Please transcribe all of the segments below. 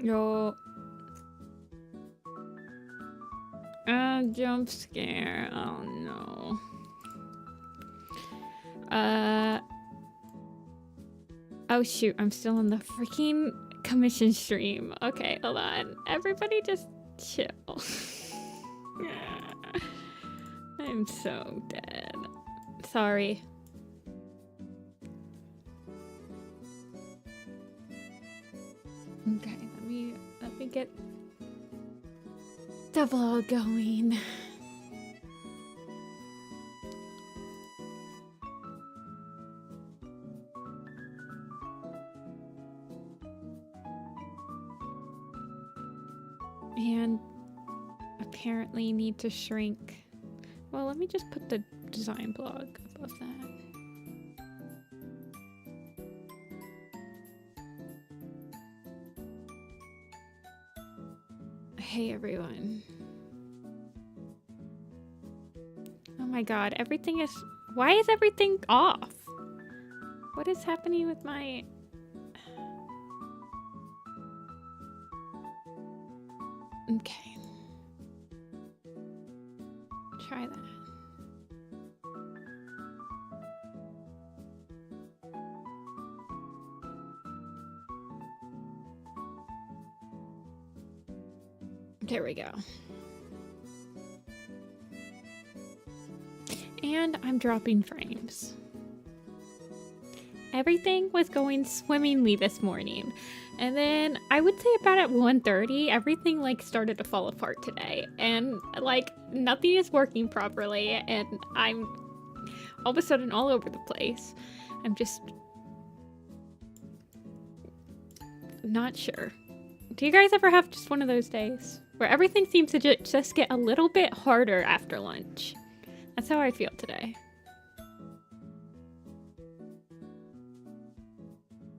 Yo. Jump scare. Oh no. Oh shoot, I'm still on the freaking commission stream. Okay, hold on. Everybody just chill. I'm so dead. Sorry. Okay, let me get the vlog going. And apparently need to shrink. Well, let me just put the design blog above that. Hey everyone. Oh my god, everything is... Why is everything off? What is happening with my... Okay. Try that. There we go. And I'm dropping frames. Everything was going swimmingly this morning. And then I would say about at 1:30, everything like started to fall apart today. And like nothing is working properly and I'm all of a sudden all over the place. I'm just not sure. Do you guys ever have just one of those days where everything seems to just get a little bit harder after lunch? That's how I feel today.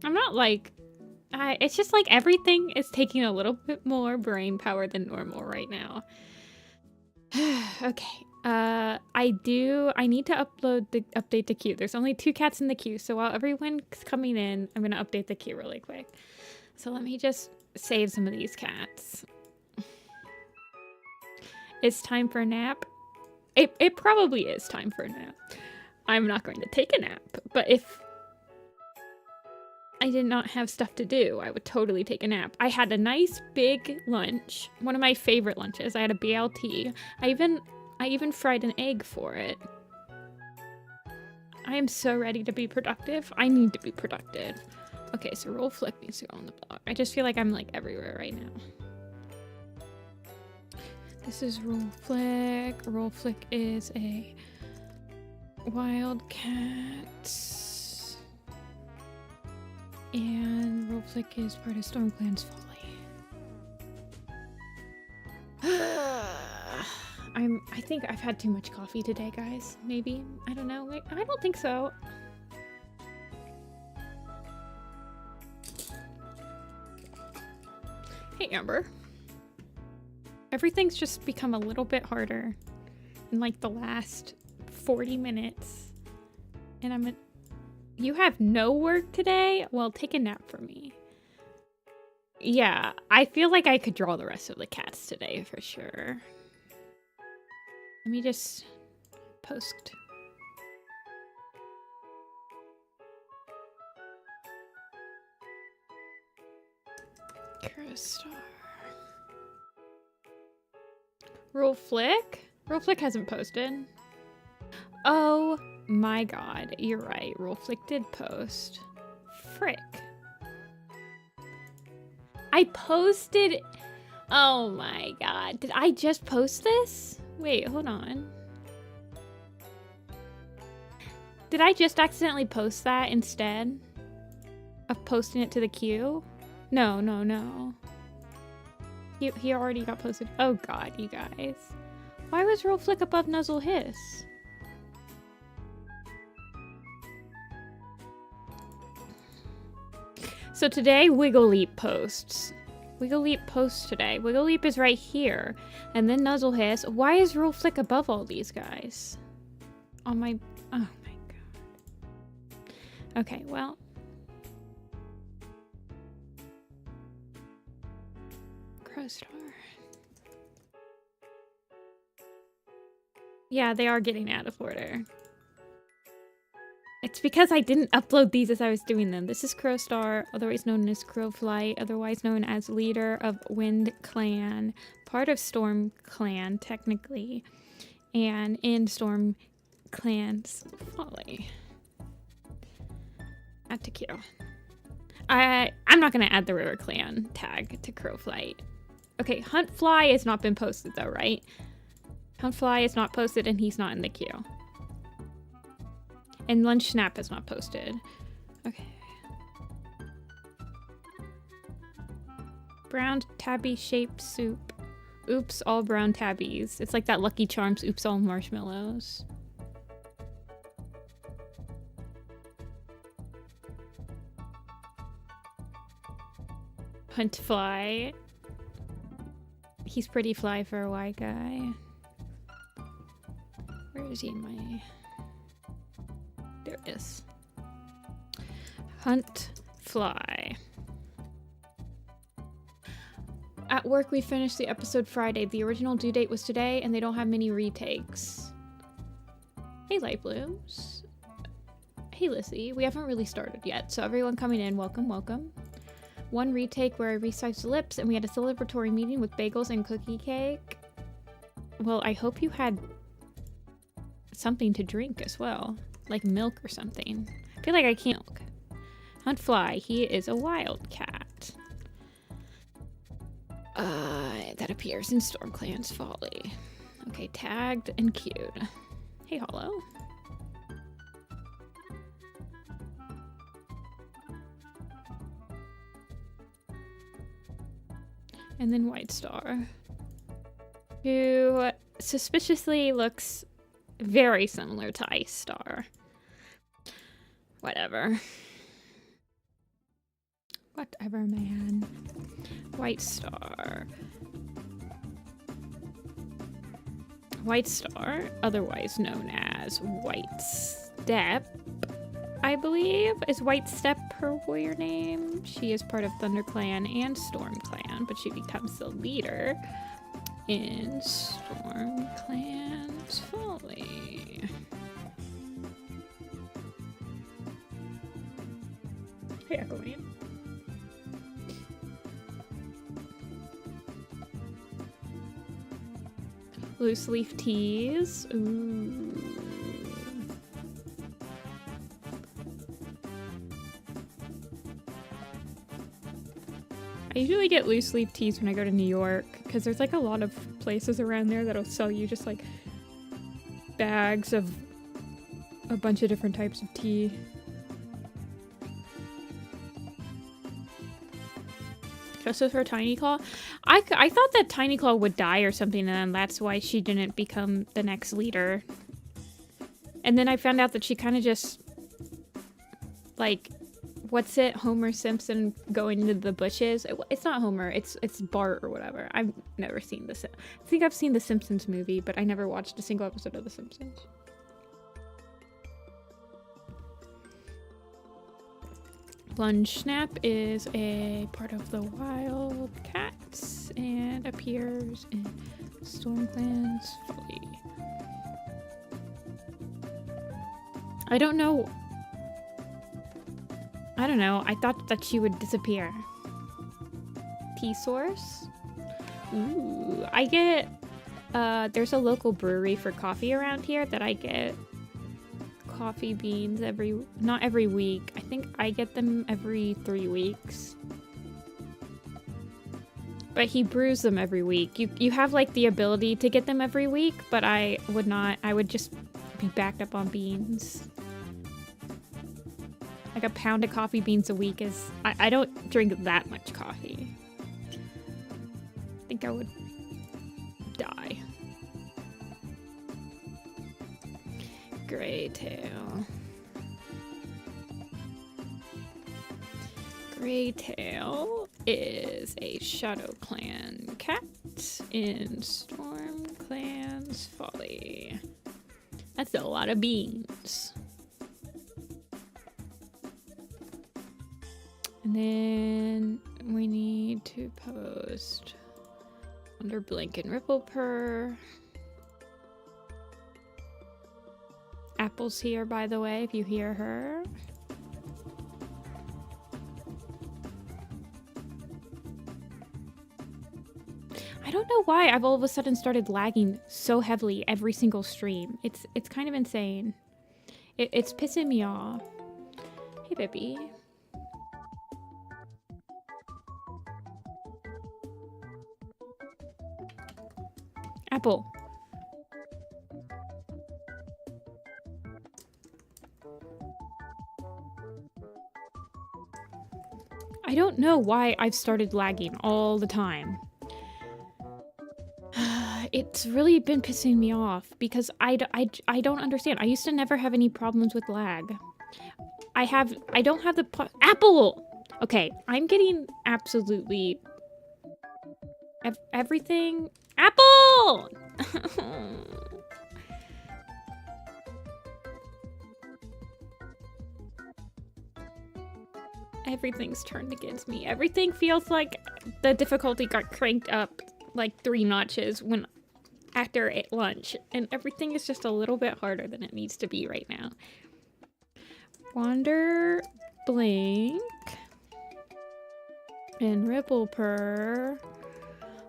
I'm not like... it's just like everything is taking a little bit more brain power than normal right now. Okay. I need to update the queue. There's only 2 cats in the queue, so while everyone's coming in, I'm gonna update the queue really quick. So let me just save some of these cats. It's time for a nap. It probably is time for a nap. I'm not going to take a nap, but if I did not have stuff to do, I would totally take a nap. I had a nice big lunch, one of my favorite lunches. I had a BLT. I even fried an egg for it. I am so ready to be productive. I need to be productive. Okay, so roll flick needs to go on the blog. I just feel like I'm like everywhere right now. This is roll flick. Roll flick is a wildcat. And Rollflick is part of Stormclan's Folly. I think I've had too much coffee today, guys. Maybe. I don't know. I don't think so. Hey, Amber. Everything's just become a little bit harder in like the last 40 minutes. And you have no work today? Well, take a nap for me. Yeah, I feel like I could draw the rest of the cats today for sure. Let me just post. Crystal. Roll Flick? Roll Flick hasn't posted. Oh my god, you're right. Roll Flick did post. Frick. I posted... Oh my god. Did I just post this? Wait, hold on. Did I just accidentally post that instead of posting it to the queue? No, no, no. He already got posted. Oh god, you guys. Why was Roll Flick above Nuzzle Hiss? So today, Wiggle Leap posts. Wiggle Leap posts today. Wiggle Leap is right here. And then Nuzzle Hiss. Why is Roll Flick above all these guys? On my... Oh my god. Okay, well, Crowstar. Yeah, they are getting out of order. It's because I didn't upload these as I was doing them. This is Crowstar, otherwise known as Crowflight, otherwise known as leader of Wind Clan, part of Storm Clan, technically, and in Storm Clan's Folly. Add to queue. I'm not going to add the River Clan tag to Crowflight. Okay, Huntfly has not been posted though, right? Huntfly is not posted and he's not in the queue. And Lunch Snap is not posted. Okay. Brown tabby shaped soup. Oops, all brown tabbies. It's like that Lucky Charms oops all marshmallows. Huntfly. He's pretty fly for a white guy. Where is he in my... There it is. Huntfly. At work, we finished the episode Friday. The original due date was today, and they don't have many retakes. Hey, Light Blooms. Hey, Lissy. We haven't really started yet, so everyone coming in, welcome, welcome. One retake where I resized the lips, and we had a celebratory meeting with bagels and cookie cake. Well, I hope you had something to drink as well. Like milk or something. I feel like I can't milk. Huntfly, he is a wildcat. That appears in Storm Clan's Folly. Okay, tagged and queued. Hey, Hollow. And then White Star, who suspiciously looks very similar to Ice Star. Whatever. Whatever, man. White Star. White Star, otherwise known as White Step, I believe, is White Step her warrior name. She is part of Thunder Clan and Storm Clan, but she becomes the leader in Storm Clan's Folly. Hey, Echoing. Loose leaf teas. Ooh. I usually get loose leaf teas when I go to New York because there's like a lot of places around there that'll sell you just like bags of a bunch of different types of tea. Just for Tiny Claw? I thought that Tiny Claw would die or something, and then that's why she didn't become the next leader. And then I found out that she kind of just, like, what's it? Homer Simpson going into the bushes? It's not Homer, it's Bart or whatever. I've never seen this. I think I've seen the Simpsons movie, but I never watched a single episode of the Simpsons. Lunge Snap is a part of the Wildcats and appears in Storm Clan's Folly. I don't know. I thought that she would disappear. Tea source? Ooh, I get, there's a local brewery for coffee around here that I get coffee beans not every week. I think I get them every 3 weeks. But he brews them every week. You have like the ability to get them every week, but I would not. I would just be backed up on beans. Like a pound of coffee beans a week is... I don't drink that much coffee. I think I would die. Greytail. Greytail is a Shadowclan cat in Storm Clan's Folly. That's a lot of beans. And then we need to post Under Blink and Ripple Purr. Apple's here, by the way, if you hear her. I don't know why I've all of a sudden started lagging so heavily every single stream. It's kind of insane. It's pissing me off. Hey, baby. Apple. I don't know why I've started lagging all the time. It's really been pissing me off because I don't understand. I used to never have any problems with lag. I don't have the Apple! Okay, I'm getting absolutely everything. Apple! Everything's turned against me. Everything feels like the difficulty got cranked up like 3 notches when after lunch, and everything is just a little bit harder than it needs to be right now. Wander, Blink, and Ripple Purr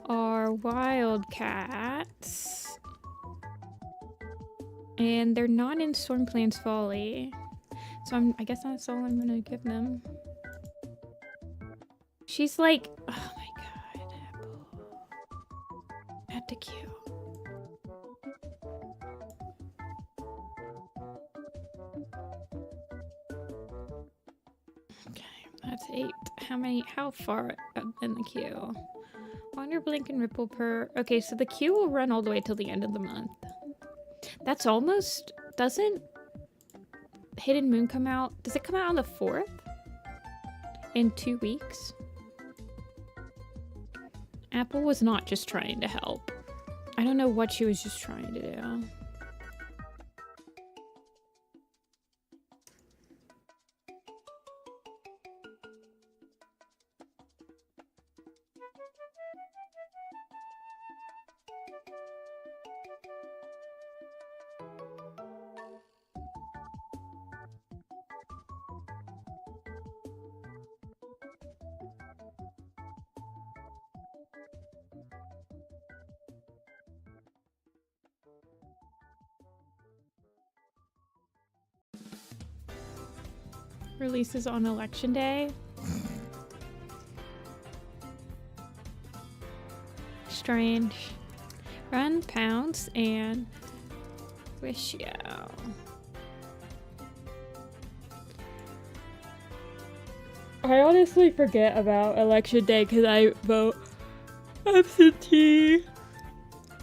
are wildcats, and they're not in Stormplant's Folly, so I guess that's all I'm gonna give them. She's like, oh my god, Apple. Add to queue. Okay, that's 8. How far up in the queue? Wander, Blink, and Ripple Purr. Okay, so the queue will run all the way till the end of the month. That's almost, doesn't Hidden Moon come out? Does it come out on the 4th? In 2 weeks? Apple was not just trying to help. I don't know what she was just trying to do. Releases on election day. Strange. Run, Pounce, and Wish You. I honestly forget about election day because I vote absentee.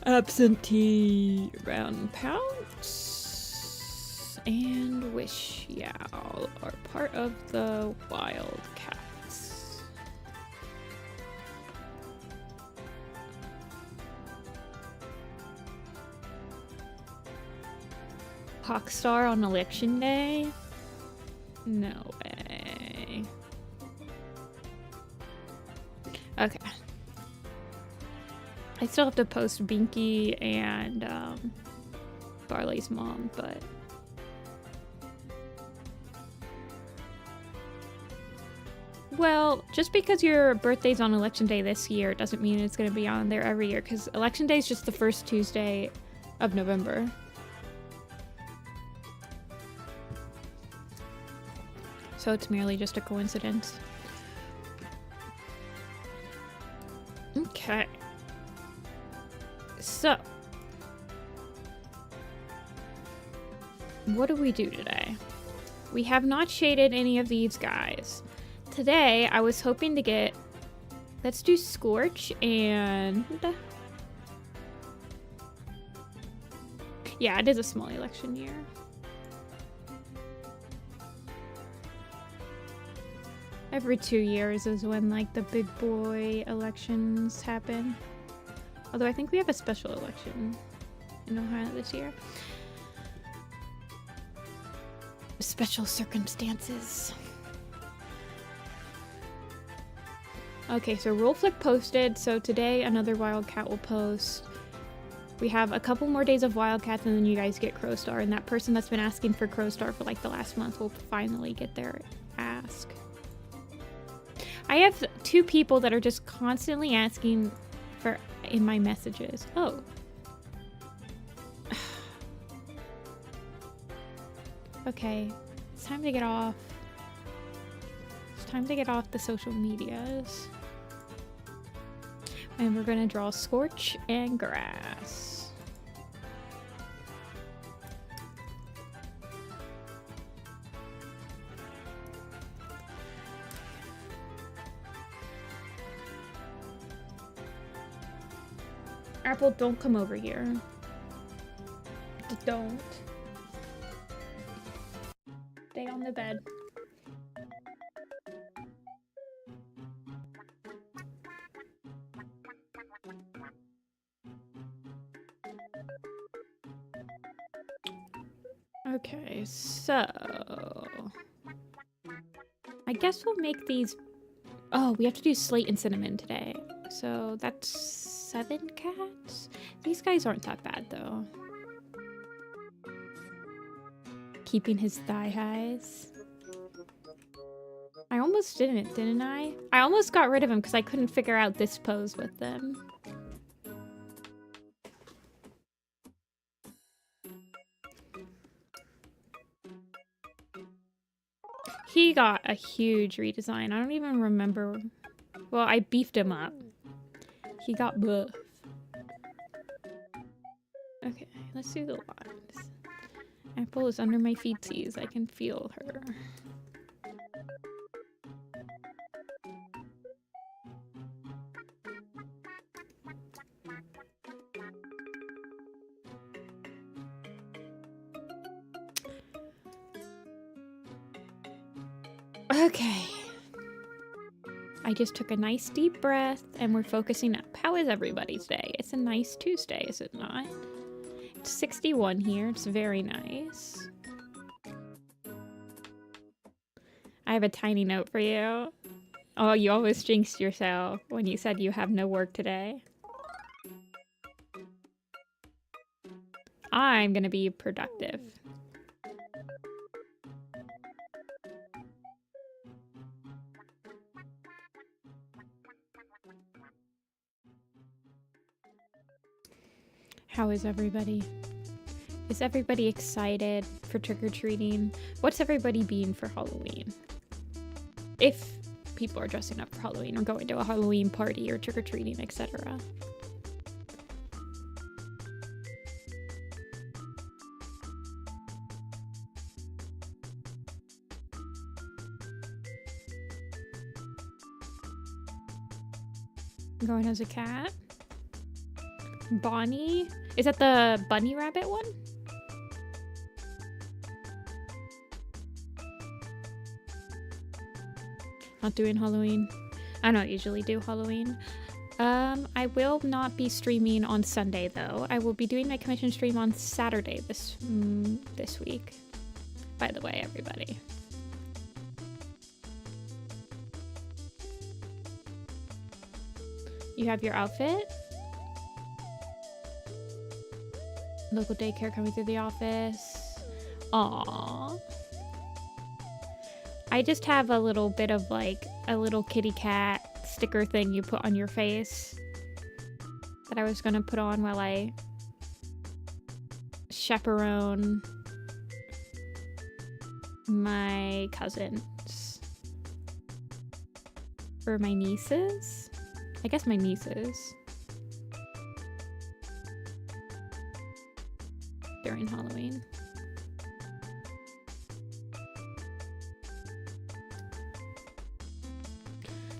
Absentee. Run, Pounce, and Wish Yow are part of the Wildcats. Hawkstar on election day? No way. Okay. I still have to post Binky and Barley's mom, but well, just because your birthday's on election day this year doesn't mean it's going to be on there every year, because election day is just the first Tuesday of November. So it's merely just a coincidence. Okay. So, what do we do today? We have not shaded any of these guys. Today, I was hoping to get... Let's do Scorch and... Yeah, it is a small election year. Every 2 years is when, like, the big boy elections happen. Although I think we have a special election in Ohio this year. Special circumstances. Okay, so Rule Flick posted, so today another Wildcat will post. We have a couple more days of Wildcats and then you guys get Crowstar, and that person that's been asking for Crowstar for like the last month will finally get their ask. I have 2 people that are just constantly asking for in my messages. Oh. Okay, it's time to get off. It's time to get off the social medias. And we're gonna draw Scorch and Grass. Apple, don't come over here. Just don't. Stay on the bed. Okay, so I guess we'll make these. Oh, we have to do Slate and Cinnamon today. So that's 7 cats. These guys aren't that bad though. Keeping his thigh highs. I almost didn't I? I almost got rid of him because I couldn't figure out this pose with them. He got a huge redesign. I don't even remember. Well, I beefed him up. He got buff. Okay, let's do the lines. Apple is under my feetsies. I can feel her. Okay. I just took a nice deep breath and we're focusing up. How is everybody's day? It's a nice Tuesday, is it not? It's 61 here. It's very nice. I have a tiny note for you. Oh, you always jinxed yourself when you said you have no work today. I'm gonna be productive. How is everybody? Is everybody excited for trick-or-treating? What's everybody being for Halloween? If people are dressing up for Halloween or going to a Halloween party or trick-or-treating, etc. Going as a cat. Bonnie? Is that the bunny rabbit one? Not doing Halloween. I don't usually do Halloween. I will not be streaming on Sunday though. I will be doing my commission stream on Saturday this week. By the way, everybody. You have your outfit? Local daycare coming through the office. Aww. I just have a little bit of like a little kitty cat sticker thing you put on your face that I was gonna put on while I chaperone my cousins. Or my nieces? I guess my nieces. During Halloween.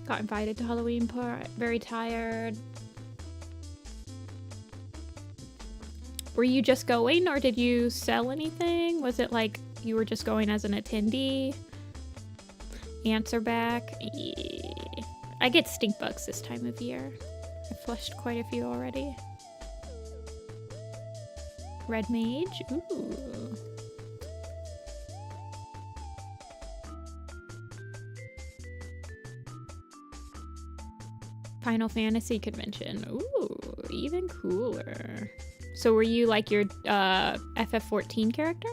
Got invited to Halloween party. Very tired. Were you just going or did you sell anything? Was it like you were just going as an attendee? Answer back. Yeah. I get stink bugs this time of year. I flushed quite a few already. Red Mage? Ooh. Final Fantasy convention. Ooh, even cooler. So were you like your FF14 character?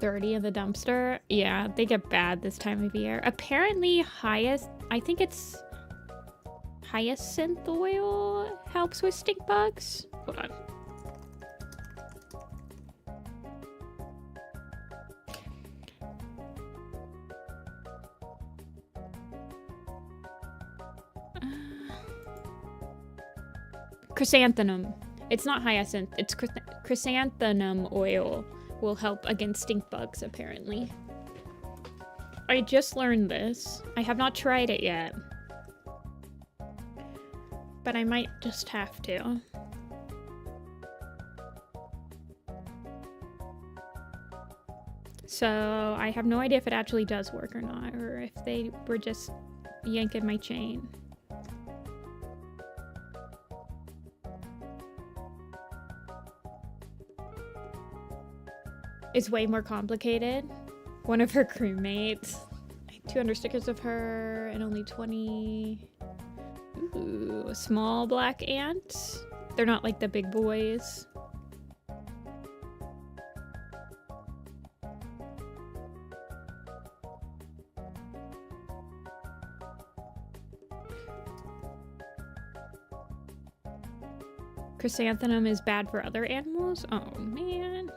$30 in the dumpster. Yeah, they get bad this time of year. Apparently, I think it's hyacinth oil helps with stink bugs. Hold on. Chrysanthemum. It's not hyacinth. It's chrysanthemum oil. Will help against stink bugs, apparently. I just learned this. I have not tried it yet. But I might just have to. So I have no idea if it actually does work or not, or if they were just yanking my chain. It's way more complicated. One of her crewmates. 200 stickers of her and only 20. Ooh, a small black ant. They're not like the big boys. Chrysanthemum is bad for other animals? Oh man.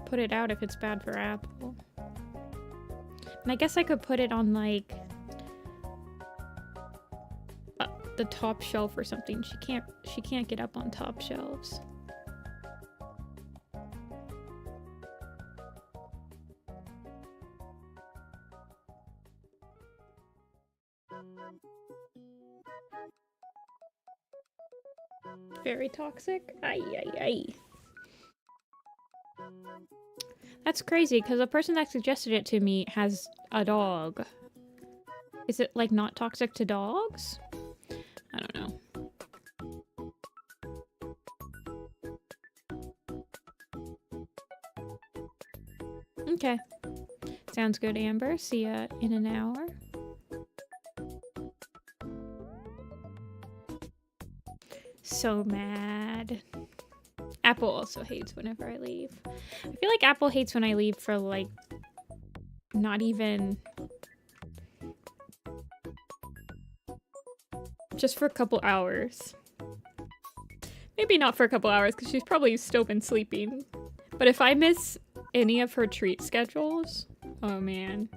Put it out if it's bad for Apple. And I guess I could put it on like the top shelf or something. She can't get up on top shelves. Very toxic. Ay ay ay. That's crazy, because the person that suggested it to me has a dog. Is it, like, not toxic to dogs? I don't know. Okay. Sounds good, Amber. See ya in an hour. So mad. Apple also hates whenever I leave. I feel like Apple hates when I leave for like not even just for a couple hours. Maybe not for a couple hours because she's probably still been sleeping. But if I miss any of her treat schedules, oh man.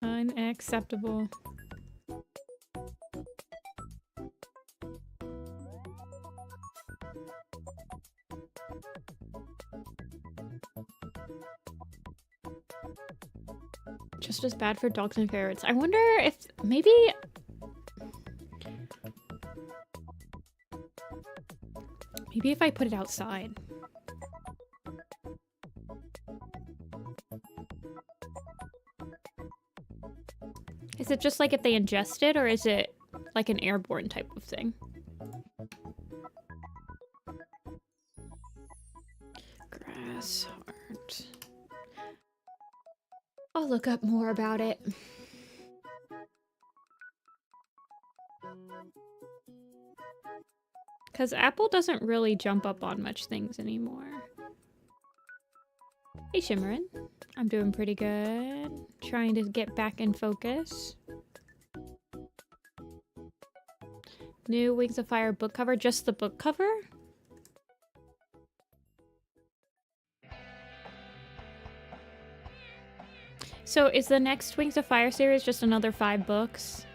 Unacceptable. Just as bad for dogs and ferrets. I wonder if maybe if I put it outside. Is it just like if they ingest it, or is it like an airborne type of thing? Grass heart. I'll look up more about it. Because Apple doesn't really jump up on much things anymore. Hey, Shimmerin. I'm doing pretty good. Trying to get back in focus. New Wings of Fire book cover. Just the book cover? So is the next Wings of Fire series just another 5 books?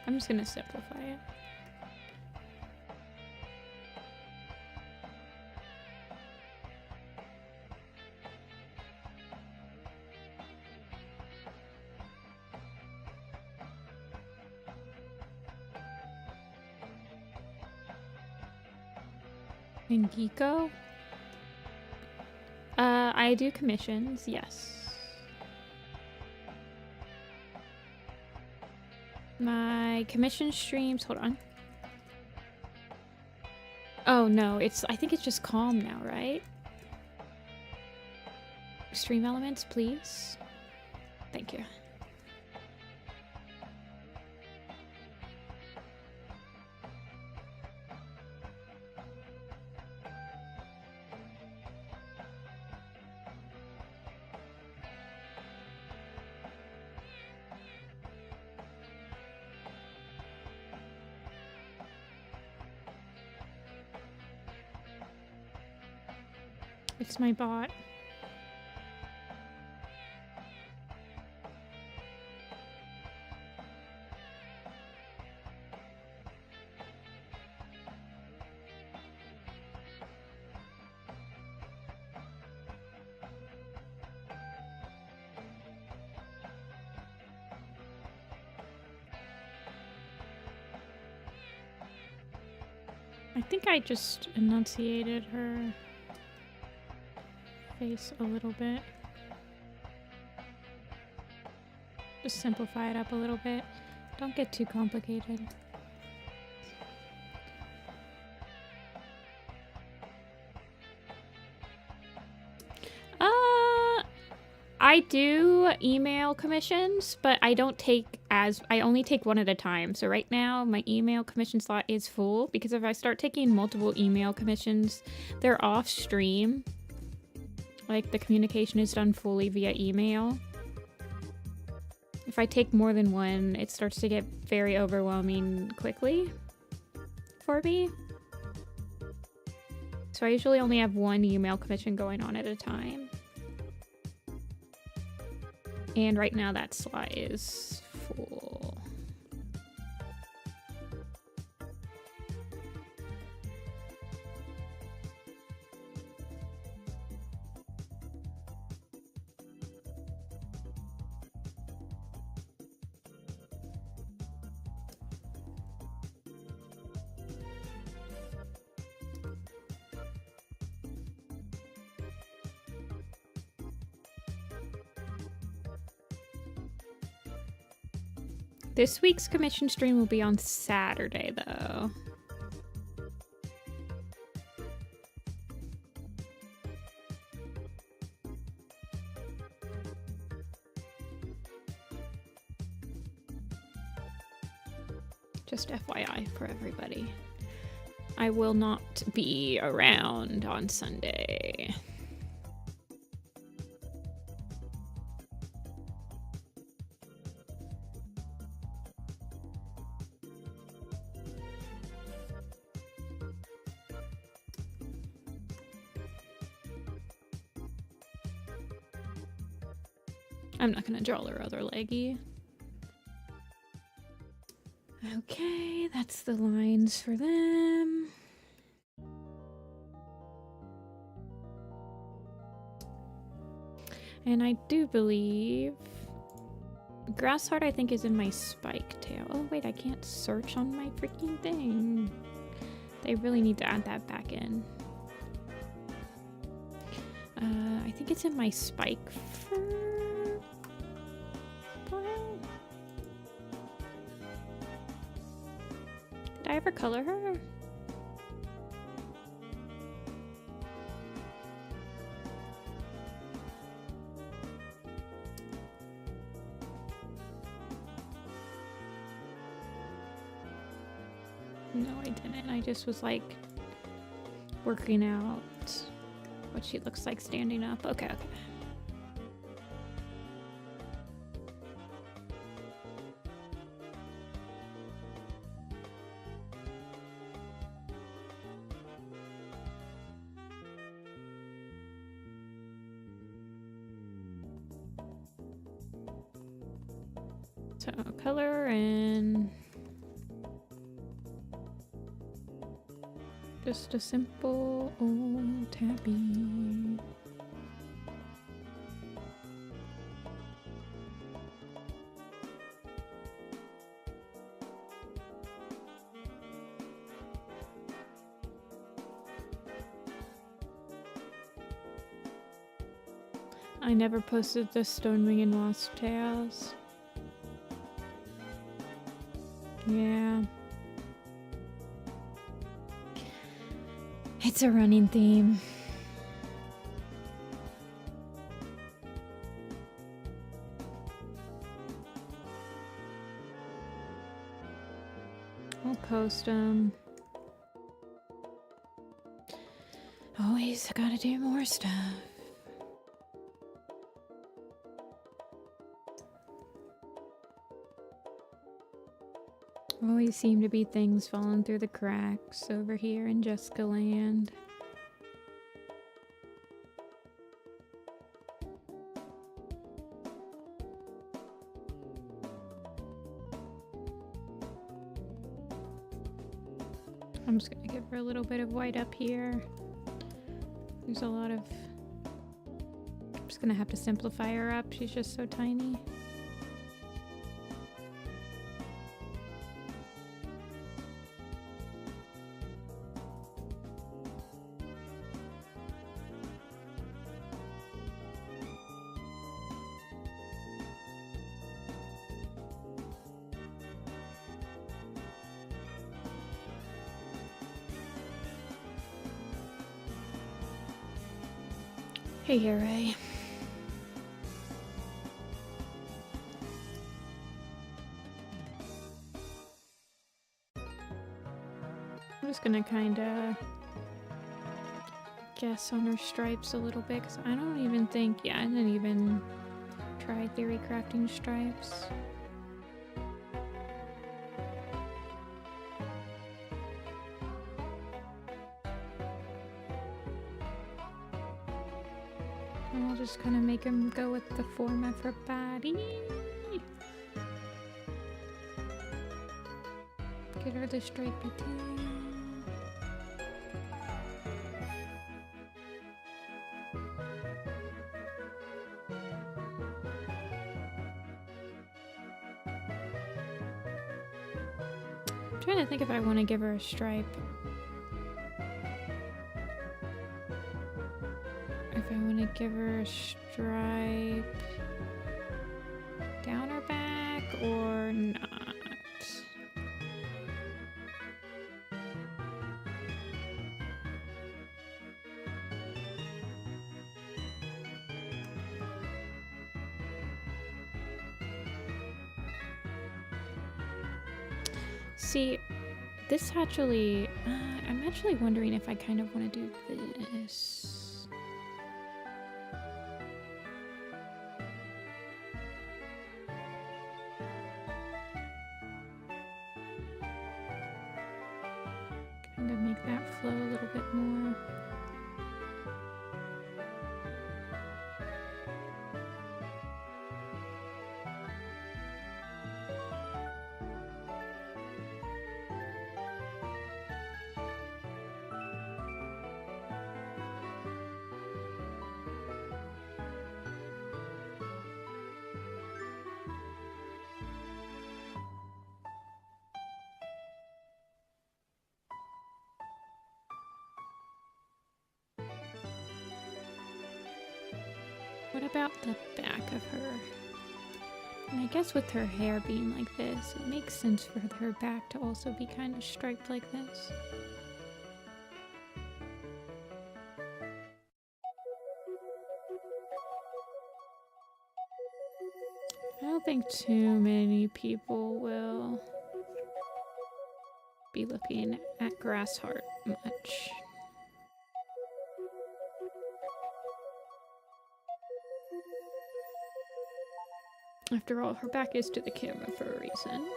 I'm just gonna simplify it. In Geeko? I do commissions, yes. My commission streams, hold on. Oh no, I think it's just calm now, right? Stream elements, please. Thank you. It's my bot. I think I just enunciated her face a little bit. Just simplify it up a little bit. Don't get too complicated. I do email commissions, but I don't take I only take one at a time. So right now my email commission slot is full because if I start taking multiple email commissions, they're off stream. Like the communication is done fully via email. If I take more than one, it starts to get very overwhelming quickly for me. So I usually only have one email commission going on at a time. And right now that slot is full. This week's commission stream will be on Saturday, though. Just FYI for everybody. I will not be around on Sunday. I'm not gonna draw their other leggy. Okay, that's the lines for them. And I do believe Grassheart, I think, is in my spike tail. Oh wait, I can't search on my freaking thing. They really need to add that back in. I think it's in my spike fur. Did I ever color her? No, I didn't. I just was like working out what she looks like standing up. Okay, okay. So color and just a simple old tabby. I never posted the Stonewing and Wasp tails. Yeah. It's a running theme. I'll post them. Always gotta do more stuff. Always seem to be things falling through the cracks over here in Jessica Land. I'm just gonna give her a little bit of white up here. There's a lot of... I'm just gonna have to simplify her up. She's just so tiny. Hey here, Ray. I'm just gonna kinda guess on her stripes a little bit, because I don't even think, yeah, I didn't even try theory crafting stripes. And I'll just kind of make him go with the form of her body. Get her the stripey tail. I'm trying to think if I want to give her a stripe. If I want to give her a stripe down her back or not. See, this actually, I'm actually wondering if I kind of want to do this. Kind of make that flow a little bit more. What about the back of her? And I guess with her hair being like this, it makes sense for her back to also be kind of striped like this. I don't think too many people will be looking at Grass Heart much. After all, her back is to the camera for a reason.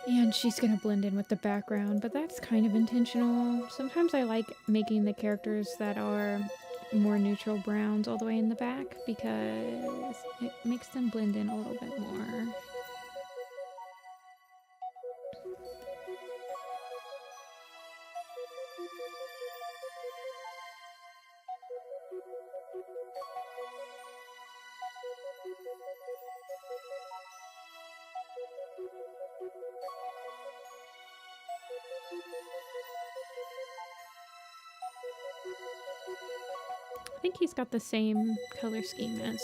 And she's gonna blend in with the background, but that's kind of intentional. Sometimes I like making the characters that are more neutral browns all the way in the back because it makes them blend in a little bit more. I think he's got the same color scheme as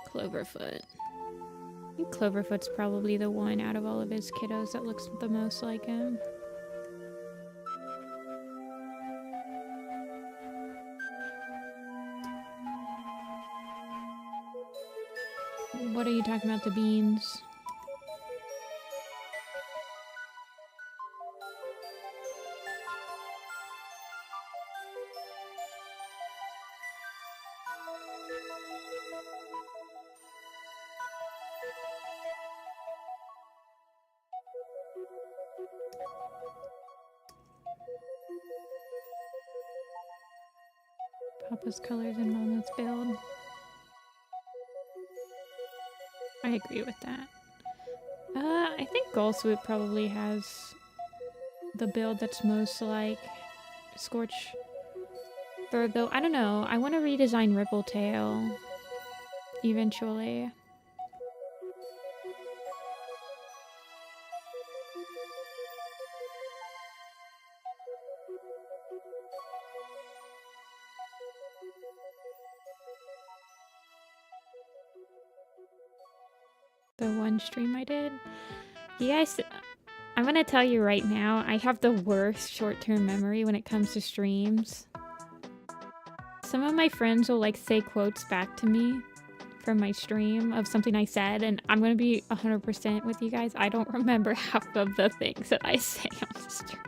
Cloverfoot. I think Cloverfoot's probably the one out of all of his kiddos that looks the most like him. What are you talking about, the beans? Papa's colors and Mama's build. I agree with that. I think Gold Swoop probably has the build that's most like Scorch Bird, though. I don't know. I want to redesign Rippletail eventually. The one stream I did. You guys, I'm gonna tell you right now, I have the worst short-term memory when it comes to streams. Some of my friends will like say quotes back to me from my stream of something I said, and I'm gonna be 100% with you guys. I don't remember half of the things that I say on the stream.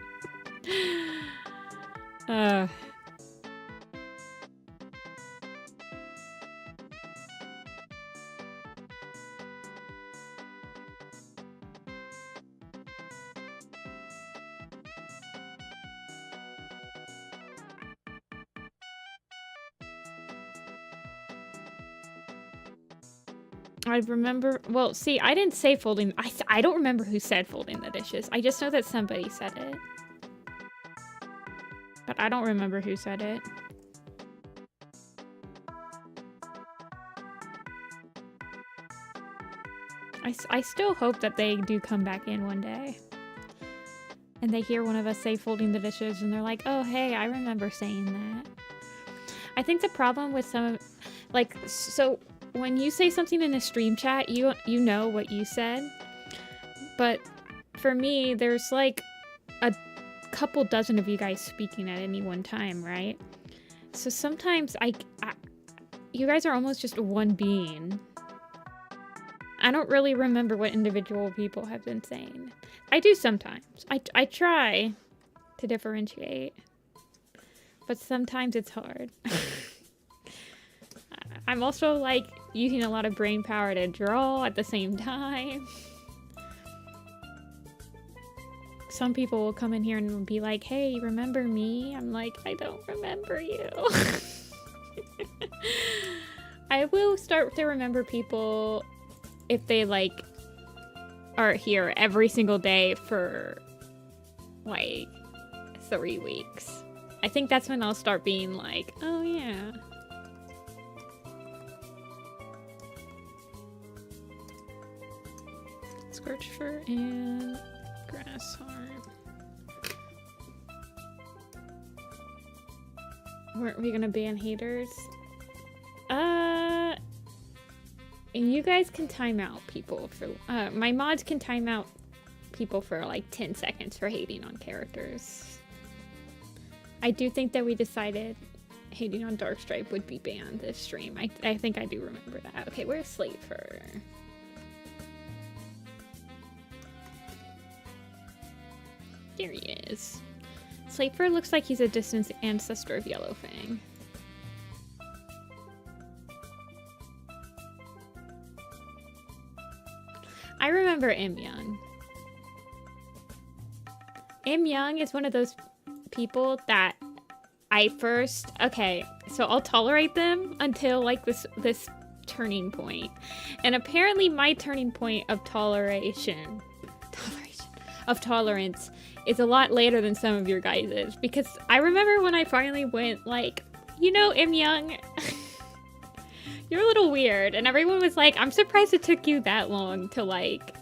I remember, well, see, I didn't say folding. I don't remember who said folding the dishes. I just know that somebody said it. But I don't remember who said it. I still hope that they do come back in one day. And they hear one of us say folding the dishes and they're like, oh, hey, I remember saying that. I think the problem with some, like, so when you say something in a stream chat, you know what you said. But for me, there's like a couple dozen of you guys speaking at any one time, right? So sometimes you guys are almost just one being. I don't really remember what individual people have been saying. I do sometimes. I try to differentiate. But sometimes it's hard. I'm also like using a lot of brain power to draw at the same time. Some people will come in here and be like, hey, remember me? I'm like, I don't remember you. I will start to remember people if they like are here every single day for like 3 weeks. I think that's when I'll start being like, oh yeah. Scorchfur and Grassharp. Weren't we gonna ban haters? You guys can time out people for, my mods can time out people for like 10 seconds for hating on characters. I do think that we decided hating on Darkstripe would be banned this stream. I think I do remember that. Okay, where's Slater? There he is. Slater looks like he's a distant ancestor of Yellowfang. I remember Im Young. Im Young is one of those people that I first... Okay, so I'll tolerate them until like this turning point. And apparently my turning point of tolerance is a lot later than some of your guys's. Because I remember when I finally went like, you know, Im Young... You're a little weird, and everyone was like, I'm surprised it took you that long to, like,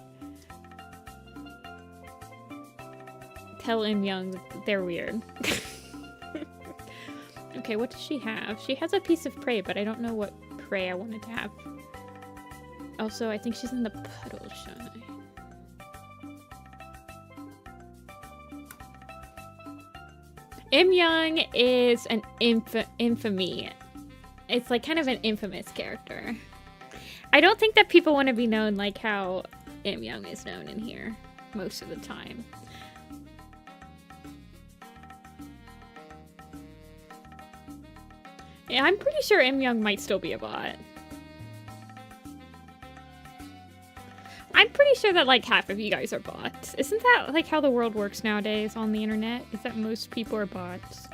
tell Im Young that they're weird. Okay, Okay, what does she have? She has a piece of prey, but I don't know what prey I wanted to have. Also, I think she's in the puddle shy. Im Young is an infamy. It's like kind of an infamous character. I don't think that people want to be known like how Im Young is known in here most of the time. Yeah, I'm pretty sure Im Young might still be a bot. I'm pretty sure that like half of you guys are bots. Isn't that like how the world works nowadays on the internet? Is that most people are bots?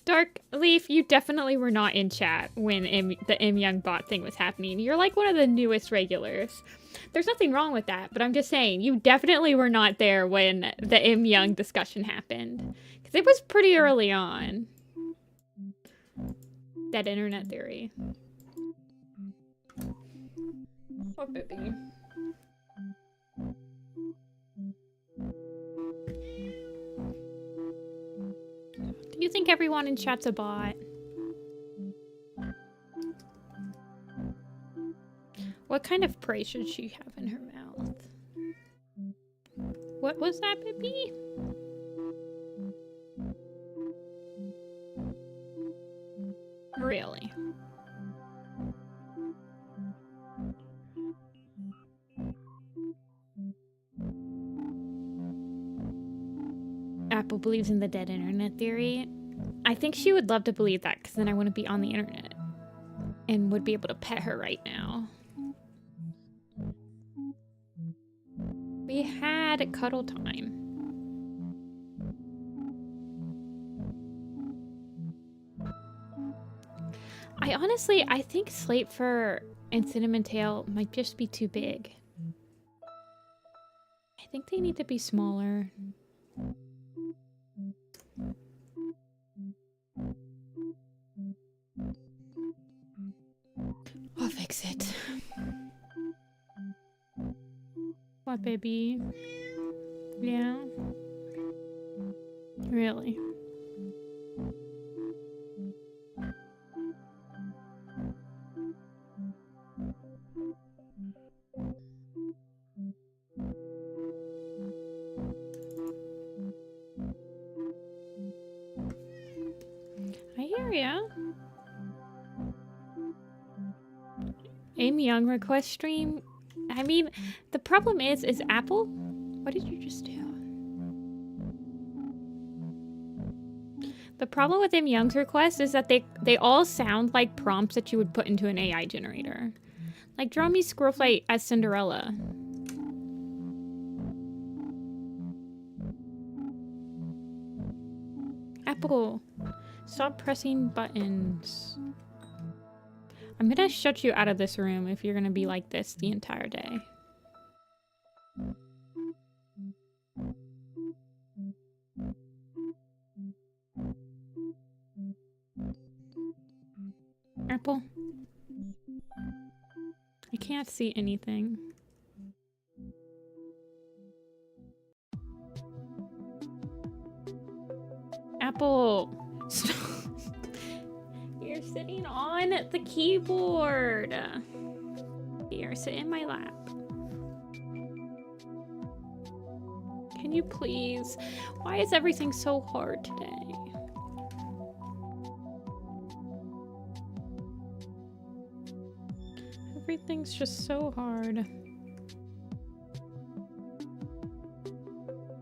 Dark Leaf, you definitely were not in chat when the Im Young bot thing was happening. You're like one of the newest regulars. There's nothing wrong with that, but I'm just saying, you definitely were not there when the Im Young discussion happened. Because it was pretty early on. That internet theory. Oh, baby. Do you think everyone in chat's a bot? What kind of prey should she have in her mouth? What was that, baby? Really? Apple believes in the dead internet theory. I think she would love to believe that, because then I wouldn't be on the internet and would be able to pet her right now. We had cuddle time. I think Slatefur and Cinnamon Tail might just be too big. I think they need to be smaller. I'll fix it. What, baby? Yeah? Really? I hear ya. Im Young request stream. I mean, the problem is Apple? What did you just do? The problem with Im Young's request is that they all sound like prompts that you would put into an AI generator. Like, draw me Squirrelflight as Cinderella. Apple, stop pressing buttons. I'm gonna shut you out of this room if you're gonna be like this the entire day. Apple? I can't see anything. Apple! You're sitting on the keyboard. Here, sit in my lap. Can you please? Why is everything so hard today? Everything's just so hard.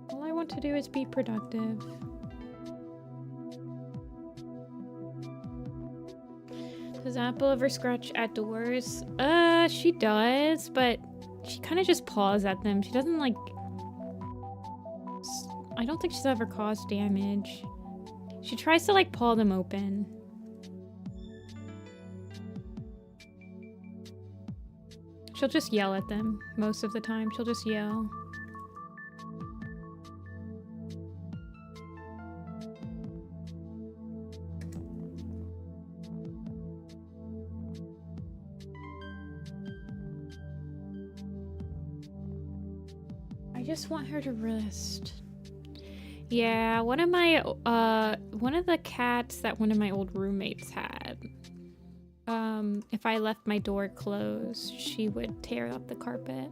All I want to do is be productive. Does Apple ever scratch at doors? She does, but she kind of just paws at them. She doesn't like... I don't think she's ever caused damage. She tries to like paw them open. She'll just yell at them most of the time. She'll just yell. I just want her to rest. Yeah, one of the cats that one of my old roommates had. If I left my door closed, she would tear up the carpet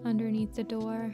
underneath the door.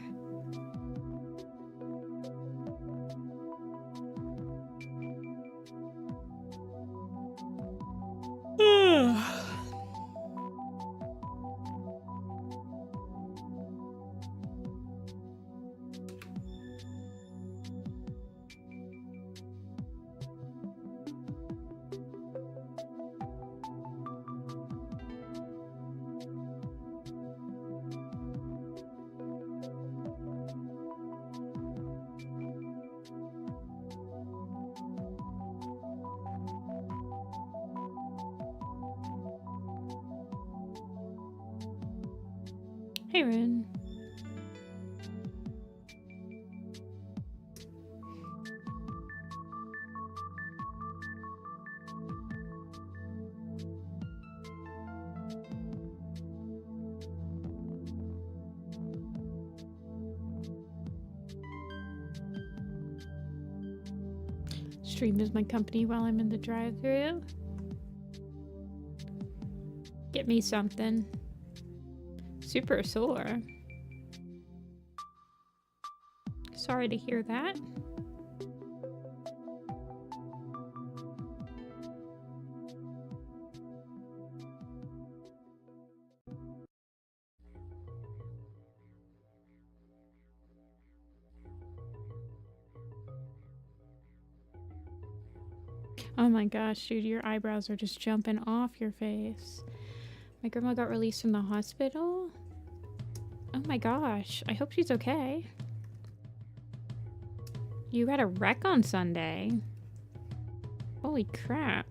Hey, Rin. Stream is my company while I'm in the drive-thru. Get me something. Super sore. Sorry to hear that. Oh my gosh, dude, your eyebrows are just jumping off your face. My grandma got released from the hospital? Oh my gosh, I hope she's okay. You had a wreck on Sunday. Holy crap.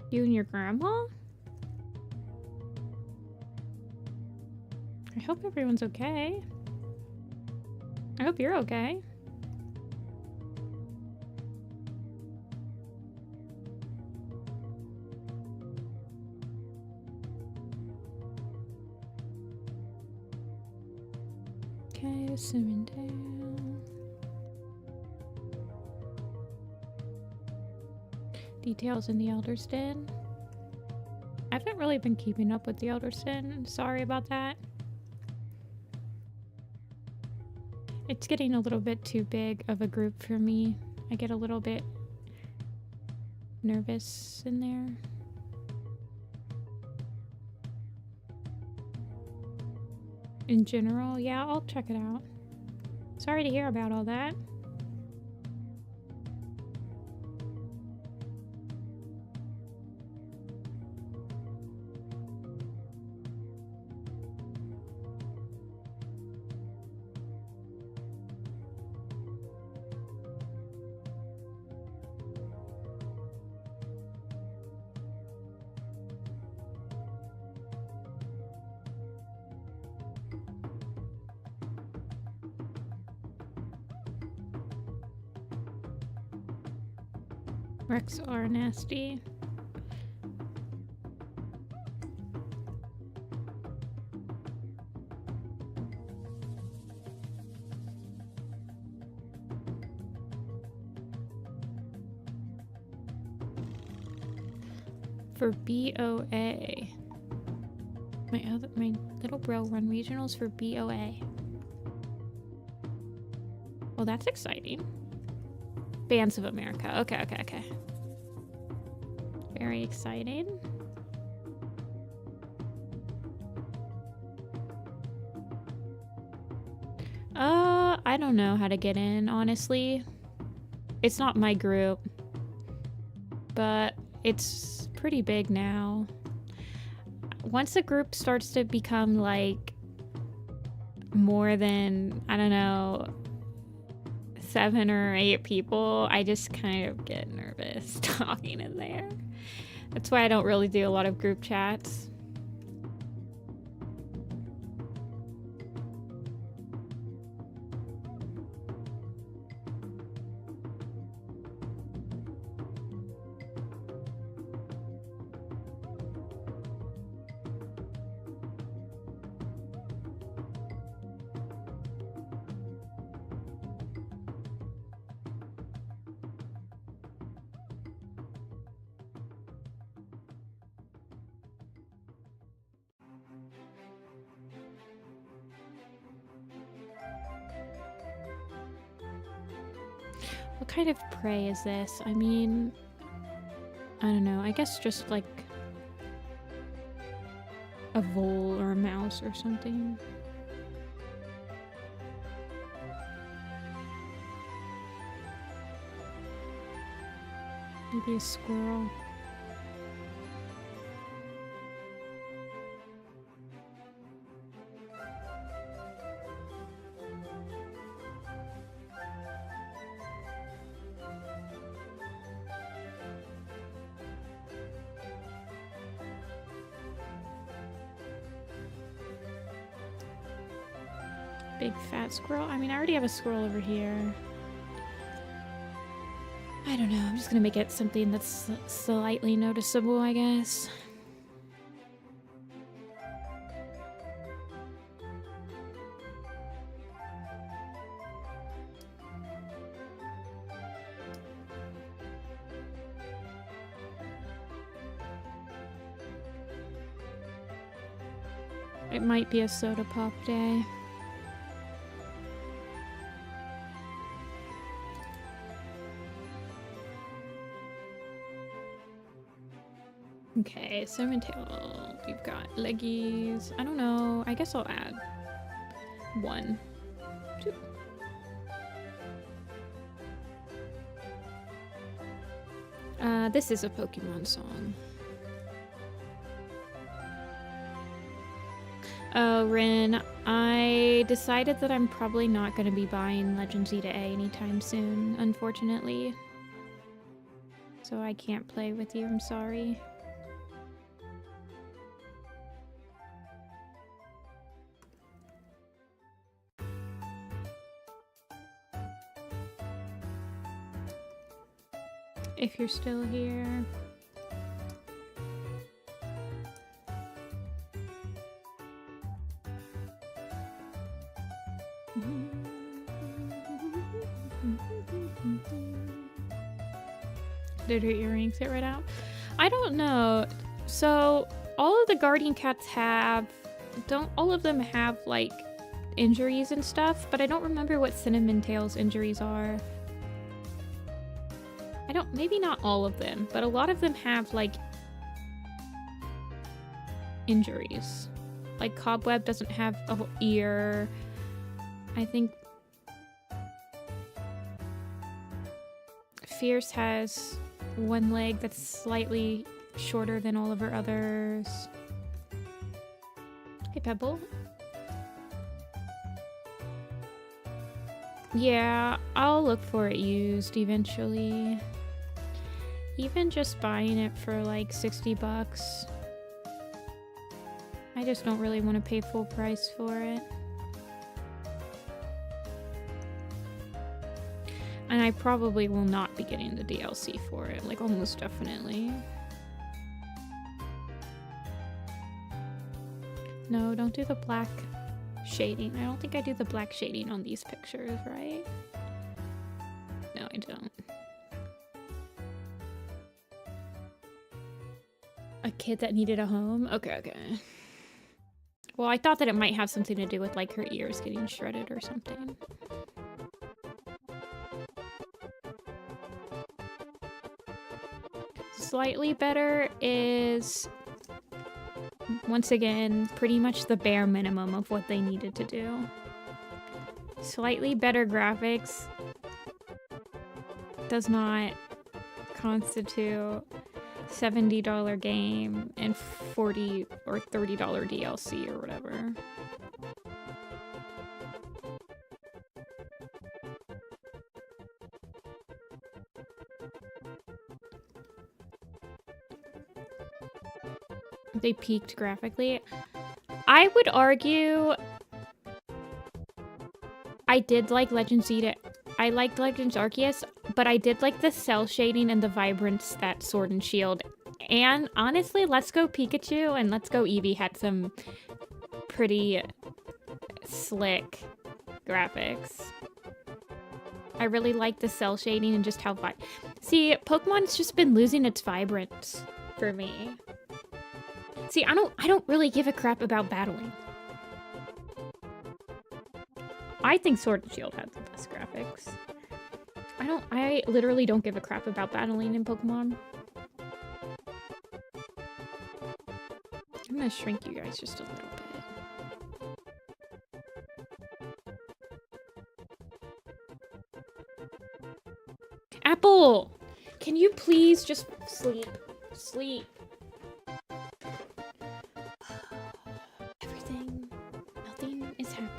You and your grandma? I hope everyone's okay. I hope you're okay. Okay, swimming down. Details in the Elder's Den. I haven't really been keeping up with the Elder's Den. Sorry about that. It's getting a little bit too big of a group for me. I get a little bit nervous in there. In general, yeah, I'll check it out. Sorry to hear about all that. Wrecks are nasty. For BOA. My little bro run regionals for BOA. Well, that's exciting. Bands of America. Okay. Very exciting. I don't know how to get in, honestly. It's not my group, but it's pretty big now. Once a group starts to become like more than, I don't know, 7 or 8 people, I just kind of get nervous talking in there. That's why I don't really do a lot of group chats. What kind of prey is this? I mean, I don't know. I guess just like a vole or a mouse or something. Maybe a squirrel. Big fat squirrel? I mean, I already have a squirrel over here. I don't know. I'm just gonna make it something that's slightly noticeable, I guess. It might be a soda pop day. Okay, cinnamon tail. We've got leggies. I don't know. I guess I'll add 1, 2. This is a Pokemon song. Oh, Rin, I decided that I'm probably not going to be buying Legend Z to A anytime soon, unfortunately. So I can't play with you, I'm sorry. If you're still here. Did her earrings get right out? I don't know. So all of the guardian cats don't all of them have like injuries and stuff, but I don't remember what Cinnamon Tail's injuries are. Maybe not all of them, but a lot of them have like injuries. Like Cobweb doesn't have a whole ear. I think Fierce has one leg that's slightly shorter than all of her others. Hey, Pebble. Yeah, I'll look for it used eventually. Even just buying it for like 60 bucks. I just don't really want to pay full price for it. And I probably will not be getting the DLC for it, like almost definitely. No, don't do the black shading. I don't think I do the black shading on these pictures, right? No, I don't. A kid that needed a home? Okay, okay. Well, I thought that it might have something to do with like her ears getting shredded or something. Slightly better is, once again, pretty much the bare minimum of what they needed to do. Slightly better graphics does not constitute $70 game and $40 or $30 DLC or whatever. They peaked graphically. I would argue I did like Legends Zeta. I liked Legends Arceus, but I did like the cell shading and the vibrance that Sword and Shield. And honestly, Let's Go Pikachu and Let's Go Eevee had some pretty slick graphics. I really like the cell shading and just how See, Pokemon's just been losing its vibrance for me. See, I don't really give a crap about battling. I think Sword and Shield had the best graphics. I literally don't give a crap about battling in Pokemon. I'm gonna shrink you guys just a little bit. Apple! Can you please just sleep? Sleep. Nothing is happening.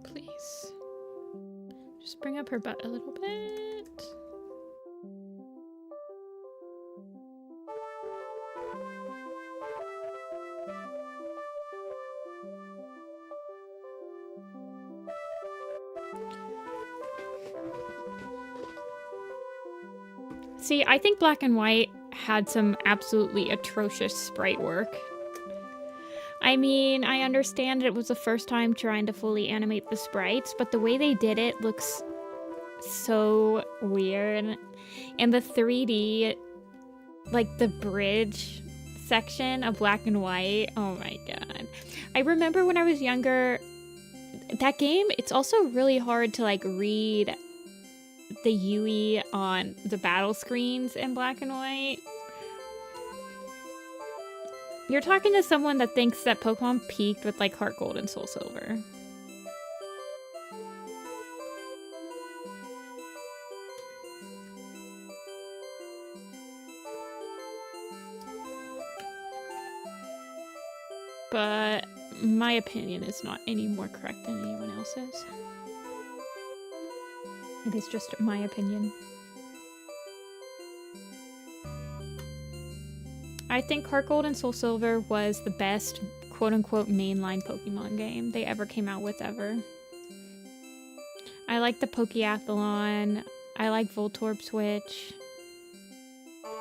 Please. Just bring up her butt a little bit. See, I think Black and White had some absolutely atrocious sprite work. I mean, I understand it was the first time trying to fully animate the sprites, but the way they did it looks so weird. And the 3D, like the bridge section of Black and White, oh my god. I remember when I was younger, that game, it's also really hard to like read the UE on the battle screens in Black and White. You're talking to someone that thinks that Pokemon peaked with like Heart Gold and Soul Silver. But my opinion is not any more correct than anyone else's. It is just my opinion. I think Heart Gold and Soul Silver was the best quote-unquote mainline Pokemon game they ever came out with ever. I like the Pokeathlon. I like Voltorb Switch.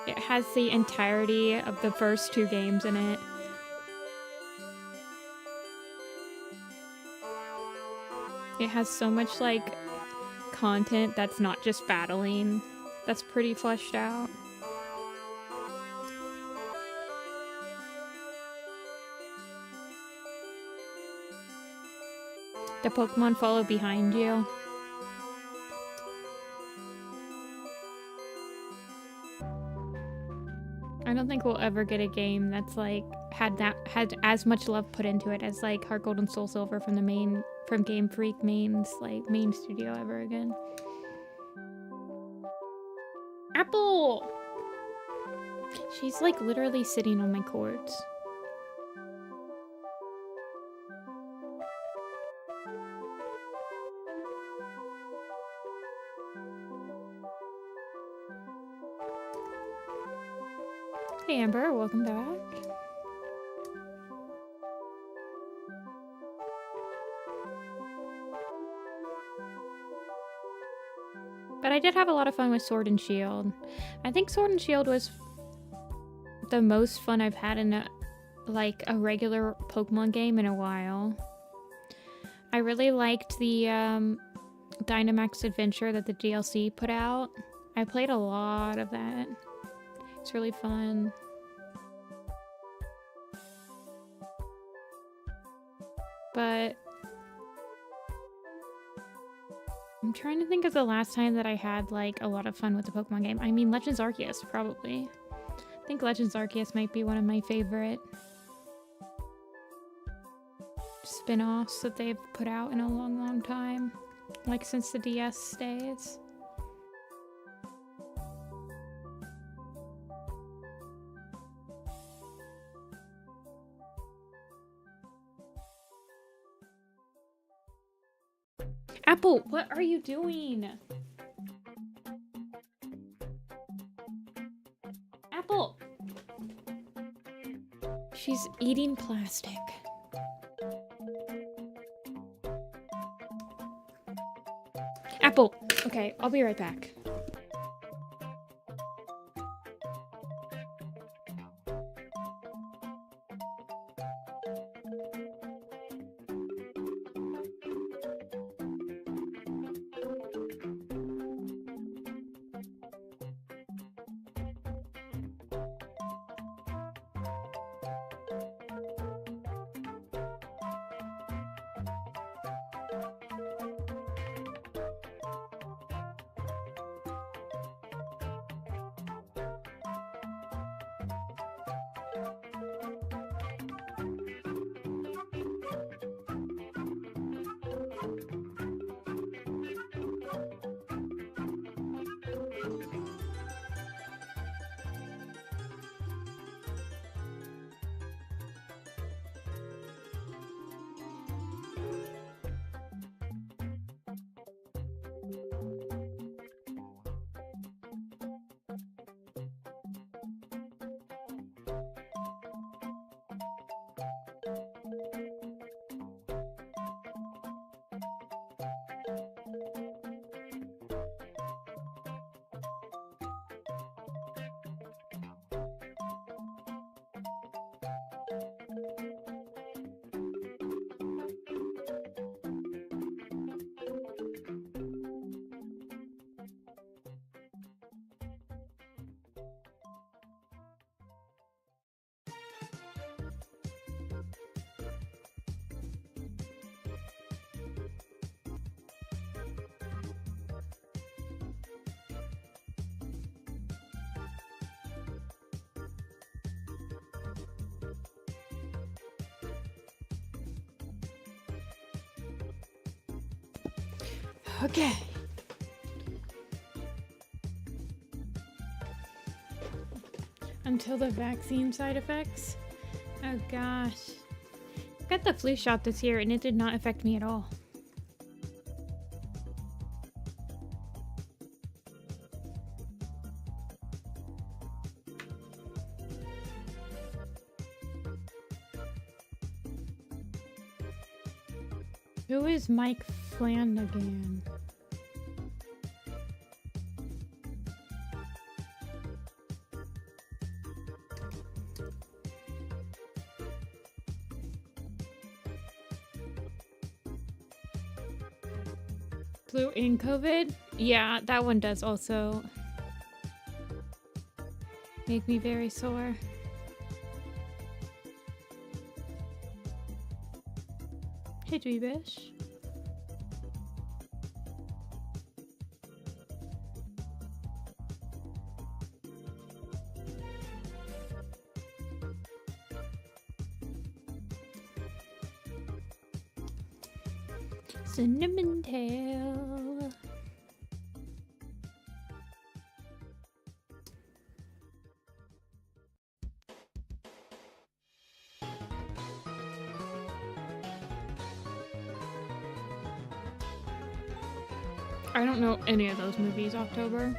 It has the entirety of the first 2 games in it. It has so much like content that's not just battling. That's pretty fleshed out. The Pokemon follow behind you. I don't think we'll ever get a game that's like had as much love put into it as like Heart Gold and Soul Silver from Game Freak main studio ever again. Apple! She's like literally sitting on my cords. Hey Amber, welcome back. But I did have a lot of fun with Sword and Shield. I think Sword and Shield was the most fun I've had in a regular Pokemon game in a while. I really liked the Dynamax Adventure that the DLC put out. I played a lot of that. It's really fun. But I'm trying to think of the last time that I had like a lot of fun with the Pokemon game. I mean, Legends Arceus, probably. I think Legends Arceus might be one of my favorite spin-offs that they've put out in a long, long time. Like since the DS days. Apple, what are you doing? Apple! She's eating plastic. Apple! Okay, I'll be right back. Okay. Until the vaccine side effects. Oh gosh. I got the flu shot this year and it did not affect me at all. Who is Mike Flanagan? Flu and COVID? Yeah, that one does also make me very sore. Hey, Dweebish. Cinnamon tail. I don't know any of those movies, October.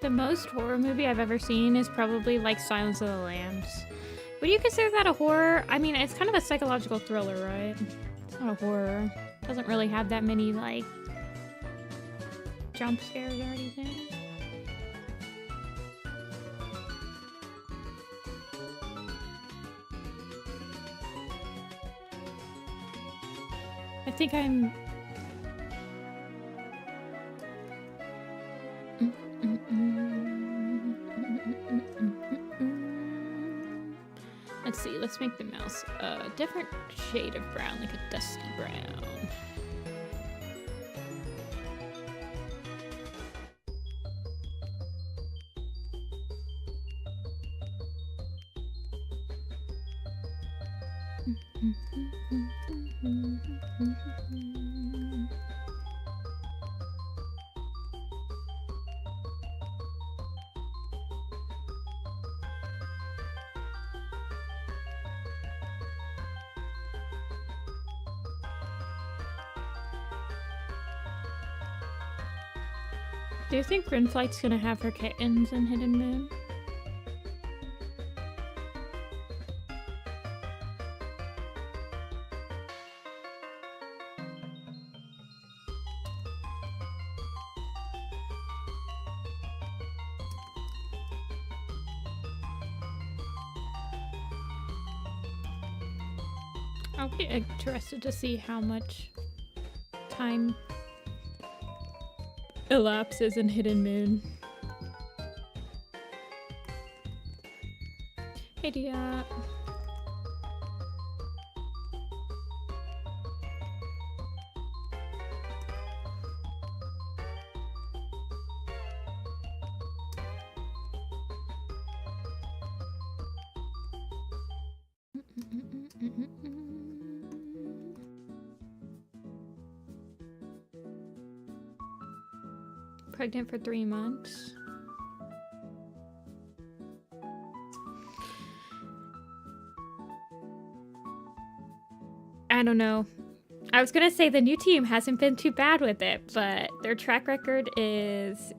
The most horror movie I've ever seen is probably like Silence of the Lambs. Would you consider that a horror? I mean, it's kind of a psychological thriller, right? It's not a horror. It doesn't really have that many like jump scares or anything. I think I'm... Let's see, let's make the mouse a different shade of brown, like a dusty brown. Do you think Grinflight's gonna have her kittens in Hidden Moon? I'll be interested to see how much time elapses in Hidden Moon. Hey, Dia. Pregnant for 3 months. I don't know. I was gonna say the new team hasn't been too bad with it, but their track record is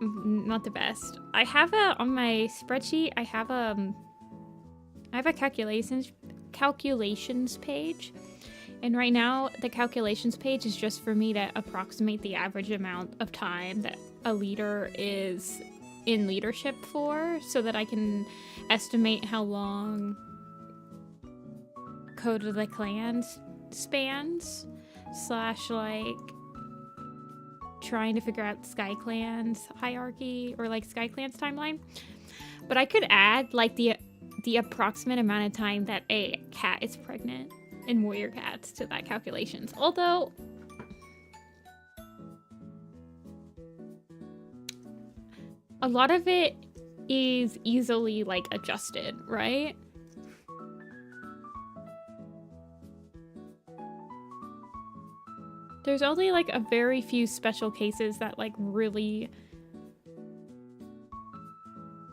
not the best. I have on my spreadsheet, I have a calculations page. And right now, the calculations page is just for me to approximate the average amount of time that a leader is in leadership for, so that I can estimate how long Code of the Clans spans, / like trying to figure out Sky Clan's hierarchy or like Sky Clan's timeline. But I could add like the approximate amount of time that a cat is pregnant in Warrior Cats to that calculations. Although a lot of it is easily like adjusted, right? There's only like a very few special cases that like really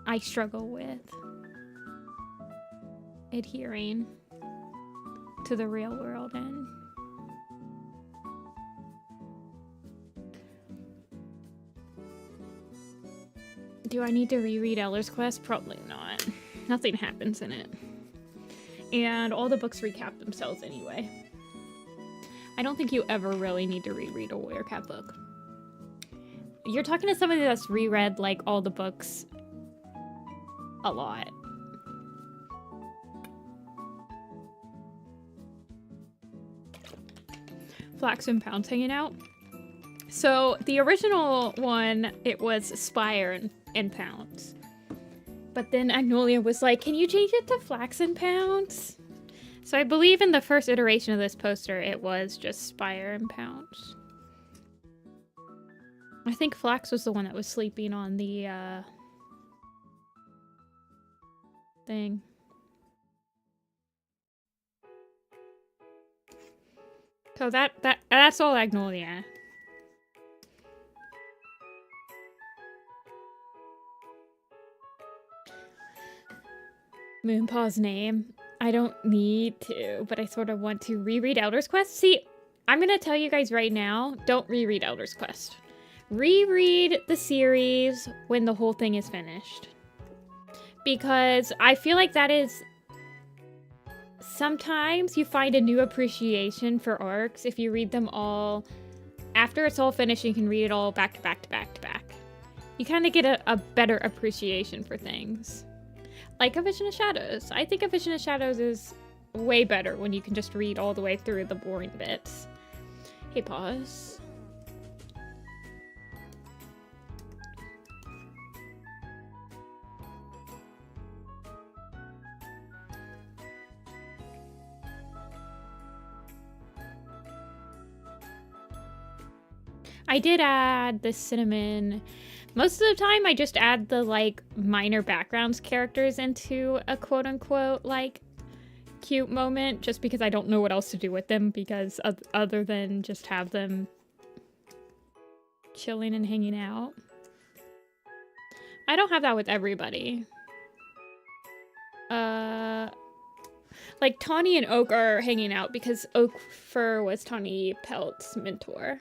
I struggle with adhering to the real world in. Do I need to reread Elder's Quest? Probably not. Nothing happens in it. And all the books recap themselves anyway. I don't think you ever really need to reread a Warrior Cat book. You're talking to somebody that's reread like all the books a lot. Flax and Pounds hanging out. So the original one, it was Spire and Pounds. But then Agnolia was like, can you change it to Flax and Pounds? So I believe in the first iteration of this poster, it was just Spire and Pounds. I think Flax was the one that was sleeping on the thing. So that's all Agnolia. Moonpaw's name. I don't need to, but I sort of want to reread Elder's Quest. See, I'm gonna tell you guys right now, don't reread Elder's Quest. Reread the series when the whole thing is finished. Because I feel like that is... Sometimes you find a new appreciation for arcs if you read them all. After it's all finished, you can read it all back to back to back to back. You kind of get a better appreciation for things. Like A Vision of Shadows. I think A Vision of Shadows is way better when you can just read all the way through the boring bits. Hey, pause. I did add the cinnamon. Most of the time, I just add the, like, minor backgrounds characters into a quote-unquote, like, cute moment, just because I don't know what else to do with them, because other than just have them chilling and hanging out. I don't have that with everybody. Like, Tawny and Oak are hanging out because Oak Fur was Tawny Pelt's mentor.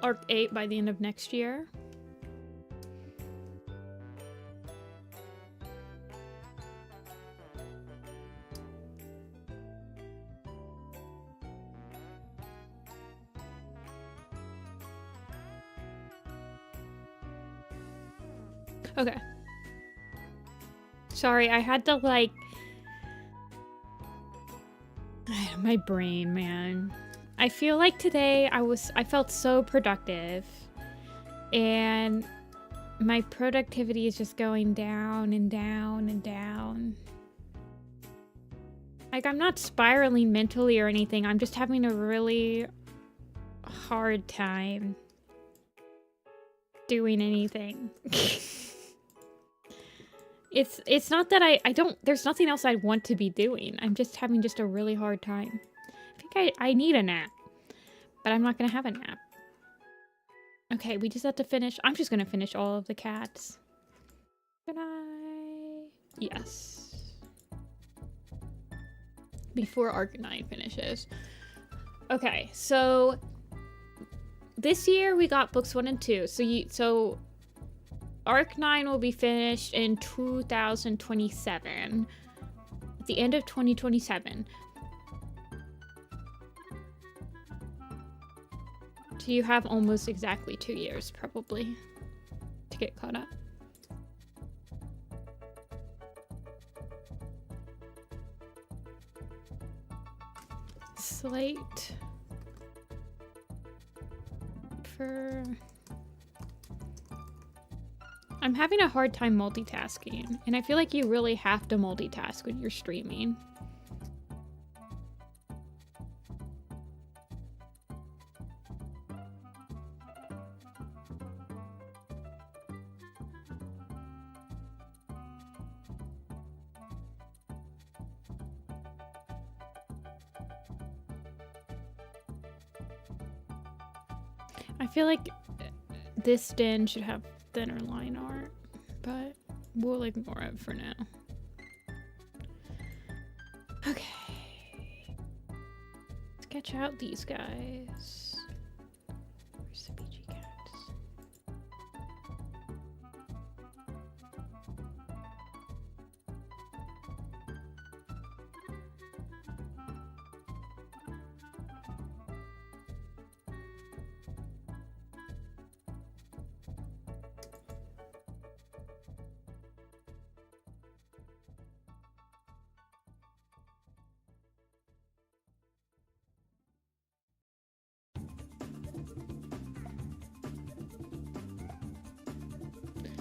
Arc 8 by the end of next year. Okay. Sorry, I had to, like... My brain, man. I feel like today I felt so productive. And my productivity is just going down and down and down. Like, I'm not spiraling mentally or anything. I'm just having a really hard time doing anything. It's not that I don't, there's nothing else I want to be doing. I'm just having just a really hard time. I think I need a nap, but I'm not gonna have a nap. Okay, we just have to finish. I'm just gonna finish all of the cats. Can I? Yes. Before Arc 9 finishes. Okay, so this year we got books 1 and 2. So Arc 9 will be finished in 2027. At the end of 2027. So you have almost exactly 2 years, probably, to get caught up. Slate. For... I'm having a hard time multitasking, and I feel like you really have to multitask when you're streaming. I feel like this den should have thinner line art, but we'll ignore it for now. Okay. Sketch out these guys. Where's the BG cats?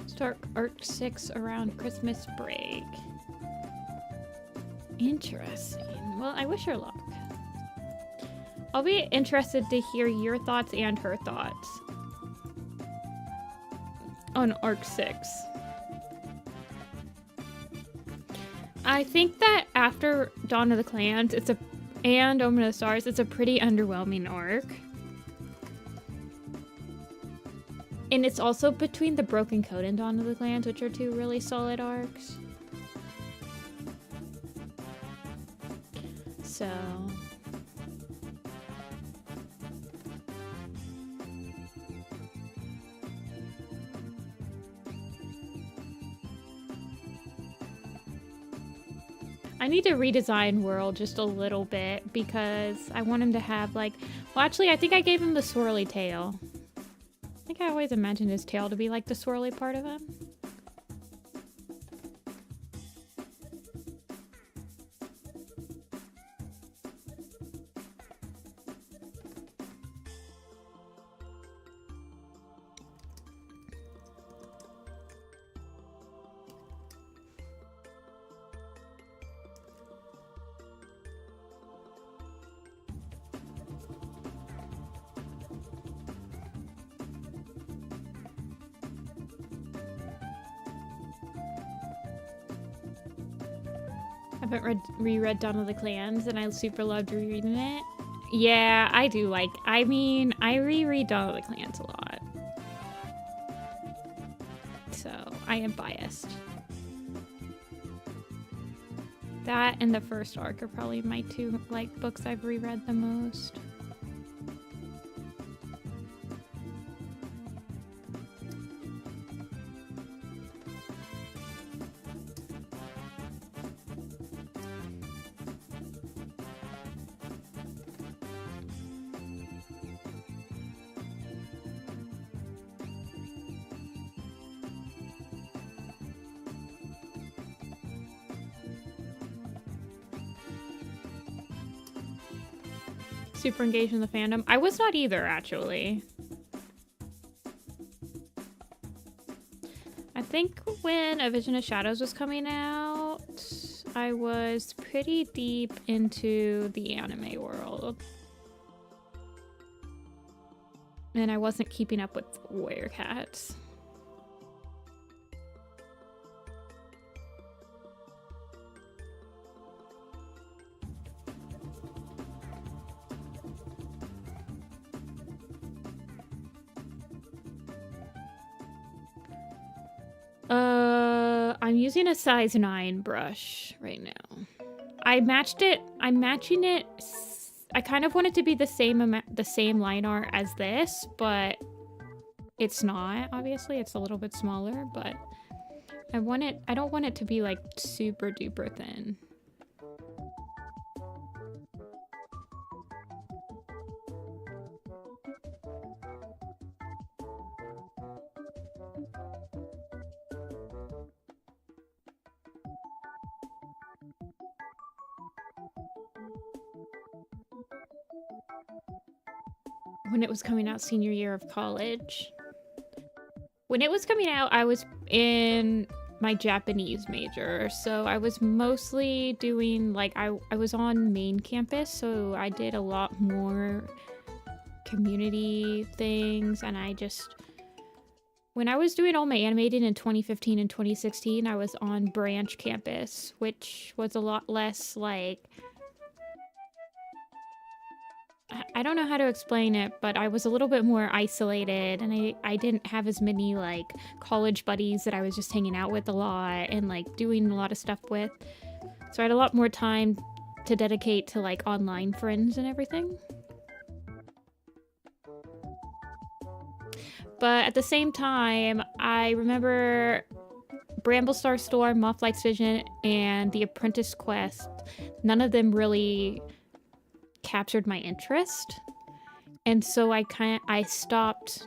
Start Arc 6 around Christmas break. Interesting. Well, I wish her luck. I'll be interested to hear your thoughts and her thoughts on Arc 6. I think that after Dawn of the Clans, and Omen of the Stars, it's a pretty underwhelming arc. And it's also between the Broken Code and Dawn of the Clans, which are 2 really solid arcs. So... I need to redesign World just a little bit because I want him to have like... Well, actually, I think I gave him the swirly tail. I think I always imagined his tail to be like the swirly part of him. haven't reread Dawn of the Clans, and I super loved rereading it. Yeah, I do like. I mean, I reread Dawn of the Clans a lot, so I am biased. That and the first arc are probably my two like books I've reread the most. Super engaged in the fandom. I was not either, actually. I think when A Vision of Shadows was coming out, I was pretty deep into the anime world. And I wasn't keeping up with Warrior Cats. I'm using a size 9 brush right now. I'm matching it. I kind of want it to be the same line art as this, but it's not, obviously. It's a little bit smaller, but I don't want it to be like super duper thin. When it was coming out senior year of college. When it was coming out, I was in my Japanese major, so I was mostly doing, like, I was on main campus, so I did a lot more community things, and when I was doing all my animating in 2015 and 2016, I was on branch campus, which was a lot less, like, I don't know how to explain it, but I was a little bit more isolated, and I didn't have as many, like, college buddies that I was just hanging out with a lot and, like, doing a lot of stuff with. So I had a lot more time to dedicate to, like, online friends and everything. But at the same time, I remember Bramblestar Storm, Mothlight's Vision, and The Apprentice Quest. None of them really captured my interest, and so I stopped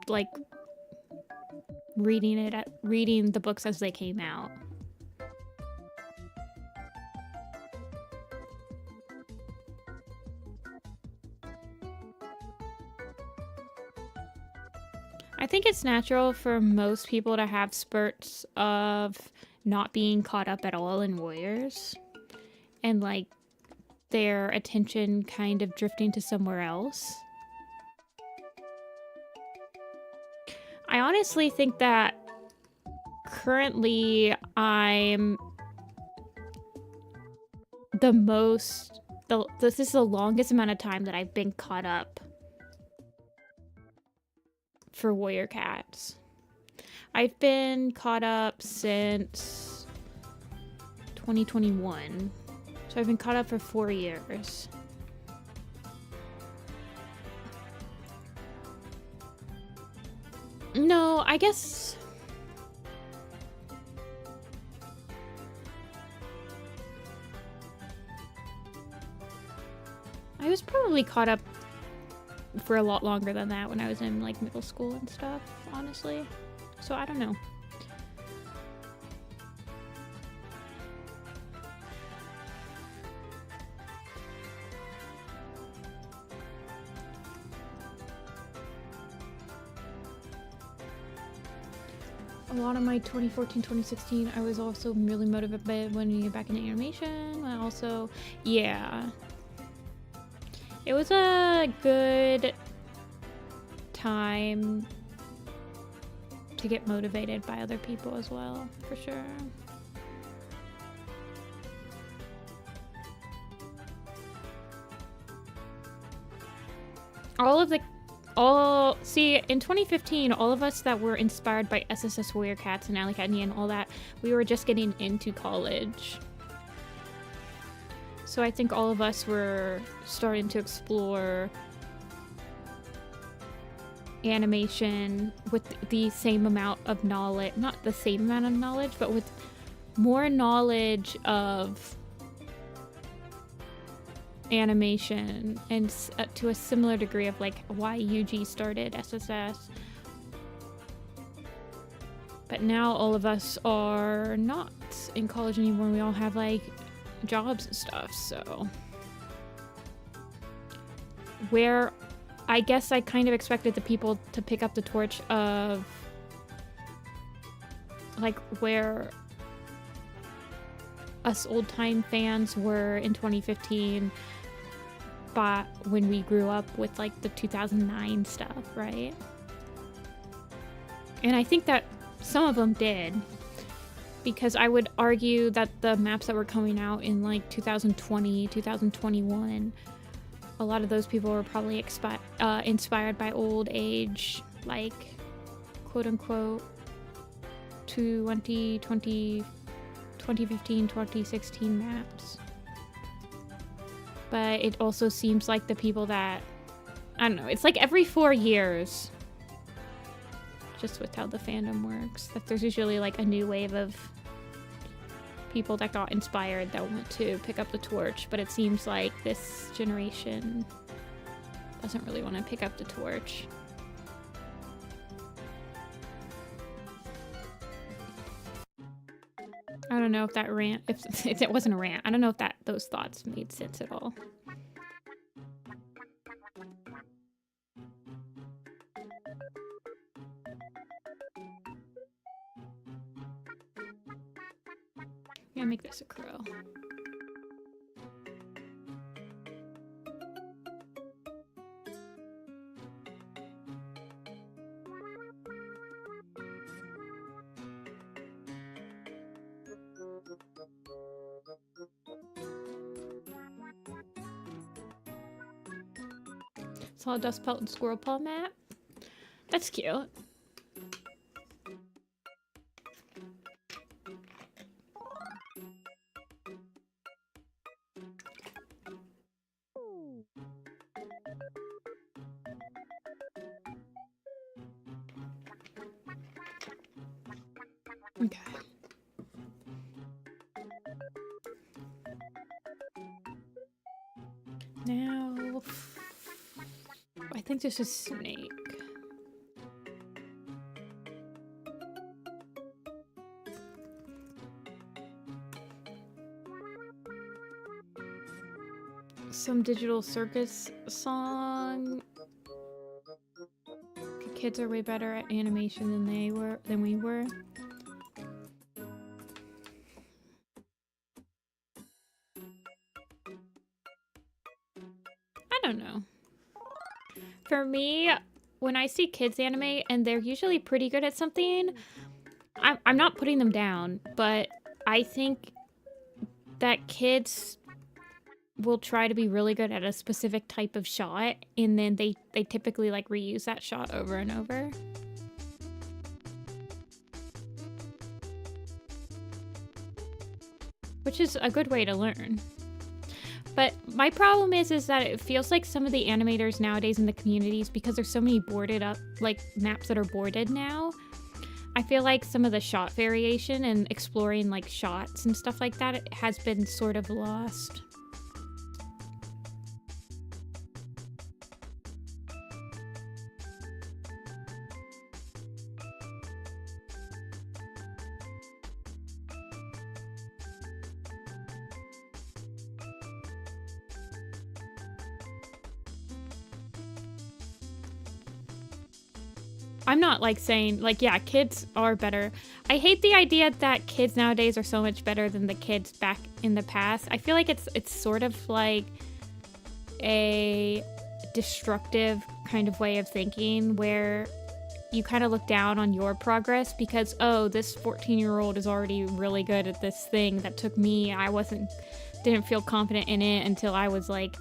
like reading the books as they came out. I think it's natural for most people to have spurts of not being caught up at all in Warriors, and like their attention kind of drifting to somewhere else. I honestly think that currently I'm this is the longest amount of time that I've been caught up for Warrior Cats. I've been caught up since 2021, so I've been caught up for 4 years. No, I guess I was probably caught up for a lot longer than that when I was in like middle school and stuff, honestly. So I don't know. A lot of my 2014, 2016, I was also really motivated by when you get back into animation. I also, yeah. It was a good time to to get motivated by other people as well, for sure. See, in 2015, all of us that were inspired by SSS Warrior Cats and Alley Cat and all that, we were just getting into college. So I think all of us were starting to explore animation with the same amount of knowledge, not the same amount of knowledge, but with more knowledge of animation and to a similar degree of like why UG started SSS. But now all of us are not in college anymore. We all have like jobs and stuff, so where I guess I kind of expected the people to pick up the torch of like where us old-time fans were in 2015, but when we grew up with like the 2009 stuff, right? And I think that some of them did, because I would argue that the maps that were coming out in like 2020, 2021, a lot of those people were probably inspired by old age, like quote-unquote 2015, 2016 maps. But it also seems like the people that, I don't know, it's like every 4 years, just with how the fandom works, that there's usually like a new wave of people that got inspired that want to pick up the torch. But it seems like this generation doesn't really want to pick up the torch. I don't know if that rant, if it wasn't a rant, I don't know if those thoughts made sense at all. I'm gonna make this a crow. Sawdust Pelt and Squirrel Paw map. That's cute. Okay. Now, I think this is Snake. Some digital circus song. The kids are way better at animation than we were. I don't know. For me, when I see kids animate and they're usually pretty good at something, I'm not putting them down, but I think that kids will try to be really good at a specific type of shot, and then they typically like reuse that shot over and over. Which is a good way to learn. But my problem is that it feels like some of the animators nowadays in the communities, because there's so many boarded up, like maps that are boarded now, I feel like some of the shot variation and exploring like shots and stuff like that has been sort of lost. I'm not like saying like, yeah, kids are better. I hate the idea that kids nowadays are so much better than the kids back in the past. I feel like it's sort of like a destructive kind of way of thinking where you kind of look down on your progress because, oh, this 14-year-old is already really good at this thing that took me. Didn't feel confident in it until I was like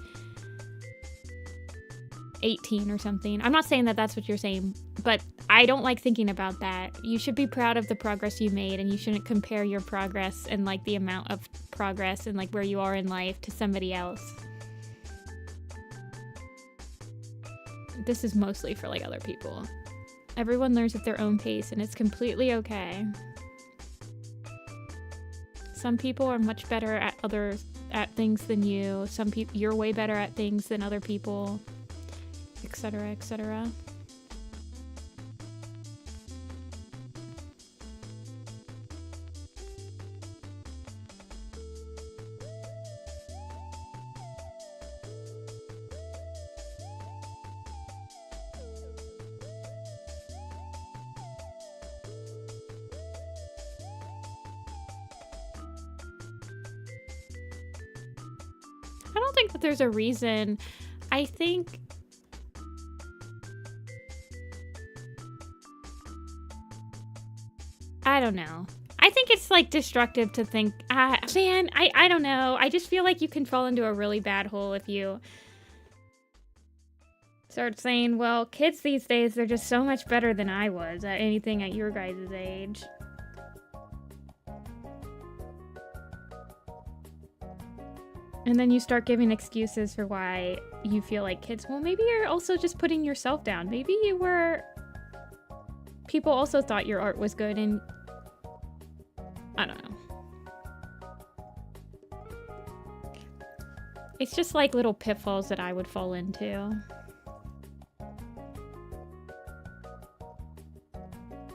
18 or something. I'm not saying that that's what you're saying, but I don't like thinking about that. You should be proud of the progress you made, and you shouldn't compare your progress and like the amount of progress and like where you are in life to somebody else. This is mostly for like other people. Everyone learns at their own pace, and it's completely okay. Some people are much better at things than you. Some people, you're way better at things than other people, etc., etc. I don't think that there's a reason. I think I don't know. I think it's like destructive to think, man, I don't know. I just feel like you can fall into a really bad hole if you start saying, well, kids these days, they're just so much better than I was at anything at your guys' age. And then you start giving excuses for why you feel like kids. Well, maybe you're also just putting yourself down. Maybe you were... People also thought your art was good and... I don't know. It's just like little pitfalls that I would fall into.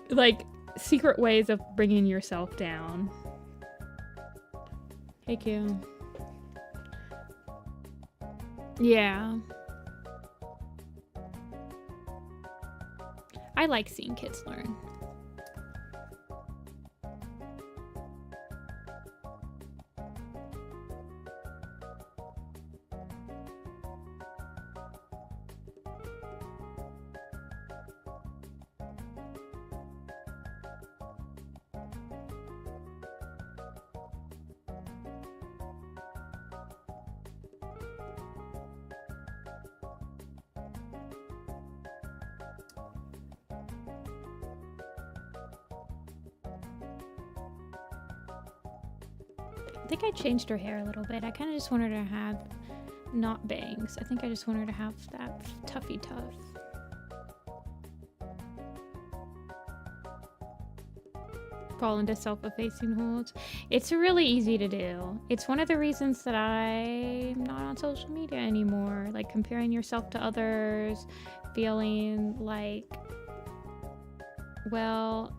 Like, secret ways of bringing yourself down. Hey, Q. Yeah. I like seeing kids learn. I think I changed her hair a little bit. I kind of just want her to have not bangs. I think I just want her to have that tuffy tuff. Fall into self-effacing holds. It's really easy to do. It's one of the reasons that I'm not on social media anymore. Like comparing yourself to others, feeling like, well,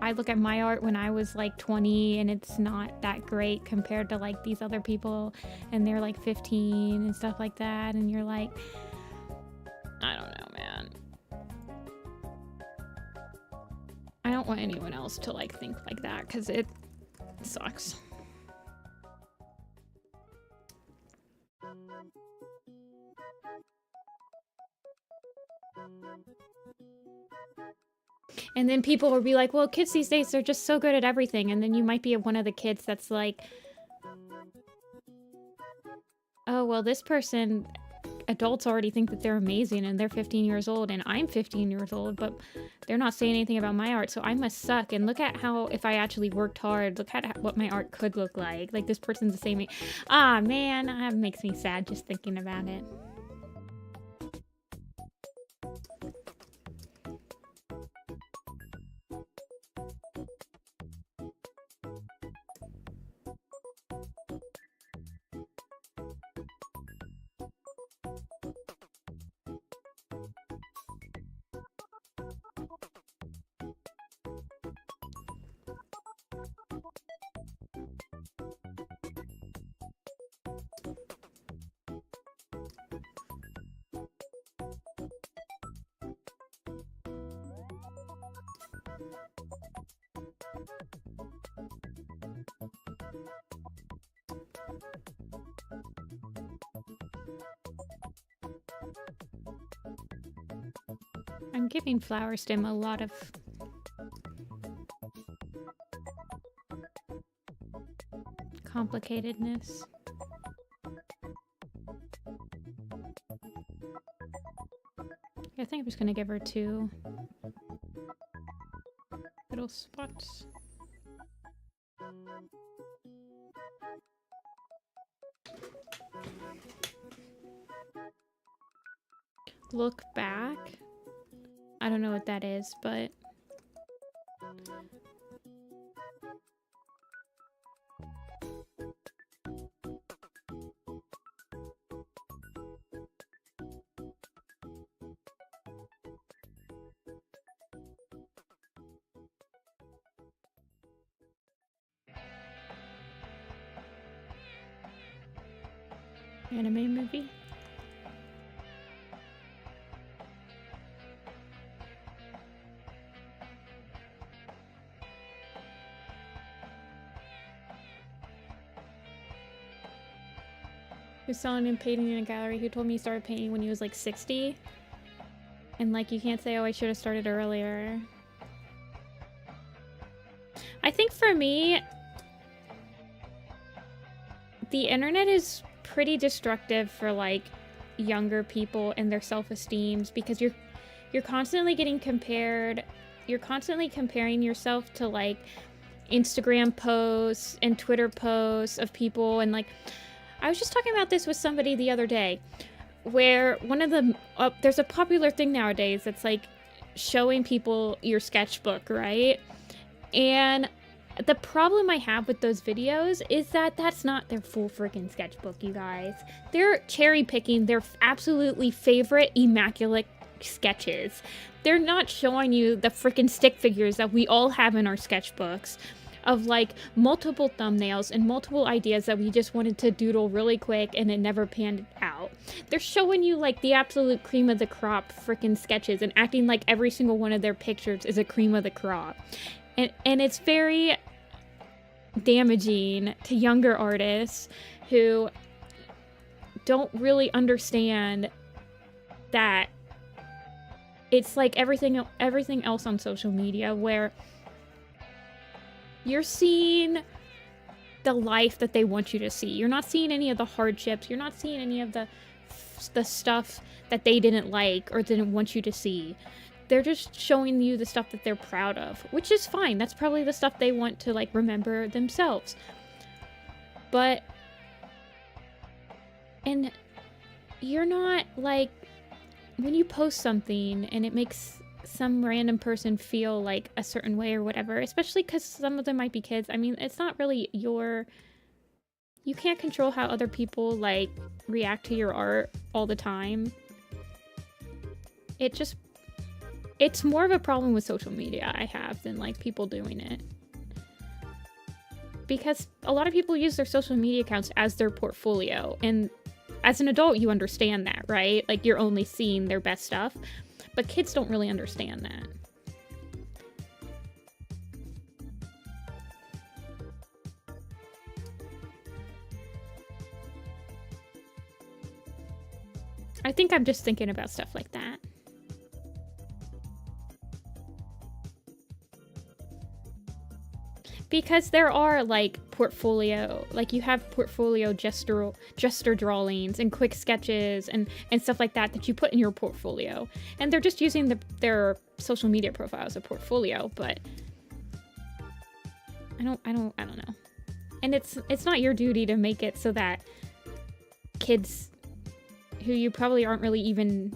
I look at my art when I was like 20 and it's not that great compared to like these other people and they're like 15 and stuff like that, and you're like, I don't know, man. I don't want anyone else to like think like that because it sucks. And then people will be like, well, kids these days, they're just so good at everything. And then you might be one of the kids that's like, oh, well, this person, adults already think that they're amazing and they're 15 years old and I'm 15 years old, but they're not saying anything about my art. So I must suck. And look at how, if I actually worked hard, look at what my art could look like. Like this person's the same. Ah, man, that makes me sad just thinking about it. I'm giving Flower Stem a lot of complicatedness. I think I'm just gonna give her 2 little spots. Look back. I don't know what that is, but anime movie. Who's selling and painting in a gallery who told me he started painting when he was like 60. And like you can't say, oh, I should have started earlier. I think for me, the internet is pretty destructive for like younger people and their self-esteems because you're constantly getting compared. You're constantly comparing yourself to like Instagram posts and Twitter posts of people, and like I was just talking about this with somebody the other day where one of the there's a popular thing nowadays that's like showing people your sketchbook, right? And the problem I have with those videos is that that's not their full freaking sketchbook, you guys. They're cherry picking their absolutely favorite immaculate sketches. They're not showing you the freaking stick figures that we all have in our sketchbooks of like multiple thumbnails and multiple ideas that we just wanted to doodle really quick and it never panned out. They're showing you like the absolute cream of the crop freaking sketches and acting like every single one of their pictures is a cream of the crop. And it's very damaging to younger artists who don't really understand that it's like everything else on social media where you're seeing the life that they want you to see. You're not seeing any of the hardships. You're not seeing any of the stuff that they didn't like or didn't want you to see. They're just showing you the stuff that they're proud of, which is fine. That's probably the stuff they want to like remember themselves. But, and you're not like, when you post something and it makes some random person feel like a certain way or whatever, especially because some of them might be kids. I mean, it's not really you can't control how other people like react to your art all the time. It's more of a problem with social media I have than like people doing it. Because a lot of people use their social media accounts as their portfolio, and as an adult you understand that, right? Like you're only seeing their best stuff. But kids don't really understand that. I think I'm just thinking about stuff like that. Because there are like portfolio, like you have portfolio gesture drawings and quick sketches and stuff like that you put in your portfolio, and they're just using their social media profile as a portfolio. But I don't know. And it's not your duty to make it so that kids who you probably aren't really even.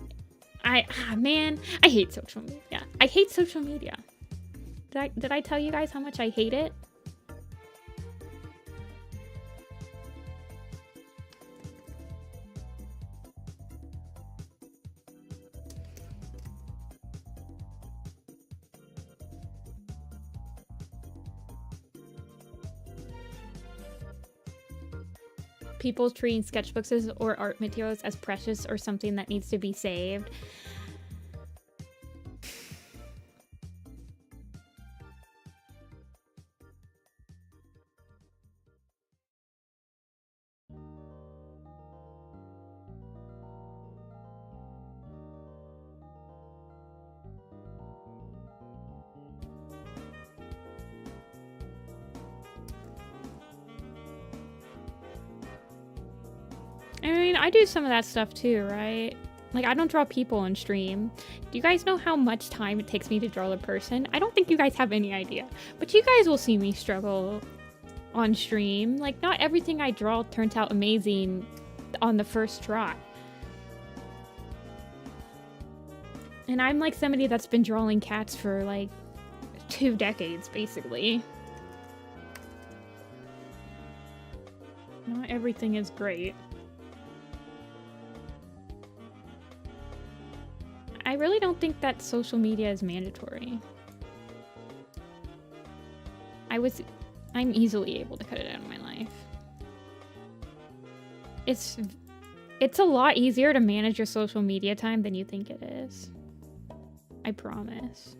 Man, I hate social media. I hate social media. Did I tell you guys how much I hate it? People treating sketchbooks or art materials as precious or something that needs to be saved. I mean, I do some of that stuff too, right? Like, I don't draw people on stream. Do you guys know how much time it takes me to draw a person? I don't think you guys have any idea. But you guys will see me struggle on stream. Like, not everything I draw turns out amazing on the first try. And I'm like somebody that's been drawing cats for like 2 decades, basically. Not everything is great. I really don't think that social media is mandatory. I'm easily able to cut it out of my life. It's a lot easier to manage your social media time than you think it is. I promise.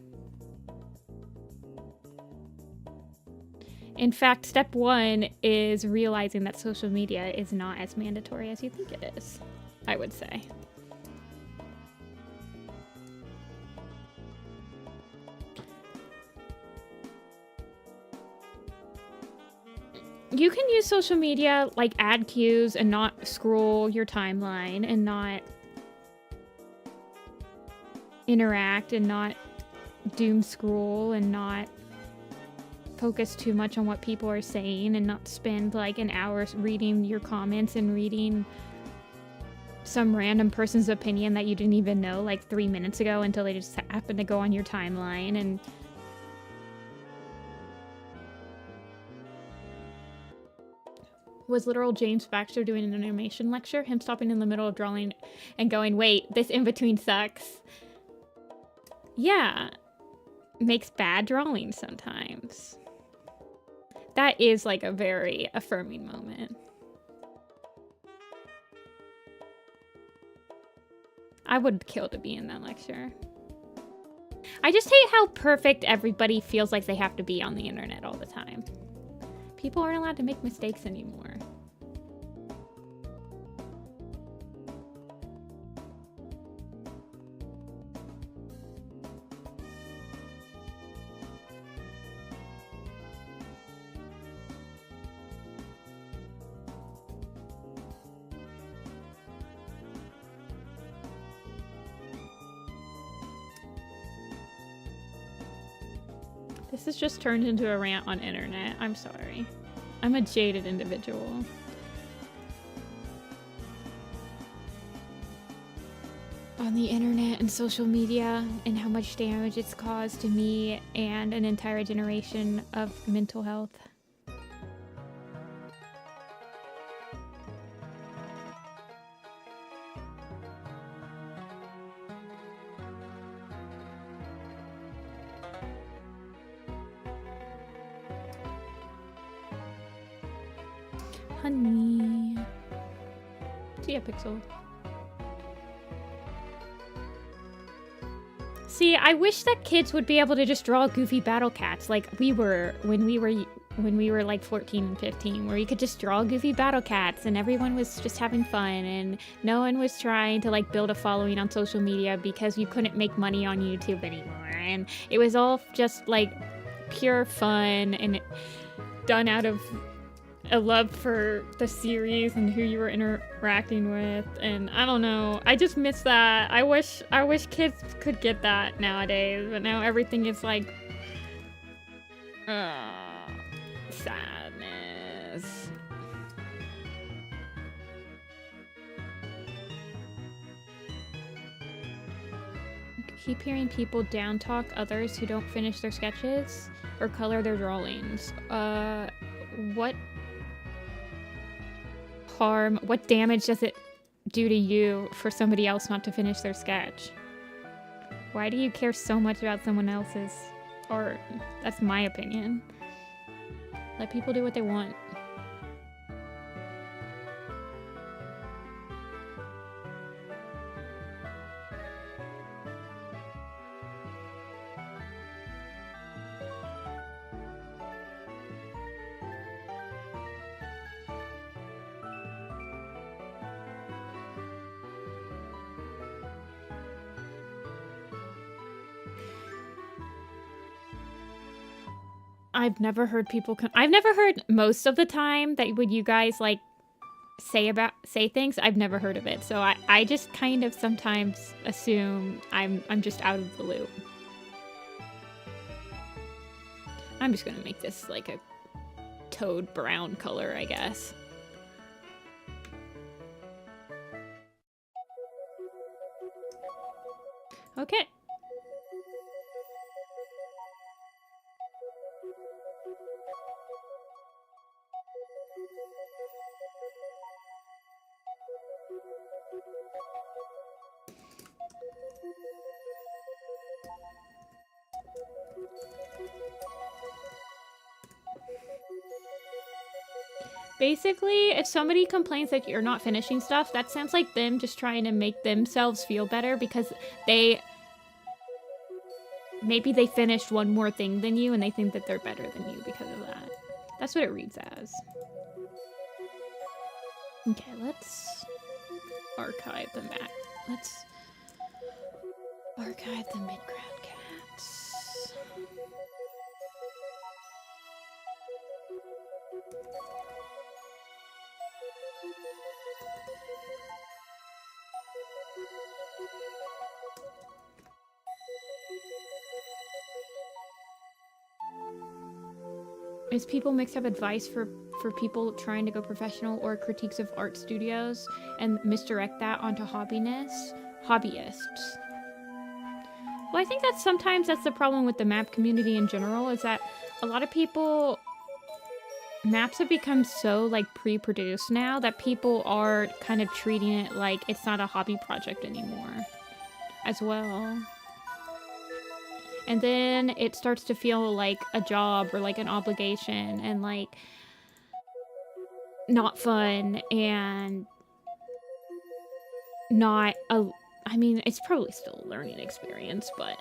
In fact, step 1 is realizing that social media is not as mandatory as you think it is, I would say. You can use social media like ad cues and not scroll your timeline and not interact and not doom scroll and not focus too much on what people are saying and not spend like an hour reading your comments and reading some random person's opinion that you didn't even know like 3 minutes ago until they just happened to go on your timeline. And was literal James Baxter doing an animation lecture? Him stopping in the middle of drawing and going, wait, this in-between sucks. Yeah. Makes bad drawings sometimes. That is like a very affirming moment. I would kill to be in that lecture. I just hate how perfect everybody feels like they have to be on the internet all the time. People aren't allowed to make mistakes anymore. This has just turned into a rant on internet. I'm sorry. I'm a jaded individual. On the internet and social media and how much damage it's caused to me and an entire generation of mental health. Honey. See ya, Pixel. See, I wish that kids would be able to just draw goofy battle cats like we were when we were like 14 and 15, where you could just draw goofy battle cats and everyone was just having fun and no one was trying to like build a following on social media because you couldn't make money on YouTube anymore. And it was all just like pure fun and done out of a love for the series and who you were interacting with. And I don't know, I just miss that. I wish kids could get that nowadays, but now everything is like sadness. Keep hearing people down talk others who don't finish their sketches or color their drawings. What harm, what damage does it do to you for somebody else not to finish their sketch? Why do you care so much about someone else's art? That's my opinion. Let people do what they want. I've never heard people I've never heard most of the time that would you guys like say things, I've never heard of it. So I just kind of sometimes assume I'm just out of the loop. I'm just gonna make this like a toad brown color, I guess. Okay. Basically, if somebody complains that you're not finishing stuff, that sounds like them just trying to make themselves feel better because maybe they finished one more thing than you and they think that they're better than you because of that. That's what it reads as. Okay, let's archive the map. Let's archive the mid-ground cats. Is people mix up advice for people trying to go professional or critiques of art studios and misdirect that onto hobbyists? Well, I think that sometimes that's the problem with the map community in general, is that a lot of people... Maps have become so, like, pre-produced now that people are kind of treating it like it's not a hobby project anymore as well. And then it starts to feel like a job or like an obligation and like not fun and not a... I mean, it's probably still a learning experience, but...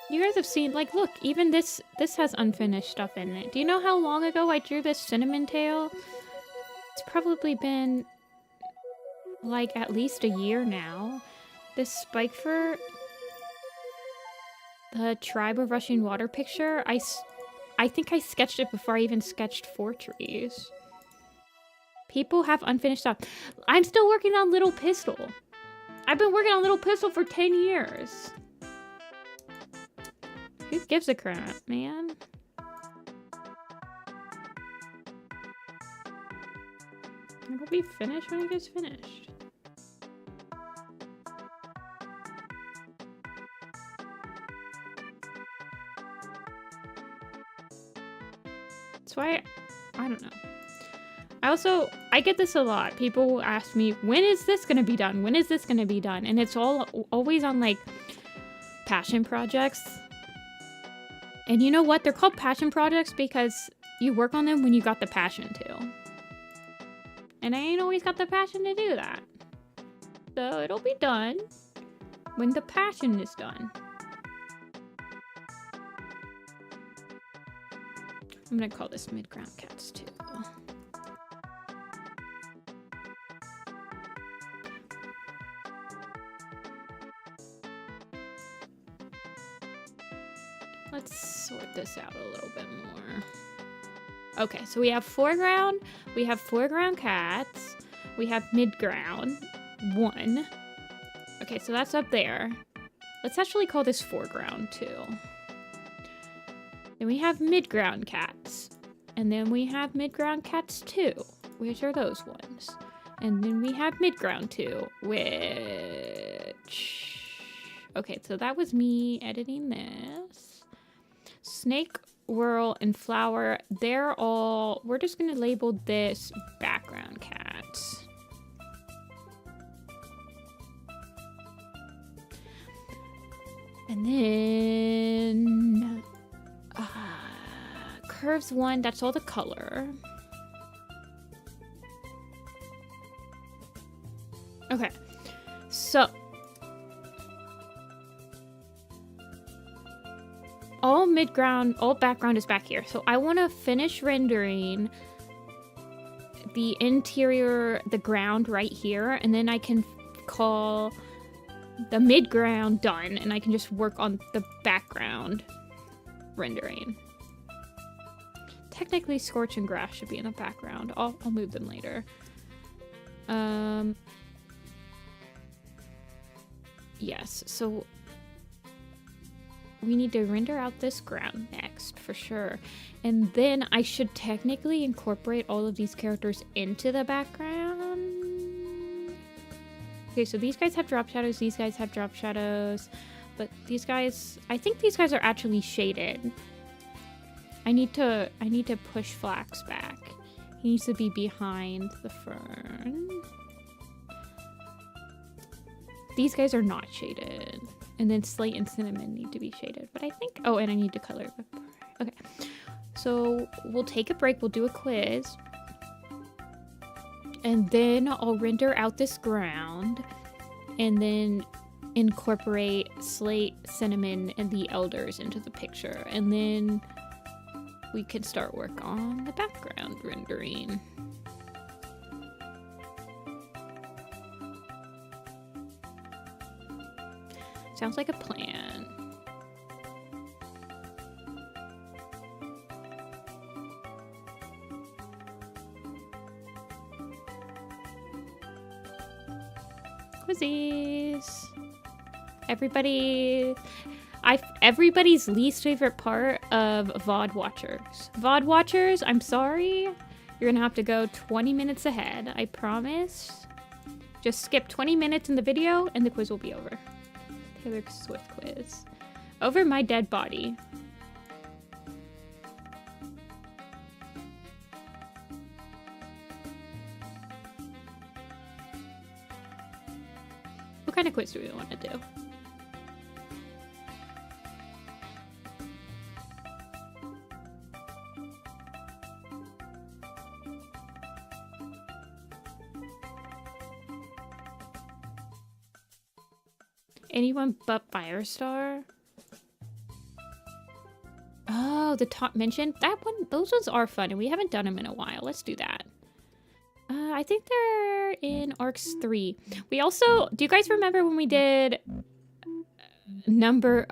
You guys have seen, like, look, even this has unfinished stuff in it. Do you know how long ago I drew this cinnamon tail? It's probably been, like, at least a year now. This spike fur, the Tribe of Rushing Water picture, I think I sketched it before I even sketched 4 trees. People have unfinished stuff. I'm still working on Little Pistol. I've been working on Little Pistol for 10 years. Who gives a crap, man? It'll be finished when it gets finished. That's why I don't know. I get this a lot. People will ask me, when is this gonna be done? When is this gonna be done? And it's always on like passion projects. And you know what? They're called passion projects because you work on them when you got the passion to. And I ain't always got the passion to do that. So it'll be done when the passion is done. I'm gonna call this mid-ground cats too. Let's sort this out a little bit more. Okay, so we have foreground, we have foreground cats, we have midground, 1. Okay, so that's up there. Let's actually call this foreground 2. Then we have midground cats. And then we have midground cats 2, which are those ones. And then we have midground 2, which... Okay, so that was me editing this. Snake, whirl, and flower, they're all... We're just going to label this background cats. And then... curves 1, that's all the color. Okay, so... all midground, all background is back here. So I want to finish rendering the interior, the ground right here, and then I can call the mid-ground done, and I can just work on the background rendering. Technically, Scorch and Grass should be in the background. I'll move them later. Yes, so we need to render out this ground next, for sure. And then I should technically incorporate all of these characters into the background. Okay, so these guys have drop shadows, these guys have drop shadows, but these guys, I think these guys are actually shaded. I need to push Flax back. He needs to be behind the fern. These guys are not shaded. And then Slate and Cinnamon need to be shaded. But I think... Oh, and I need to color. Okay. So we'll take a break. We'll do a quiz. And then I'll render out this ground. And then incorporate Slate, Cinnamon, and the Elders into the picture. And then we can start work on the background rendering. Sounds like a plan. Quizzes. Everybody's least favorite part of VOD watchers. VOD watchers, I'm sorry. You're gonna have to go 20 minutes ahead. I promise. Just skip 20 minutes in the video and the quiz will be over. Taylor Swift quiz. Over my dead body. What kind of quiz do we want to do? Anyone but Firestar? Oh, the top mentioned? That one, those ones are fun, and we haven't done them in a while. Let's do that. I think they're in Arcs 3. We also, do you guys remember when we did number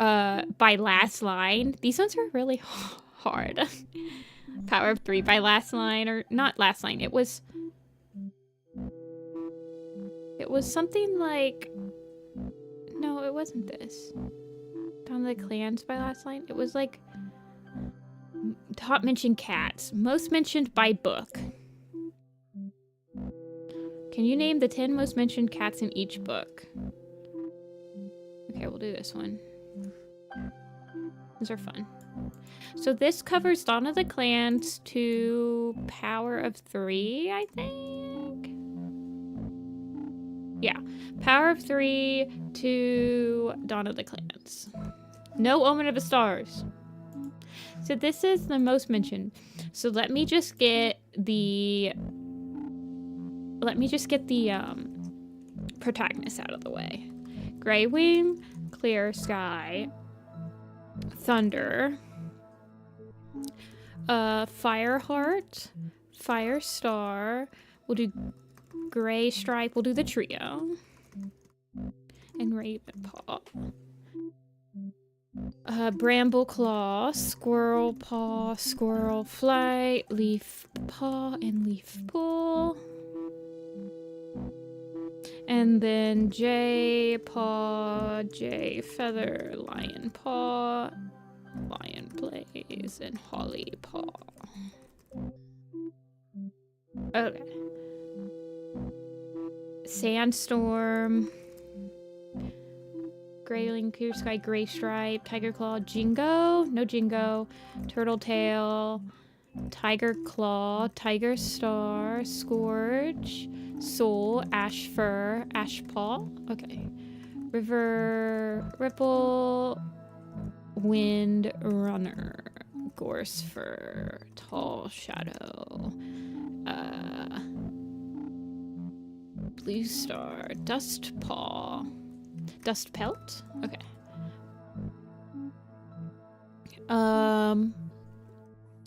by last line? These ones were really hard. Power of 3 by last line, or not last line. It was something like... No, it wasn't this. Dawn of the Clans by last line. It was like top mentioned cats. Most mentioned by book. Can you name the 10 most mentioned cats in each book? Okay, we'll do this one. These are fun. So this covers Dawn of the Clans to Power of 3, I think? Yeah. Power of 3 to Dawn of the Clans. No Omen of the Stars. So this is the most mentioned. So let me just get the protagonist out of the way. Grey Wing, Clear Sky, Thunder, Fireheart, Firestar. We'll do Gray Stripe. We'll do the trio. And Ravenpaw. Brambleclaw, Squirrel Paw, Squirrel Flight, Leaf Paw, and Leaf Pool. And then Jay Paw, Jay Feather, Lion Paw, Lion Blaze, and Holly Paw. Okay. Sandstorm, Grayling, Clear Sky, Gray Stripe, Tiger Claw, Jingo, no Jingo, Turtle Tail, Tiger Claw, Tiger Star, Scourge, Soul, Ash Fur, Ash Paw, okay. River, Ripple, Wind Runner, Gorse Fur, Tall Shadow, Blue Star, Dust Paw, Dust Pelt? Okay.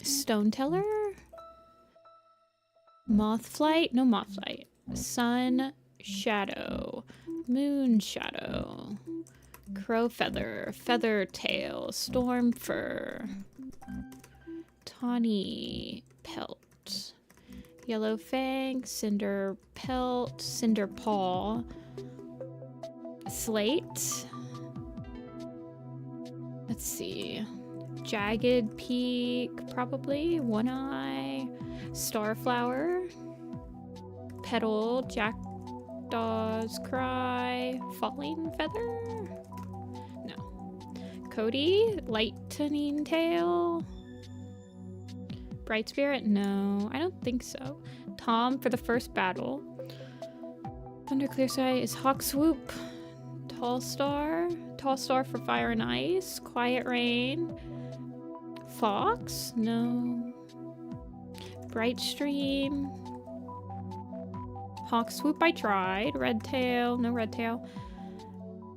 Stone Teller? Moth Flight? No Moth Flight. Sun, Shadow, Moon Shadow, Crow Feather, Feather Tail, Storm Fur, Tawny Pelt, Yellow Fang, Cinder Pelt, Cinder Paw, Slate. Let's see. Jagged Peak, probably. One Eye, Starflower, Petal, Jackdaw's Cry, Falling Feather. No. Cody, Lightning Tail. Bright Spirit? No, I don't think so. Tom for the first battle. Thunder Clear Sky is Hawk Swoop. Tall Star for Fire and Ice. Quiet Rain. Fox? No. Bright Stream. Hawk Swoop I tried. Red Tail. No Red Tail.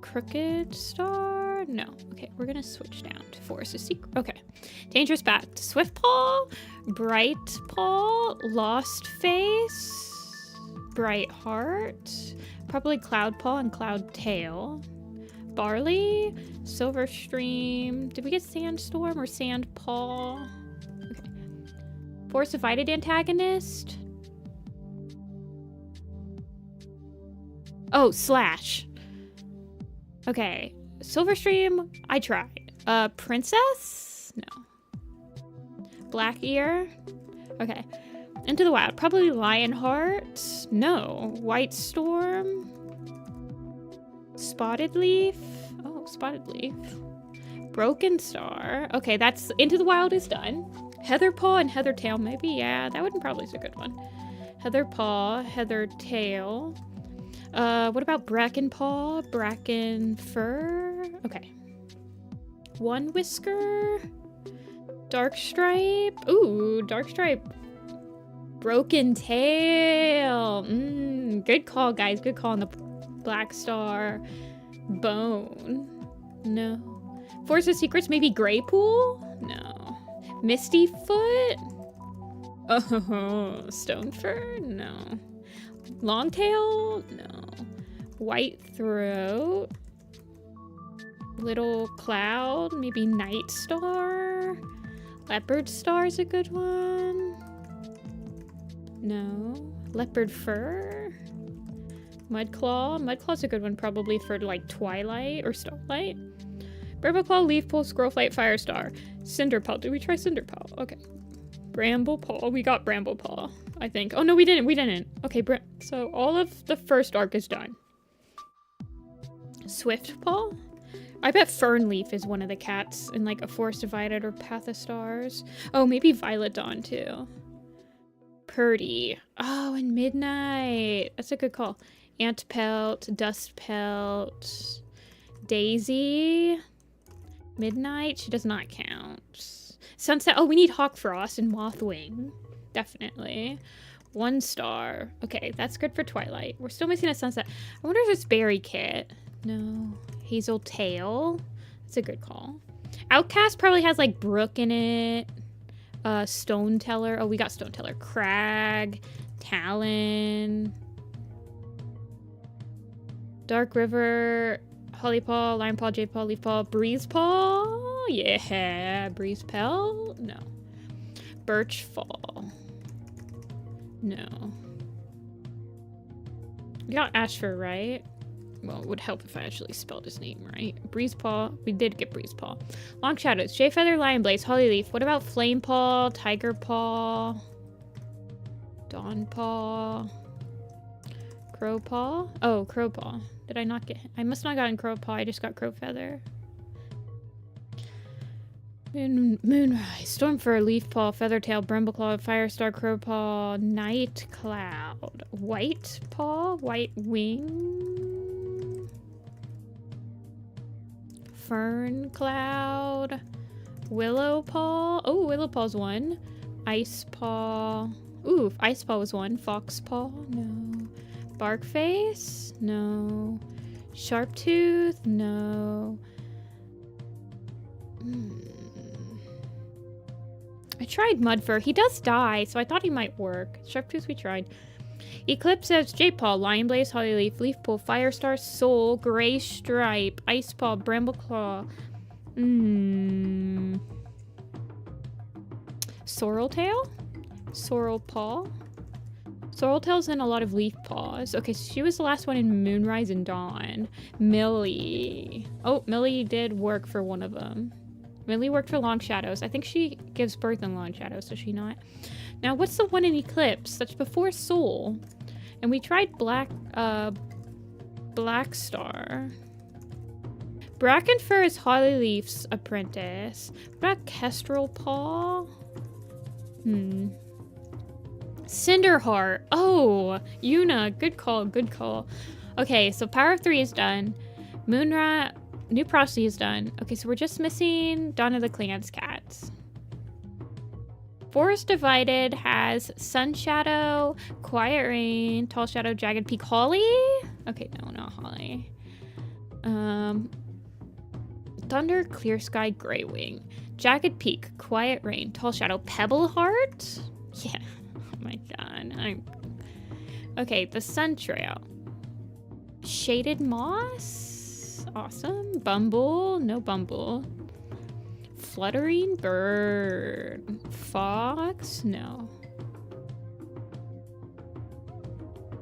Crooked Star? No. Okay, we're gonna switch down to Forest of Secret. Okay. Dangerous Bat. Swift Paw. Bright Paw. Lost Face. Bright Heart. Probably Cloud Paw and Cloud Tail. Barley. Silver Stream. Did we get Sandstorm or Sand Paw? Okay. Force Divided Antagonist. Oh, Slash. Okay. Silver Stream, I tried. Princess? No. Black Ear? Okay. Into the Wild. Probably Lionheart? No. White Storm? Spotted Leaf? Oh, Spotted Leaf. Broken Star. Okay, that's Into the Wild is done. Heather Paw and Heather Tail, maybe. Yeah, that would probably is a good one. Heather Paw, Heather Tail. What about Bracken Paw? Bracken Fur? Okay. One Whisker. Dark Stripe. Ooh, Dark Stripe. Broken Tail. Good call, guys. Good call on the Black Star. Bone. No. Force of Secrets, maybe Grey Pool? No. Misty Foot? Oh, Stone Fur? No. Longtail? No. White Throat? Little Cloud? Maybe Night Star? Leopard Star is a good one. No. Leopard Fur? Mudclaw? Mudclaw's a good one probably for like Twilight or Starlight. Brambleclaw, Leaf Pool, Squirrelflight, Firestar. Cinderpaw. Did we try Cinderpaw? Okay. Bramblepaw. We got Bramblepaw, I think. Oh no, we didn't. We didn't. Okay, so all of the first arc is done. Swiftpaw? I bet Fernleaf is one of the cats in like a Forest Divided or Path of Stars. Oh, maybe Violet Dawn too. Purdy. Oh, and Midnight. That's a good call. Ant Pelt, Dust Pelt, Daisy, Midnight. She does not count. Sunset. Oh, we need Hawk Frost and Mothwing. Definitely. One Star. Okay, that's good for Twilight. We're still missing a Sunset. I wonder if it's Berry Kit. No. Hazel Tail. That's a good call. Outcast probably has like Brook in it. Stone Teller. Oh, we got Stone Teller. Crag. Talon. Dark River. Hollypaw. Linepaw. Jaypaw. Leafpaw. Breezepaw. Yeah. Breezepel. No. Birchfall. No. You got Ashfur, right? Well, it would help if I actually spelled his name right. Breezepaw. We did get Breezepaw. Long Shadows. Jayfeather, Lionblaze, Hollyleaf. What about Flamepaw, Tigerpaw, Dawnpaw, Crowpaw? Oh, Crowpaw. Did I not get... I must not have gotten Crowpaw. I just got Crowfeather. Moonrise, Stormfur, Leafpaw, Feathertail, Brambleclaw, Firestar, Crowpaw, Night Cloud, Whitepaw, White Wing, Fern Cloud, Willowpaw. Oh, Willowpaw's one. Icepaw. Ooh, Icepaw was one. Foxpaw, no. Barkface, no. Sharptooth, no. I tried Mudfur. He does die, so I thought he might work. Sharptooth we tried. Eclipse has J-Paw, Lion Blaze, Hollyleaf, Leaf Pool, Firestar, Soul, Gray Stripe, Ice Paw, Bramble Claw. Sorrel Tail? Sorrel Paw? Sorrel Tail's in a lot of Leaf Paws. Okay, so she was the last one in Moonrise and Dawn. Millie. Oh, Millie did work for one of them. Millie worked for Long Shadows. I think she gives birth in Long Shadows, does she not? Now, what's the one in Eclipse? That's before Soul. And we tried Black Star. Brackenfur is Hollyleaf's apprentice. What about Kestrel Paw? Cinderheart. Oh, Yuna. Good call, good call. Okay, so Power of 3 is done. Moonrat, New Prosody is done. Okay, so we're just missing Dawn of the Clans cats. Forest Divided has Sun Shadow, Quiet Rain, Tall Shadow, Jagged Peak, Holly? Okay, no, not Holly. Thunder, Clear Sky, Grey Wing, Jagged Peak, Quiet Rain, Tall Shadow, Pebble Heart? Yeah, oh my god. Okay, the Sun Trail. Shaded Moss? Awesome. Bumble? No Bumble. Fluttering Bird. Fox? No.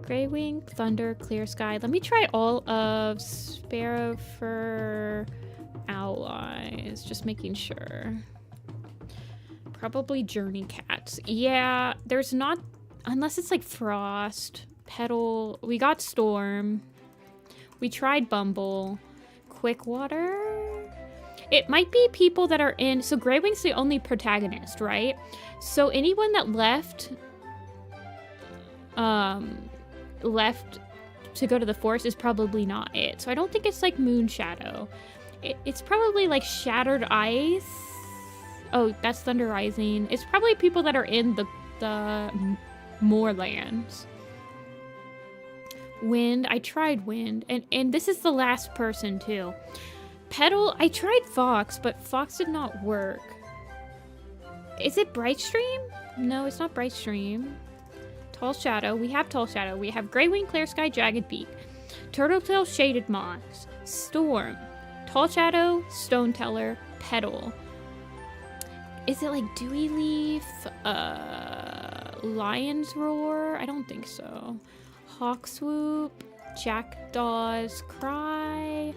Grey Wing, Thunder, Clear Sky. Let me try all of Sparrow Fur allies. Just making sure. Probably Journey Cats. Yeah, there's not... Unless it's like Frost, Petal. We got Storm. We tried Bumble. Quickwater. It might be people that are in... So Grey Wing's the only protagonist, right? So anyone that left to go to the forest is probably not it. So I don't think it's like Moon Shadow. It's probably like Shattered Ice. Oh, that's Thunder Rising. It's probably people that are in the Moorlands. Wind. I tried Wind. And this is the last person too. Petal, I tried Fox, but Fox did not work. Is it Brightstream? No, it's not Brightstream. Tall Shadow. We have Tall Shadow. We have Grey Wing, Clear Sky, Jagged Beak. Turtletail, Shaded Moss. Storm. Tall Shadow, Stone Teller, Petal. Is it like Dewy Leaf? Lion's Roar? I don't think so. Hawk Swoop. Jackdaw's Cry.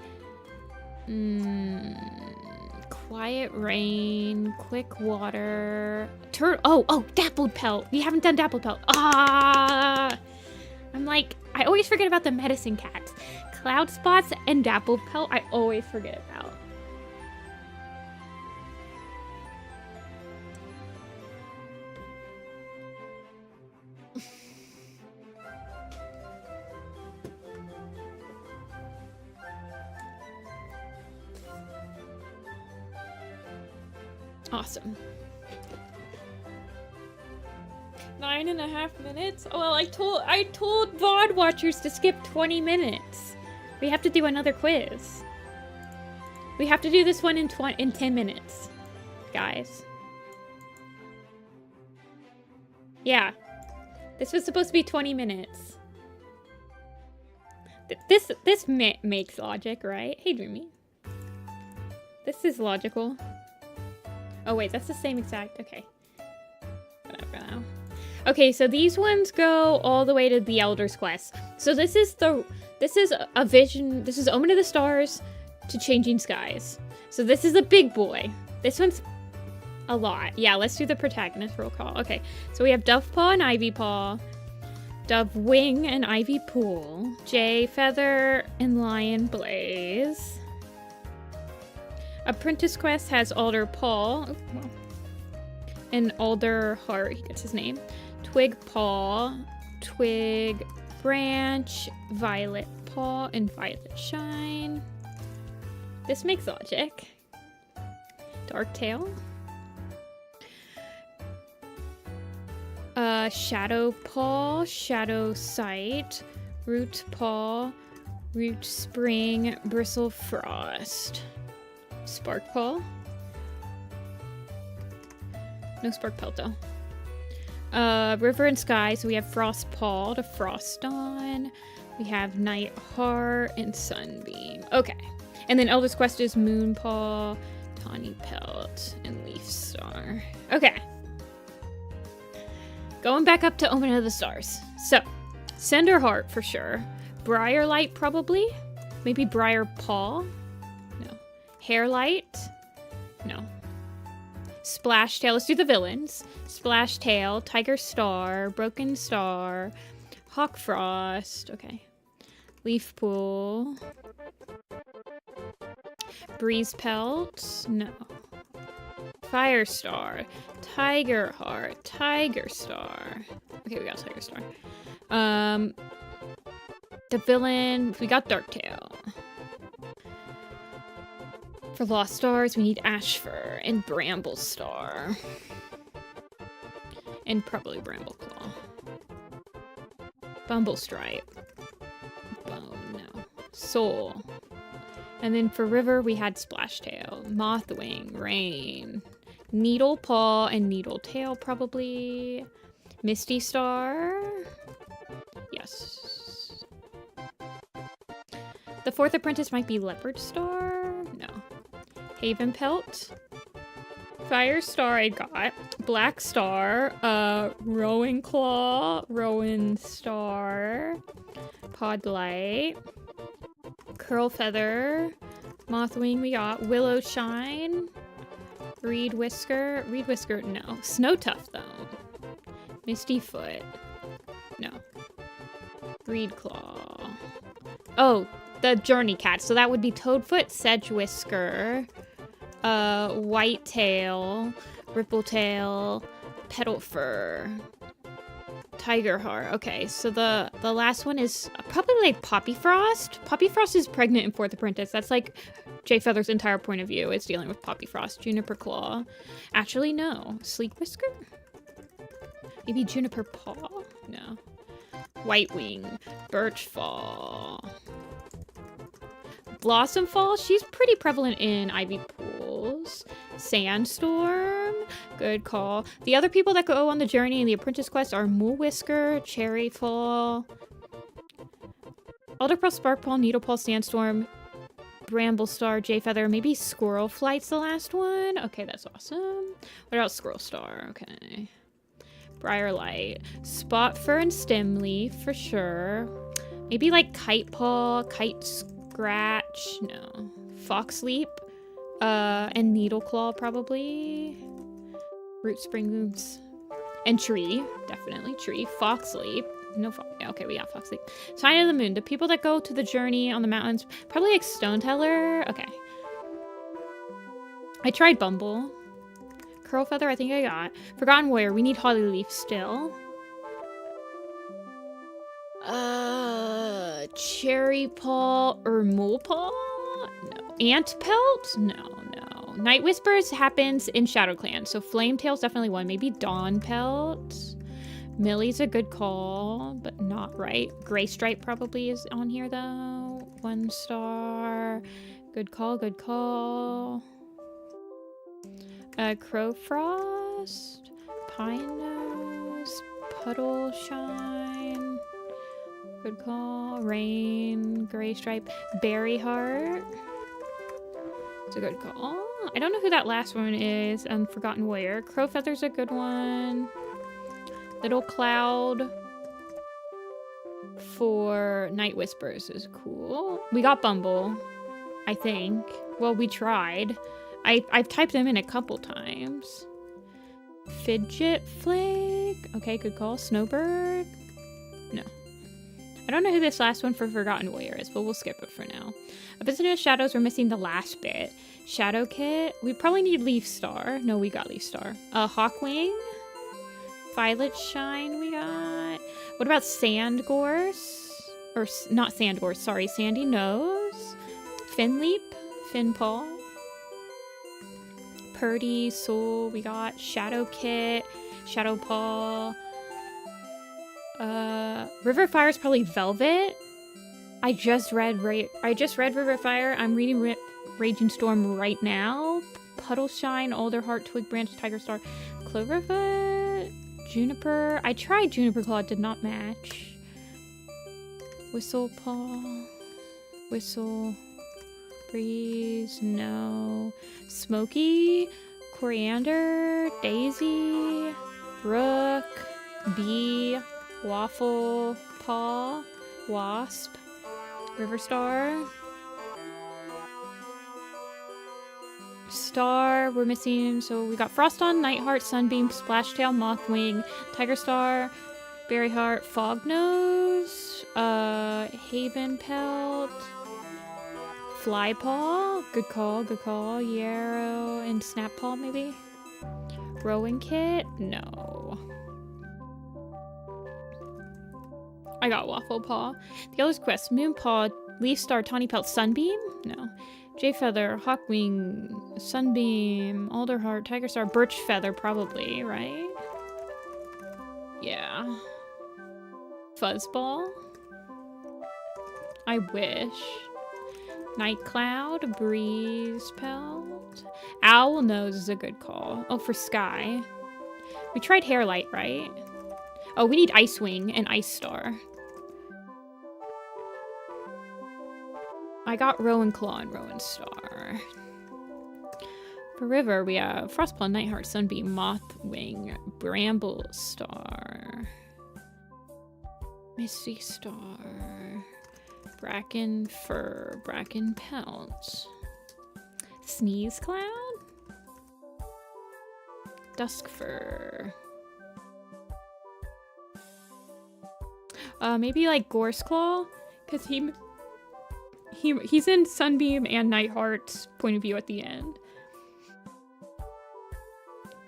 Quiet Rain, Quick Water, oh, Dappled Pelt. We haven't done Dappled Pelt. I'm like, I always forget about the medicine cats. Cloud Spots and Dappled Pelt, I always forget about. Awesome. 9.5 minutes? Oh, well, I told VOD watchers to skip 20 minutes. We have to do another quiz. We have to do this one in 10 minutes, guys. Yeah. This was supposed to be 20 minutes. This makes logic, right? Hey, Dreamy. This is logical. Oh wait, that's the same exact, okay. Whatever now. Okay, so these ones go all the way to the Elder's Quest. So this is a vision, this is Omen of the Stars to Changing Skies. So this is a big boy. This one's a lot. Yeah, let's do the protagonist roll call. Okay, so we have Dove Paw and Ivy Paw, Dove Wing and Ivy Pool, Jay Feather and Lion Blaze. Apprentice Quest has Alder Paw and Alder Heart, he gets his name. Twig Paw, Twig Branch, Violet Paw, and Violet Shine. This makes logic. Dark Tail. Shadow Paw, Shadow Sight, Root Paw, Root Spring, Bristle Frost. Spark Paw. No Spark Pelt though. River and Sky, so we have Frost Paw to Frost Dawn. We have Night Heart and Sunbeam. Okay. And then Elder's Quest is Moon Paw, Tawny Pelt, and Leaf Star. Okay. Going back up to Omen of the Stars. So, Cinder Heart for sure. Briar Light probably. Maybe Briar Paw. No. Hair Light. No. Splash Tail. Let's do the villains. Splash Tail, Tiger Star, Broken Star, Hawk Frost. Okay. Leaf Pool. Breeze Pelt. No. Firestar, Tiger Heart, Tiger Star. Okay, we got Tiger Star. The villain, we got Darktail. For Lost Stars, we need Ashfur and Bramble Star. And probably Brambleclaw. Bumble Stripe. Bone, no. Soul. And then for River, we had Splashtail, Mothwing, Rain, Needle Paw, and Needle Tail probably. Misty Star. Yes. The fourth apprentice might be Leopard Star. No. Haven Pelt. Fire Star I got. Black Star. Rowan Claw. Rowan Star. Podlight. Curl Feather. Mothwing we got. Willow Shine. Reed Whisker. Reed Whisker, no. Snow Tuft though. Misty Foot. No. Reed Claw. Oh, the Journey Cat. So that would be Toadfoot, Sedge Whisker, White Tail, Ripple Tail, Petal Fur, Tiger Heart. Okay, so the last one is probably like Poppy Frost. Poppy Frost is pregnant in Fourth Apprentice. That's like Jay Feather's entire point of view is dealing with Poppy Frost. Juniper Claw. Actually, no. Sleek Whisker? Maybe Juniper Paw? No. White Wing. Birch Fall. Blossom Fall, she's pretty prevalent in Ivy Pools. Sandstorm, good call. The other people that go on the journey in the Apprentice Quest are Mole Whisker, Cherry Fall, Elderpearl, Sparkpaw, Needlepaw, Sandstorm, Bramble Star, Jay Feather, maybe Squirrel Flight's the last one. Okay, that's awesome. What about Squirrel Star? Okay. Briar Light, Spot Fur and Stem Leaf for sure. Maybe like Kite Paw, Kite Scratch, no. Fox Leap, and Needle Claw probably. Root Spring Moves. And Tree, definitely Tree. Fox Leap, no Fox, yeah, okay, we got Fox Leap. Sign of the Moon, the people that go to the journey on the mountains, probably like Stone Teller, okay. I tried Bumble. Curl Feather, I think I got. Forgotten Warrior, we need Holly Leaf still. Cherry Paw or Mole Paw? No. Ant Pelt? No. Night Whispers happens in Shadowclan, so Flame Tail's definitely one. Maybe Dawn Pelt. Millie's a good call, but not right. Gray Stripe probably is on here though. 1 star. Good call. Crow Frost. Pine Nose. Puddle Shine. Good call. Rain. Gray Stripe. Berry Heart. It's a good call. I don't know who that last one is. Forgotten Warrior. Crow Feather's a good one. Little Cloud for Night Whispers is cool. We got Bumble, I think. Well, we tried. I've typed them in a couple times. Fidget Flick. Okay, good call. Snowbird. No. I don't know who this last one for Forgotten Warrior is, but we'll skip it for now. A Visitor of Shadows, we're missing the last bit. Shadow Kit. We probably need Leaf Star. No, we got Leaf Star. Hawkwing. Violet Shine we got. What about Sand Gorse? Or not Sand Gorse, sorry. Sandy Nose. Fin Leap. Fin Paw. Purdy Soul we got. Shadow Kit. Shadow Paw. River Fire is probably Velvet. I just read River Fire. I'm reading Raging Storm right now. Puddle Shine, Alder Heart, Twig Branch, Tiger Star, Cloverfoot, Juniper. I tried Juniper Claw, it did not match. Whistle Paw. Whistle. Breeze. No. Smoky. Coriander. Daisy. Rook. Bee. Waffle. Paw. Wasp. River Star. Star, we're missing, so we got Froston, Nightheart, Sunbeam, Splashtail, Mothwing, Tiger Star, Berryheart, Fognose, Haven Pelt, Flypaw, good call, Yarrow, and Snappaw maybe? Rowan Kit? No. I got Waffle Paw. The other's quest, Moonpaw, Leaf Star, Tawny Pelt, Sunbeam? No. Jay Feather, Hawkwing, Sunbeam, Alderheart, Tiger Star, Birch Feather, probably, right? Yeah. Fuzzball? I wish. Night Cloud, Breeze Pelt. Owl Nose is a good call. Oh, for Sky. We tried Hairlight, right? Oh, we need Icewing and Ice Star. I got Rowan Claw and Rowan Star. For River, we have Frostpaw, Nightheart, Sunbeam, Mothwing, Bramble Star, Misty Star, Bracken Fur, Bracken Pelt, Sneeze Cloud, Dusk Fur. Maybe like Gorse Claw, because he's in Sunbeam and Nightheart's point of view at the end.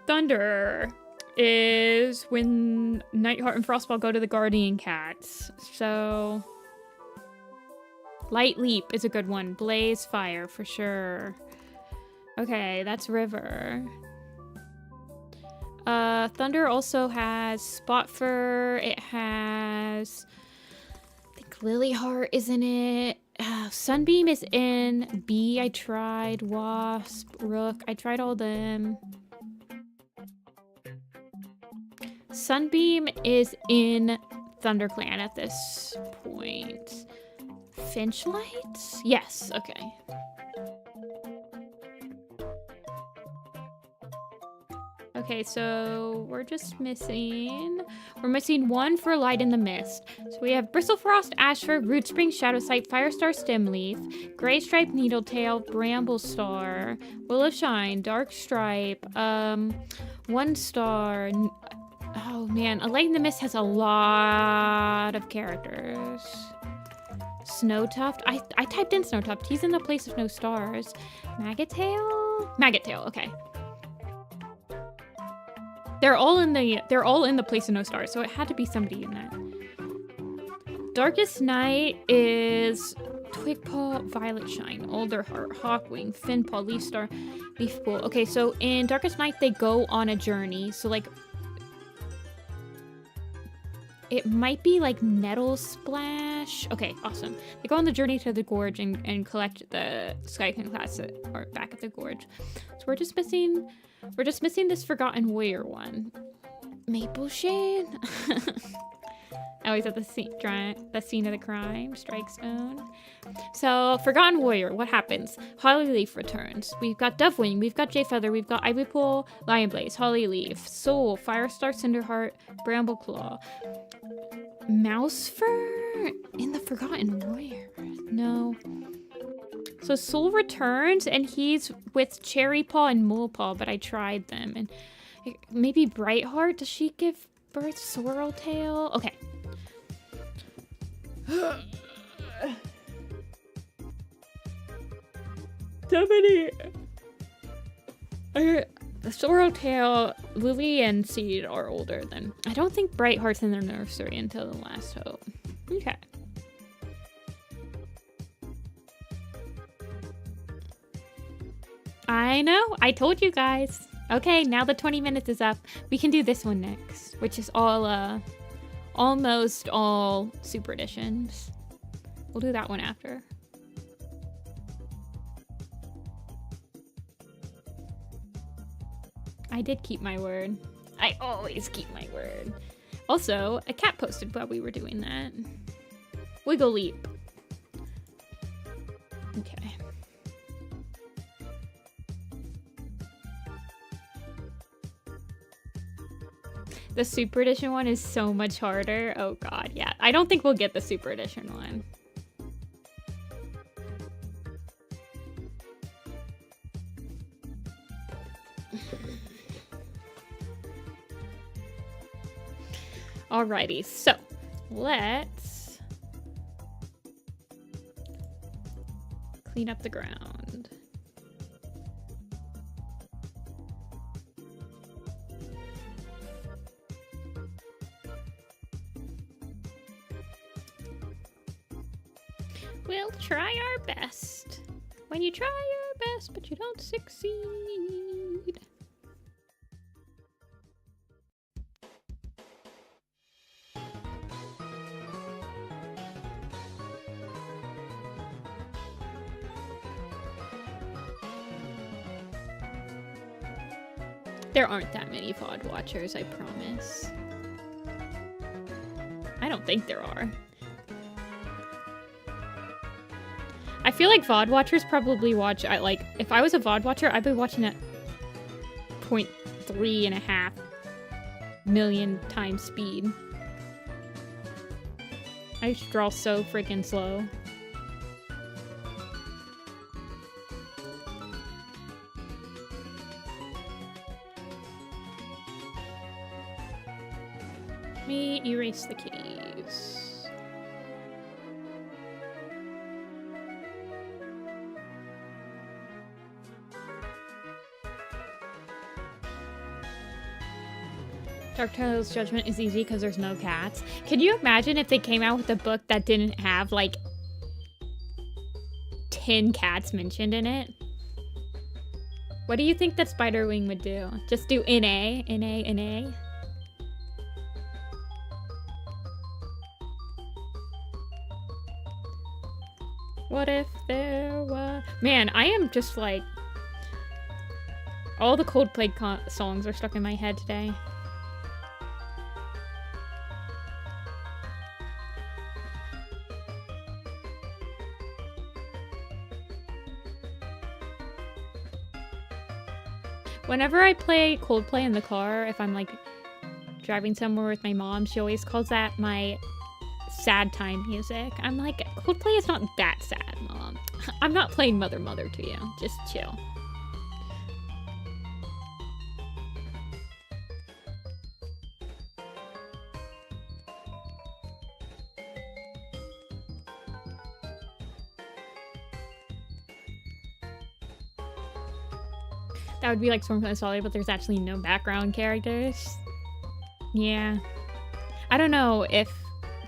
Thunder is when Nightheart and Frostball go to the Guardian Cats. So Light Leap is a good one. Blaze Fire for sure. Okay, that's River. Thunder also has Spot Fur. It has, I think Lilyheart is in it. Sunbeam is in. Bee I tried. Wasp, Rook, I tried all them. Sunbeam is in ThunderClan at this point. Finchlight? Yes, okay. Okay, so we're missing one for Light in the Mist. So we have Bristlefrost, Ashfur, Rootspring, Shadowsight, Firestar, Stemleaf, Grey Stripe, Needletail, Bramblestar, Willowshine, Darkstripe, One Star. Oh man, A Light in the Mist has a lot of characters. Snowtuft. I typed in Snowtuft. He's in the place of no stars. Maggottail, okay. They're all in the place of no stars, so it had to be somebody in that. Darkest Night is Twigpaw, Violetshine, Alderheart, Hawkwing, Finpaw, Leafstar, Leafpool. Okay, so in Darkest Night they go on a journey. So like it might be like Nettle Splash. Okay, awesome. They go on the journey to the gorge and collect the Skycan class or back at the gorge. So we're just missing this Forgotten Warrior one. Maple Shade. Always at the scene of the crime. Strike Stone. So Forgotten Warrior, what happens? Hollyleaf returns. We've got Dovewing, we've got Jayfeather, we've got Ivypool, Lionblaze, Hollyleaf, Soul, Firestar, Cinderheart, Brambleclaw. Mousefur in the Forgotten Warrior. No. So Soul returns and he's with Cherrypaw and Molepaw, but I tried them. And maybe Brightheart, does she give birth? Sorreltail? Okay. So many. Sorreltail, Lily, and Seed are older than. I don't think Brightheart's in their nursery until the Last Hope. Okay. I know. I told you guys. Okay, now the 20 minutes is up. We can do this one next, which is all almost all Super Editions. We'll do that one after. I did keep my word. I always keep my word. Also, a cat posted while we were doing that. Wiggle leap. Okay. The Super Edition one is so much harder. Oh god, yeah. I don't think we'll get the Super Edition one. Alrighty, so let's clean up the ground. We'll try our best. When you try your best, but you don't succeed. There aren't that many VOD watchers, I promise. I don't think there are. I feel like VOD watchers probably watch at like, if I was a VOD watcher, I'd be watching at 0.3 million times speed. I just draw so freaking slow. Let me erase the kitties. Dark Tales Judgment is easy because there's no cats. Can you imagine if they came out with a book that didn't have like 10 cats mentioned in it? What do you think that Spiderwing would do? Just do NA, NA, NA? What if there was... Man, I am just like... All the Coldplay songs are stuck in my head today. Whenever I play Coldplay in the car, if I'm like driving somewhere with my mom, she always calls that my sad time music. I'm like, Coldplay is not that sad, Mom. I'm not playing Mother Mother to you. Just chill. That would be like Storm from the Solid, but there's actually no background characters. Yeah. I don't know if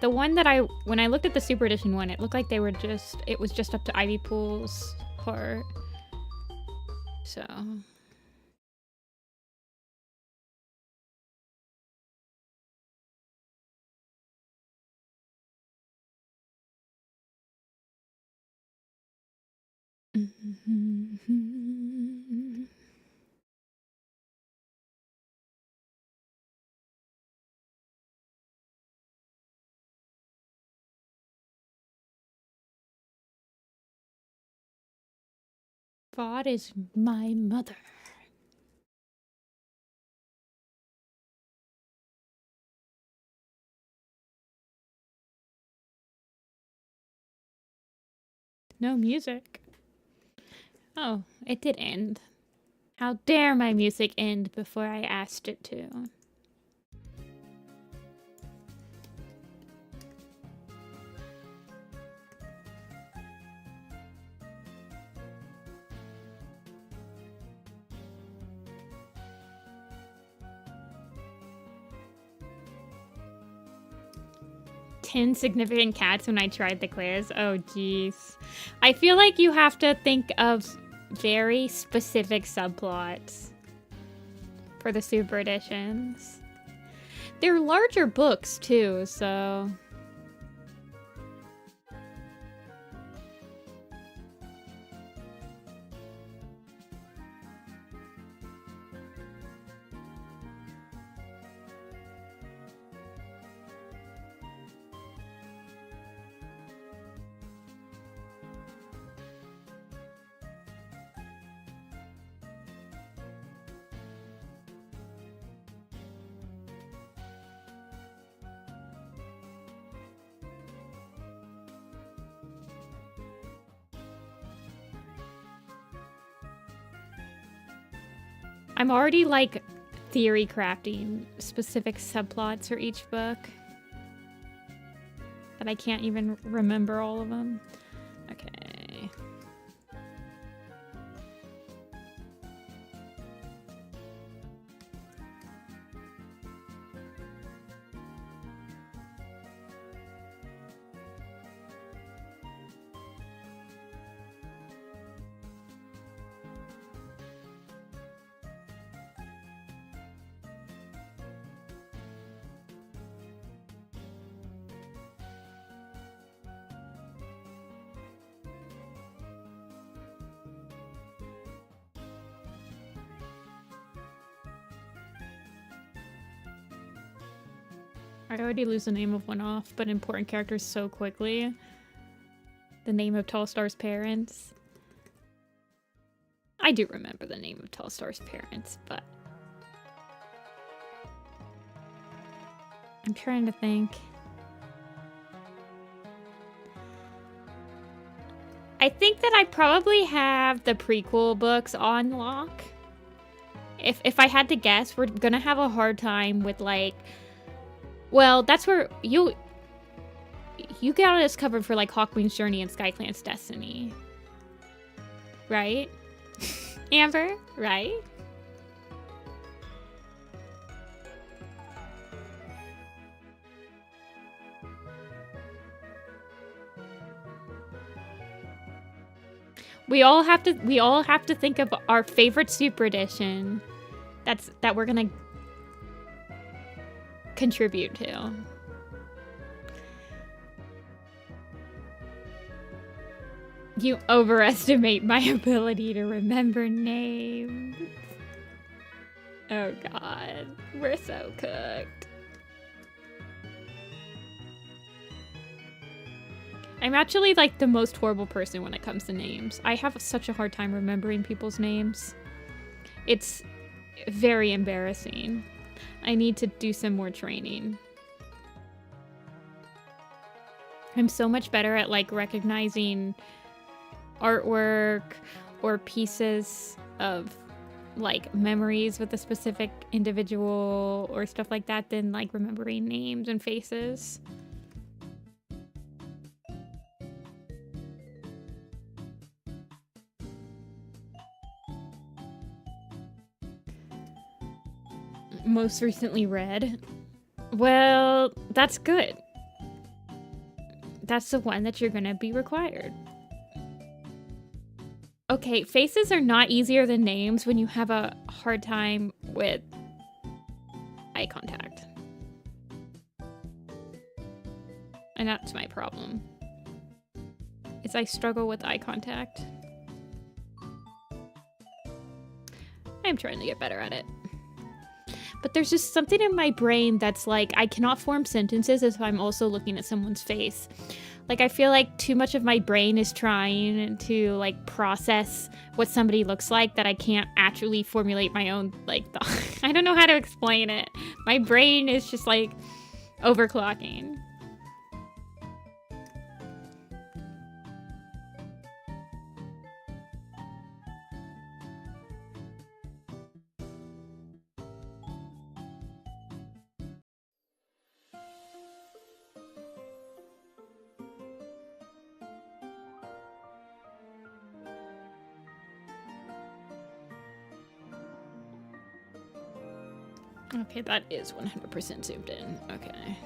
the one that when I looked at the Super Edition one, it looked like they were just, it was just up to Ivy Pool's part. So. VOD is my mother. No music. Oh, it did end. How dare my music end before I asked it to. Significant cats when I tried the quiz. Oh, jeez. I feel like you have to think of very specific subplots for the Super Editions. They're larger books, too, so... I'm already like theory crafting specific subplots for each book. But I can't even remember all of them. Okay. I already lose the name of one off, but important characters so quickly. The name of Tallstar's parents. I do remember the name of Tallstar's parents, but... I'm trying to think. I think that I probably have the prequel books on lock. If I had to guess, we're gonna have a hard time with, like... Well, that's where you got us covered for, like, Hawkwing's Journey and SkyClan's Destiny. Right? Amber? Right? We all have to think of our favorite Super Edition that we're gonna contribute to. You overestimate my ability to remember names. Oh god, we're so cooked. I'm actually like the most horrible person when it comes to names. I have such a hard time remembering people's names. It's very embarrassing. I need to do some more training. I'm so much better at like recognizing artwork or pieces of like memories with a specific individual or stuff like that than like remembering names and faces. Most recently read. Well, that's good. That's the one that you're gonna be required. Okay, faces are not easier than names when you have a hard time with eye contact. And that's my problem. Is I struggle with eye contact. I'm trying to get better at it. But there's just something in my brain that's like, I cannot form sentences if I'm also looking at someone's face. Like, I feel like too much of my brain is trying to, like, process what somebody looks like that I can't actually formulate my own, like, thought. I don't know how to explain it. My brain is just, like, overclocking. Okay, that is 100% zoomed in. Okay.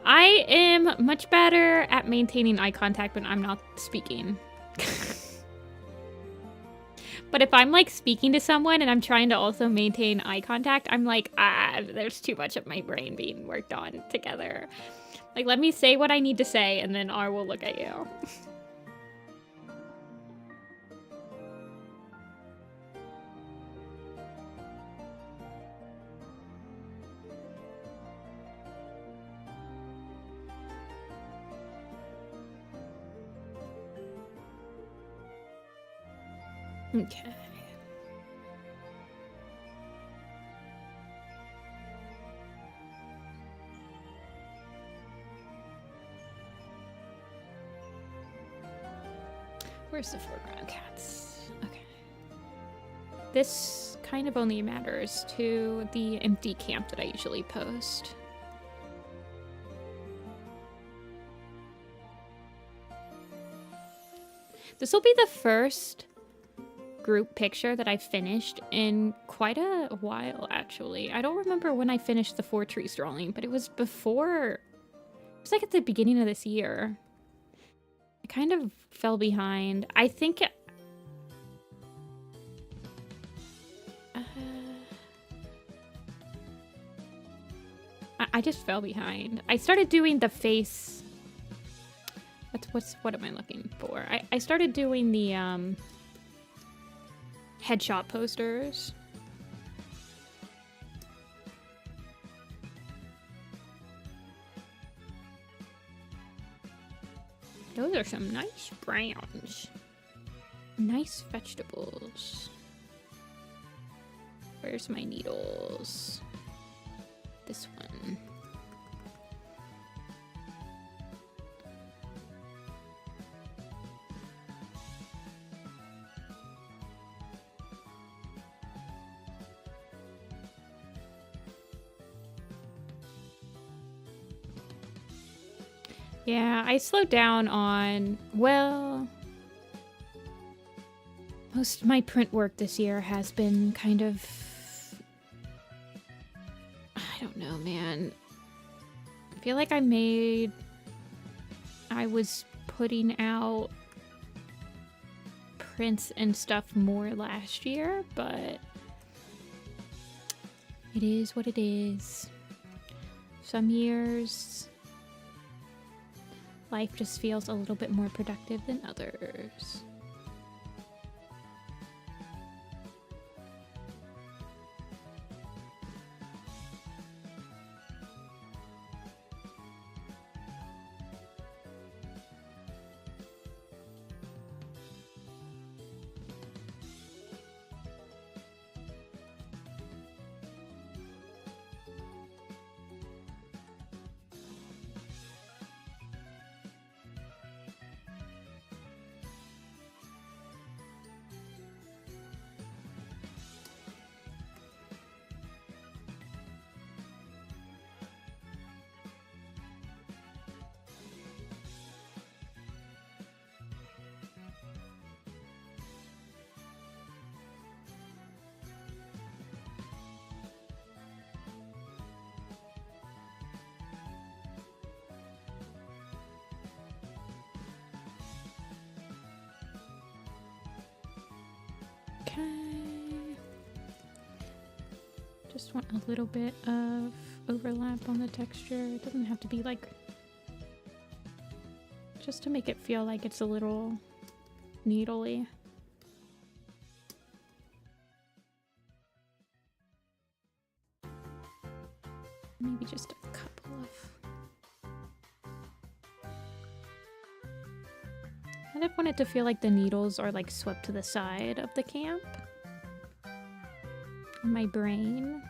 I am much better at maintaining eye contact when I'm not speaking. But if I'm like speaking to someone and I'm trying to also maintain eye contact, I'm like, there's too much of my brain being worked on together. Like, let me say what I need to say and then I will look at you. Okay. Where's the foreground cats? Okay. This kind of only matters to the empty camp that I usually post. This will be the first group picture that I finished in quite a while, actually. I don't remember when I finished the 4 trees drawing, but it was before... It was like at the beginning of this year. I kind of fell behind. I think... I just fell behind. I started doing the face... What am I looking for? I started doing the headshot posters. Those are some nice browns. Nice vegetables. Where's my needles? This one. Yeah, I slowed down on, well, most of my print work this year has been kind of, I don't know, man. I feel like I was putting out prints and stuff more last year, but it is what it is. Some years... life just feels a little bit more productive than others. Okay. Just want a little bit of overlap on the texture. It doesn't have to be like... just to make it feel like it's a little needly. Maybe just a couple of... I kind of want it to feel like the needles are like swept to the side of the camp. In my brain.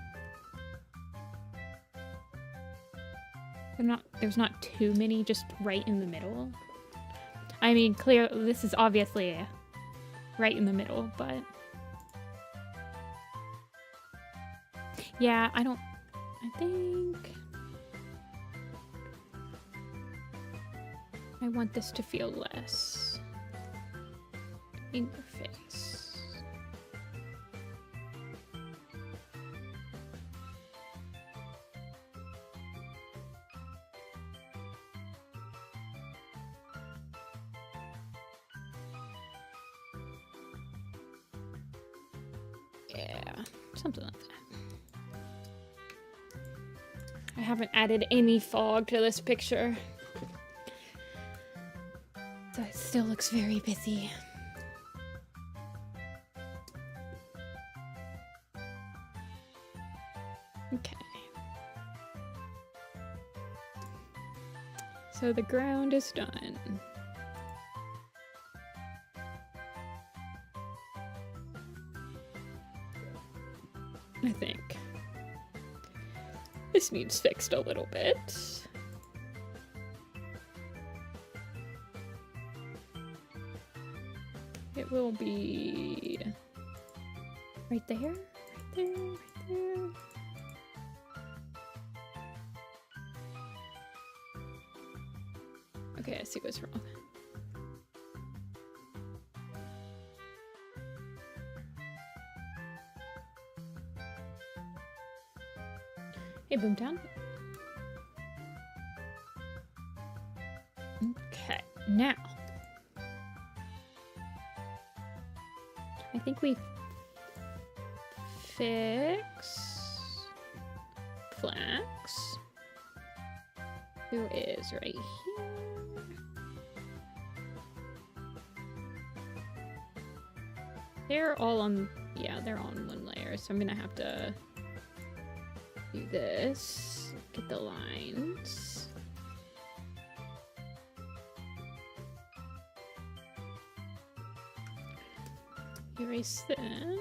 There's not too many just right in the middle. I mean, this is obviously right in the middle, but... yeah, I think... I want this to feel less in your face. Yeah, something like that. I haven't added any fog to this picture. So it still looks very busy. Okay. So the ground is done. I think. This needs fixed a little bit. It will be right there, right there, right there. Okay, I see what's wrong. Hey, Boomtown. Okay, now. I think we fix Flax, who is right here. They're all on, yeah, they're on one layer, so I'm gonna have to do this, get the lines. Erase them.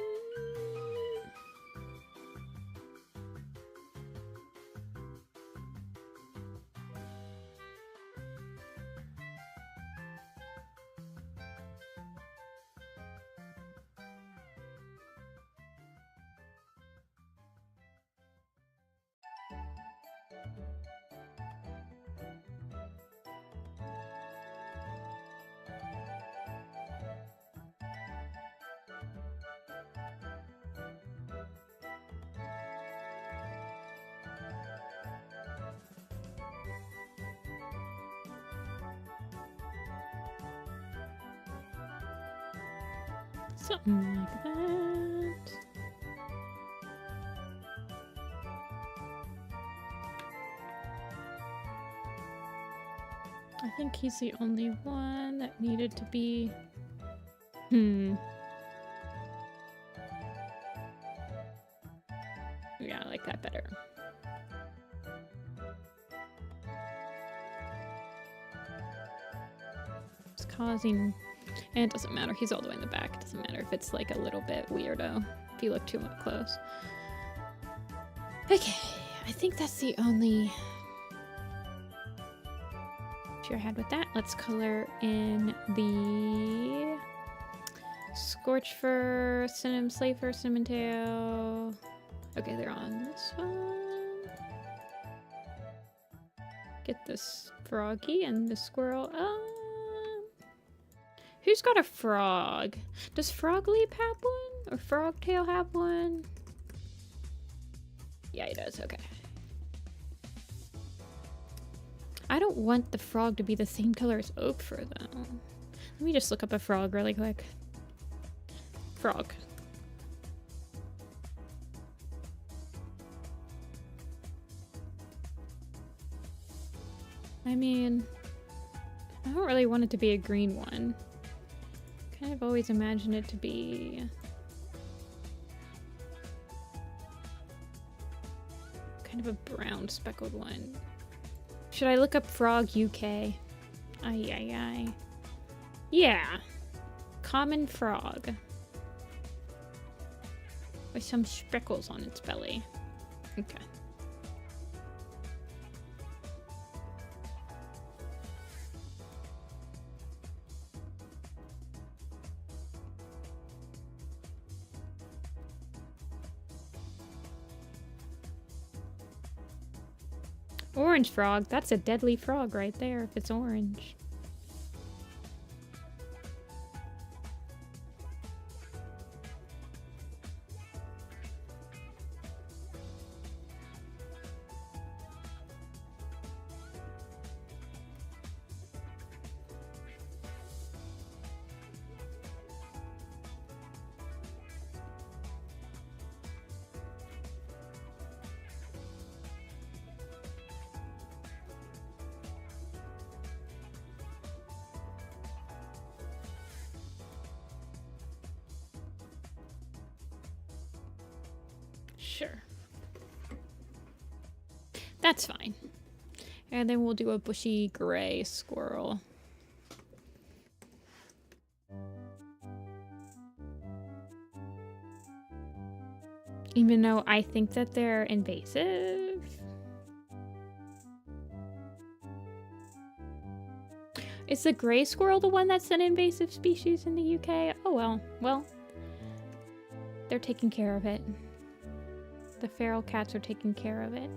Something like that. I think he's the only one that needed to be... Yeah, I like that better. It's causing... And it doesn't matter, he's all the way in the back. It doesn't matter if it's like a little bit weirdo, if you look too much close. Okay, I think that's the only... If you're ahead with that, let's color in the Scorch Fur, Cinnamon Slave Fur, Cinnamon Tail. Okay, they're on this one. Get this Froggy and the Squirrel. Who's got a frog? Does Frogleap have one? Or Frogtail have one? Yeah, he does. Okay. I don't want the frog to be the same color as Oak Fur, though. Let me just look up a frog really quick. Frog. I mean, I don't really want it to be a green one. Kind of always imagined it to be kind of a brown speckled one. Should I look up Frog UK? Aye, aye, aye. Yeah. Common frog. With some speckles on its belly. Okay. Orange frog. That's a deadly frog right there if it's orange. Sure. That's fine. And then we'll do a bushy gray squirrel. Even though I think that they're invasive. Is the gray squirrel the one that's an invasive species in the UK? Oh well. Well, they're taking care of it. The feral cats are taking care of it.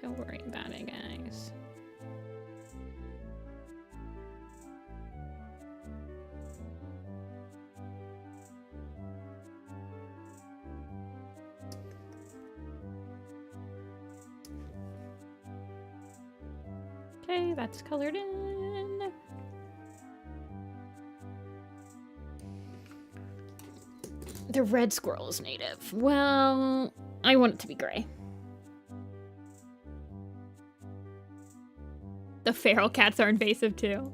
Don't worry about it, guys. Okay, that's colored in. The red squirrel is native. Well, I want it to be gray. The feral cats are invasive too.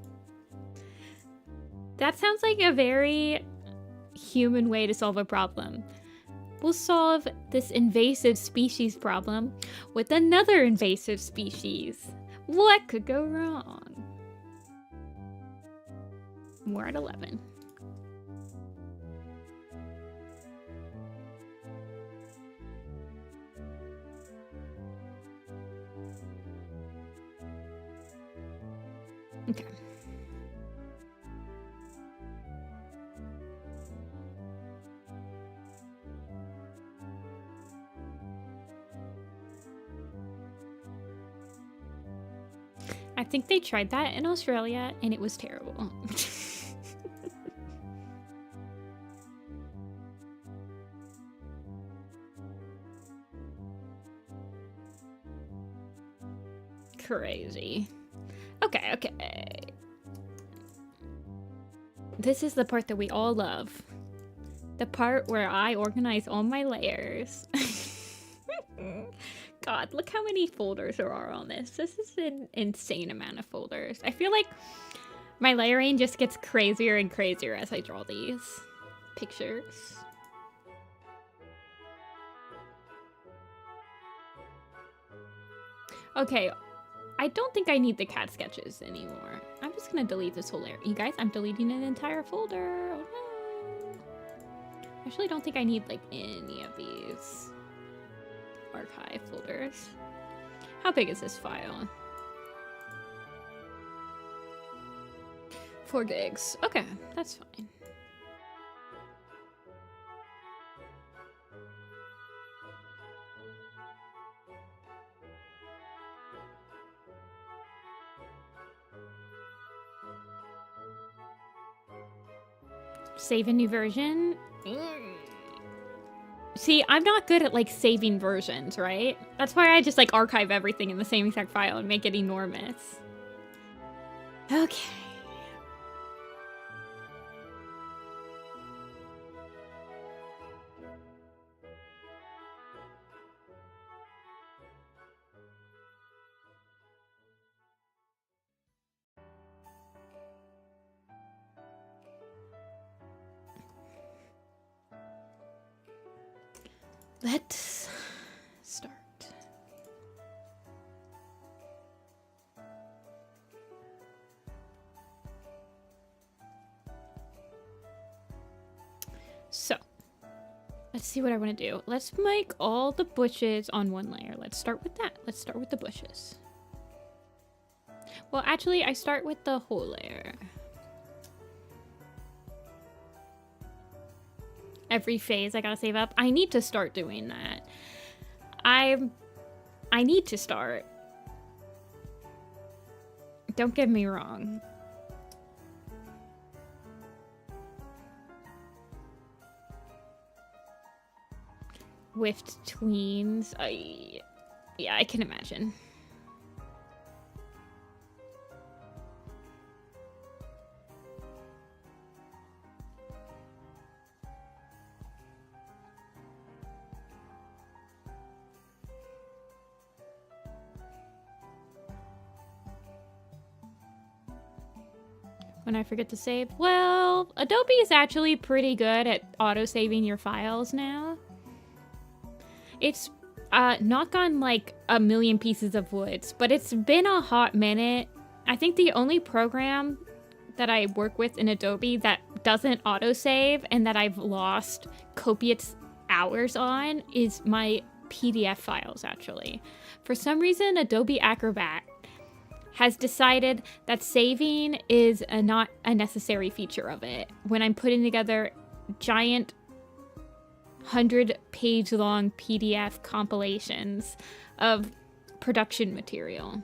That sounds like a very human way to solve a problem. We'll solve this invasive species problem with another invasive species. What could go wrong? We're at 11. Okay. I think they tried that in Australia and it was terrible. Crazy. Okay, okay. This is the part that we all love. The part where I organize all my layers. God, look how many folders there are on this. This is an insane amount of folders. I feel like my layering just gets crazier and crazier as I draw these pictures. Okay, I don't think I need the cat sketches anymore. I'm just gonna delete this whole layer. You guys, I'm deleting an entire folder. Oh no. I actually don't think I need like any of these archive folders. How big is this file? 4 gigs. Okay, that's fine. Save a new version. See, I'm not good at like saving versions, right? That's why I just like archive everything in the same exact file and make it enormous. Okay. Let's start. So, let's see what I want to do. Let's make all the bushes on one layer. Let's start with that. Let's start with the bushes. Well, actually, I start with the whole layer. Every phase I gotta save up. I need to start doing that. I need to start. Don't get me wrong. Whiffed tweens. Yeah, I can imagine. When I forget to save? Well, Adobe is actually pretty good at auto-saving your files now. It's not gone like a million pieces of woods, but it's been a hot minute. I think the only program that I work with in Adobe that doesn't auto-save and that I've lost copious hours on is my PDF files, actually. For some reason, Adobe Acrobat has decided that saving is not a necessary feature of it when I'm putting together giant 100-page long PDF compilations of production material.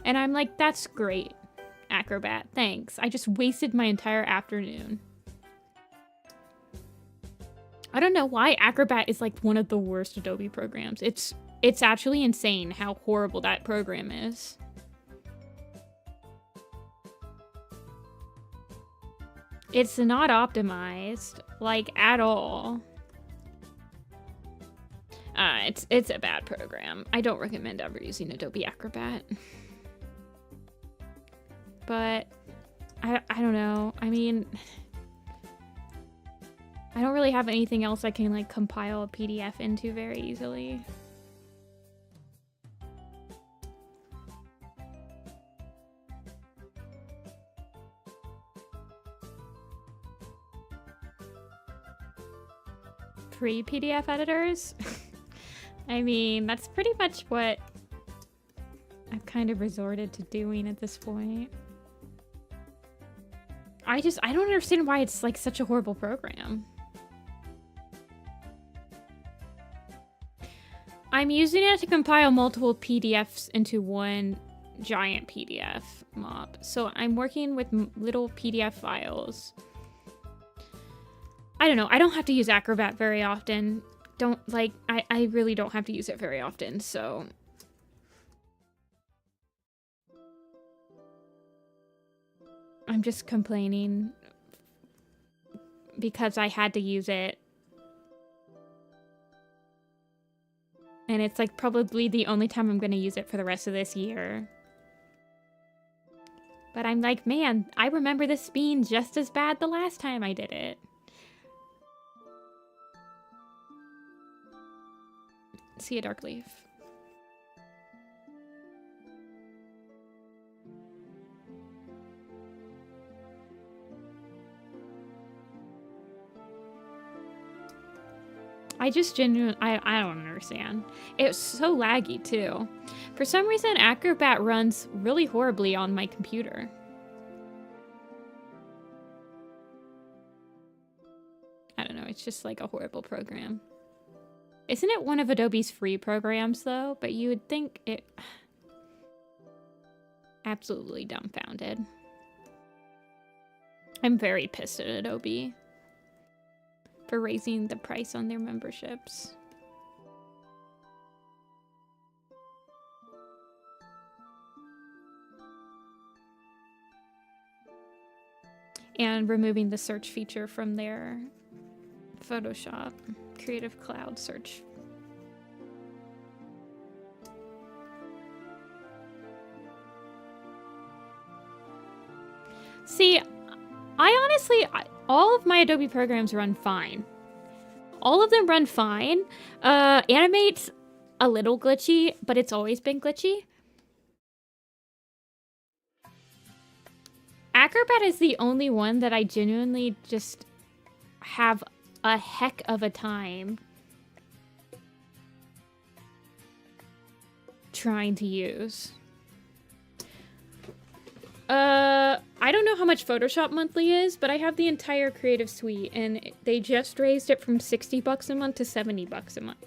And I'm like, that's great, Acrobat, thanks. I just wasted my entire afternoon. I don't know why Acrobat is like one of the worst Adobe programs. It's actually insane how horrible that program is. It's not optimized, like, at all. It's a bad program. I don't recommend ever using Adobe Acrobat. But I don't know. I mean, I don't really have anything else I can like compile a PDF into very easily. Free PDF editors? I mean, that's pretty much what I've kind of resorted to doing at this point. I don't understand why it's like such a horrible program. I'm using it to compile multiple PDFs into one giant PDF mob. So I'm working with little PDF files. I don't know. I don't have to use Acrobat very often. I really don't have to use it very often, so. I'm just complaining because I had to use it. And it's like probably the only time I'm going to use it for the rest of this year. But I'm like, man, I remember this being just as bad the last time I did it. See a dark leaf. I just genuinely, I don't understand. It's so laggy too. For some reason, Acrobat runs really horribly on my computer. I don't know, it's just like a horrible program. Isn't it one of Adobe's free programs though? But you would think it... Absolutely dumbfounded. I'm very pissed at Adobe for raising the price on their memberships. And removing the search feature from their Photoshop Creative Cloud search. See, I honestly, all of my Adobe programs run fine. All of them run fine. Animate's a little glitchy, but it's always been glitchy. Acrobat is the only one that I genuinely just have a heck of a time trying to use. I don't know how much Photoshop Monthly is, but I have the entire Creative Suite, and they just raised it from $60 a month to $70 a month.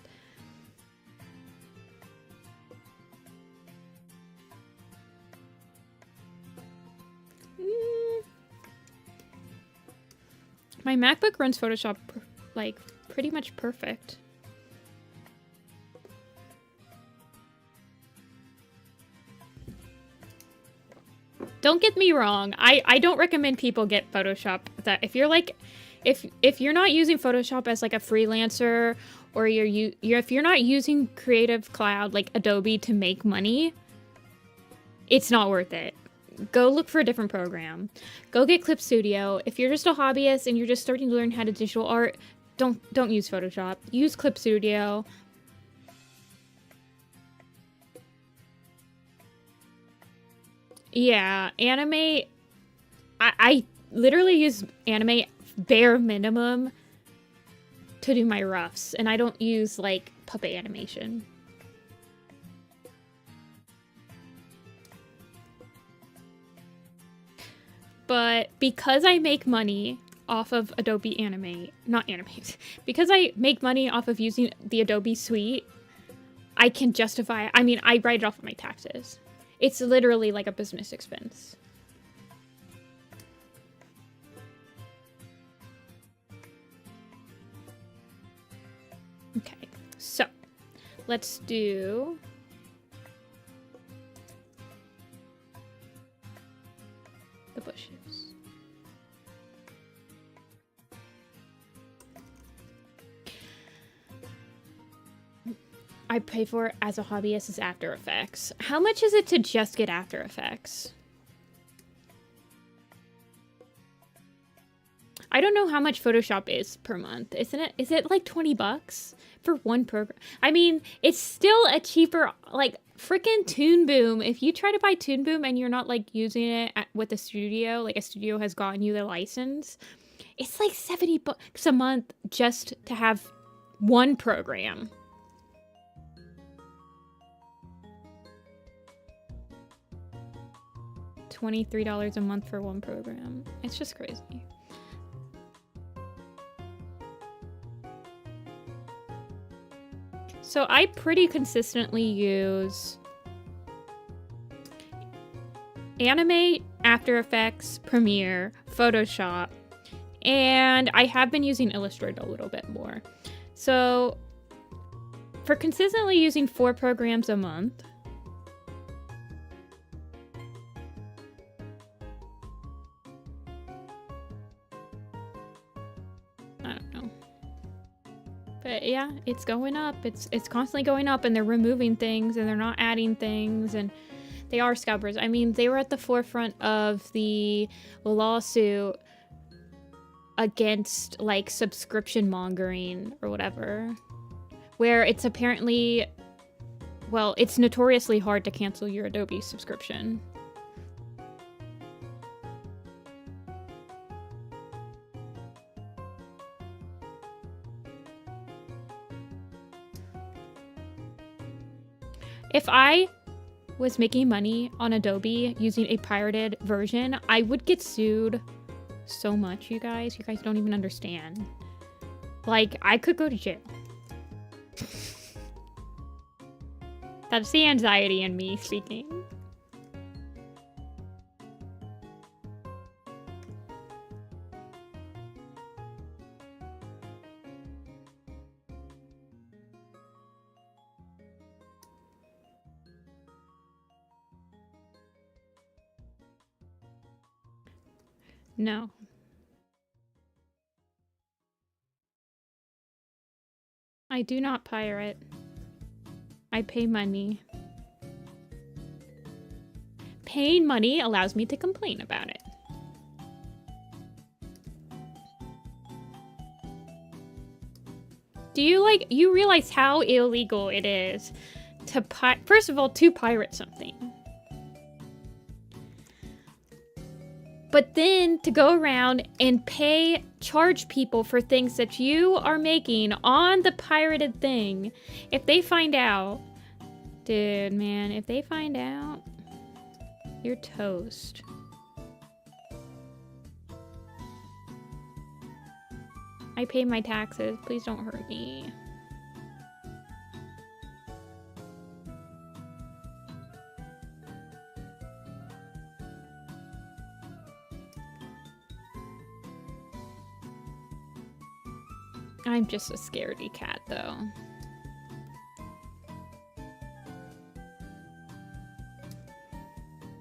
My MacBook runs Photoshop, like, pretty much perfect. Don't get me wrong. I don't recommend people get Photoshop. That if you're like, if you're not using Photoshop as like a freelancer, or if you're not using Creative Cloud like Adobe to make money, it's not worth it. Go look for a different program. Go get Clip Studio. If you're just a hobbyist and you're just starting to learn how to digital art, don't use Photoshop. Use Clip Studio. Yeah, Animate. I literally use Animate bare minimum to do my roughs, and I don't use like puppet animation. But because I make money off of Adobe because I make money off of using the Adobe suite, I can justify, I mean, I write it off of my taxes. It's literally like a business expense. Okay, so let's do the bushes. I pay for it as a hobbyist is After Effects. How much is it to just get After Effects? I don't know how much Photoshop is per month, isn't it? Is it like 20 bucks for one program? I mean, it's still a cheaper, like, freaking Toon Boom. If you try to buy Toon Boom and you're not, like, using it with a studio, like a studio has gotten you the license, it's like 70 bucks a month just to have one program. $23 a month for one program. It's just crazy. So I pretty consistently use Animate, After Effects, Premiere, Photoshop, and I have been using Illustrator a little bit more. So for consistently using 4 programs a month, but yeah, it's going up. It's constantly going up, and they're removing things, and they're not adding things, and they are scalpers. I mean, they were at the forefront of the lawsuit against, like, subscription mongering or whatever, where it's apparently, well, it's notoriously hard to cancel your Adobe subscription. If I was making money on Adobe using a pirated version, I would get sued so much, you guys. You guys don't even understand. Like, I could go to jail. That's the anxiety in me speaking. No. I do not pirate. I pay money. Paying money allows me to complain about it. Do you realize how illegal it is to first of all, to pirate something? But then to go around and charge people for things that you are making on the pirated thing. If they find out, dude, man, if they find out, you're toast. I pay my taxes. Please don't hurt me. I'm just a scaredy cat, though.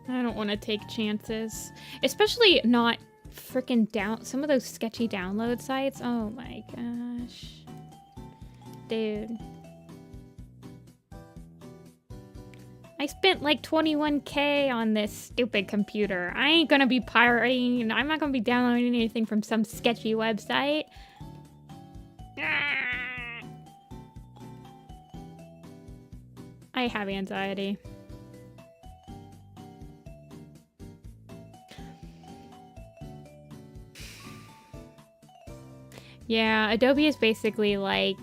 I don't want to take chances. Especially not freaking some of those sketchy download sites. Oh my gosh. Dude. I spent like 21K on this stupid computer. I ain't gonna be pirating. I'm not gonna be downloading anything from some sketchy website. I have anxiety. Yeah, Adobe is basically like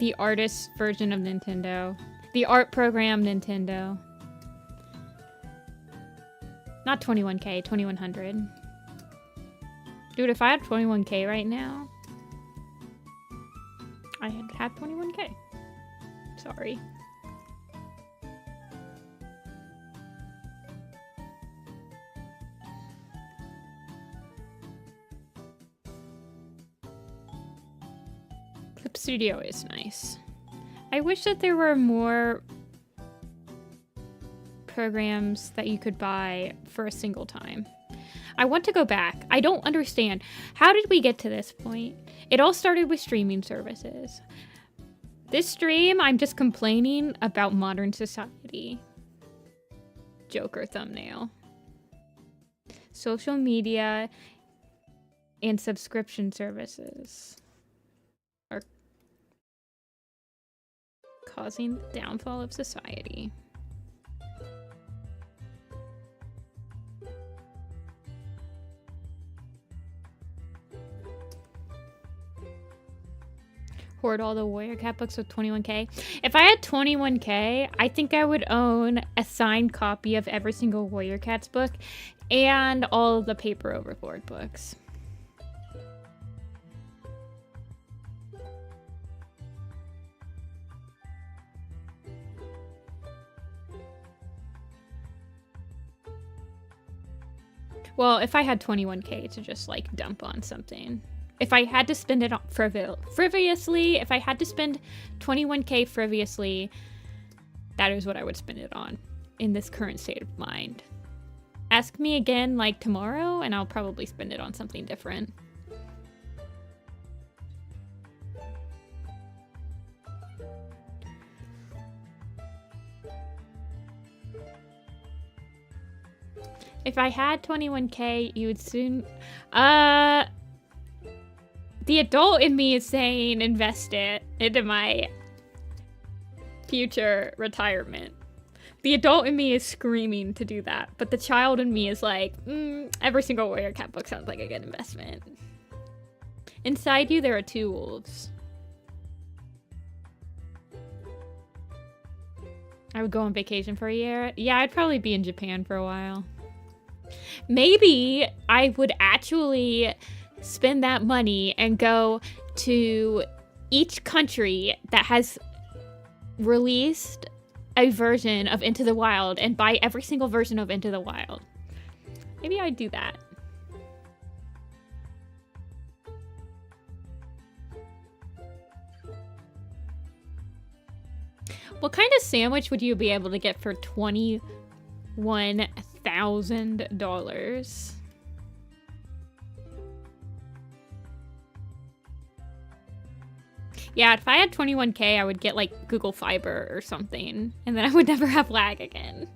the artist version of Nintendo. The art program Nintendo. Not 21K, 2100. Dude, if I had 21K right now, I had 21K. Sorry. Clip Studio is nice. I wish that there were more programs that you could buy for a single time. I want to go back. I don't understand. How did we get to this point? It all started with streaming services. This stream, I'm just complaining about modern society. Joker thumbnail. Social media and subscription services are causing the downfall of society. Hoard all the Warrior Cat books with 21K. If I had 21K, I think I would own a signed copy of every single Warrior Cats book and all of the paper overboard books. Well, if I had 21K to just like dump on something. If I had to spend it on frivolously, if I had to spend 21K frivolously, that is what I would spend it on in this current state of mind. Ask me again like tomorrow and I'll probably spend it on something different. If I had 21K, you would soon... The adult in me is saying invest it into my future retirement. The adult in me is screaming to do that, but the child in me is like, every single Warrior Cat book sounds like a good investment. Inside you, there are two wolves. I would go on vacation for a year. Yeah, I'd probably be in Japan for a while. Maybe I would actually spend that money and go to each country that has released a version of Into the Wild and buy every single version of Into the Wild. Maybe I'd do that. What kind of sandwich would you be able to get for $21,000? Yeah, if I had 21K, I would get like Google Fiber or something, and then I would never have lag again.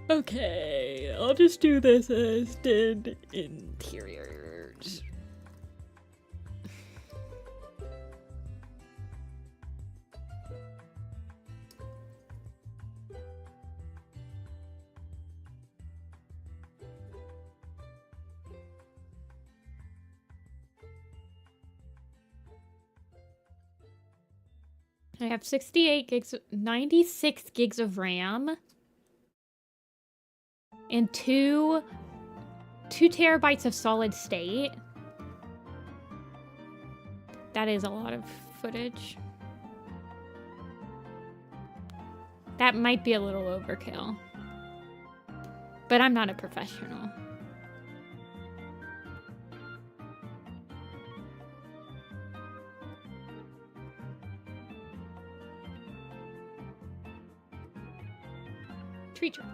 Okay, I'll just do this as did interiors. I have 68 gigs, 96 gigs of RAM. And 2 terabytes of solid state. That is a lot of footage. That might be a little overkill. But I'm not a professional. Tree trunk.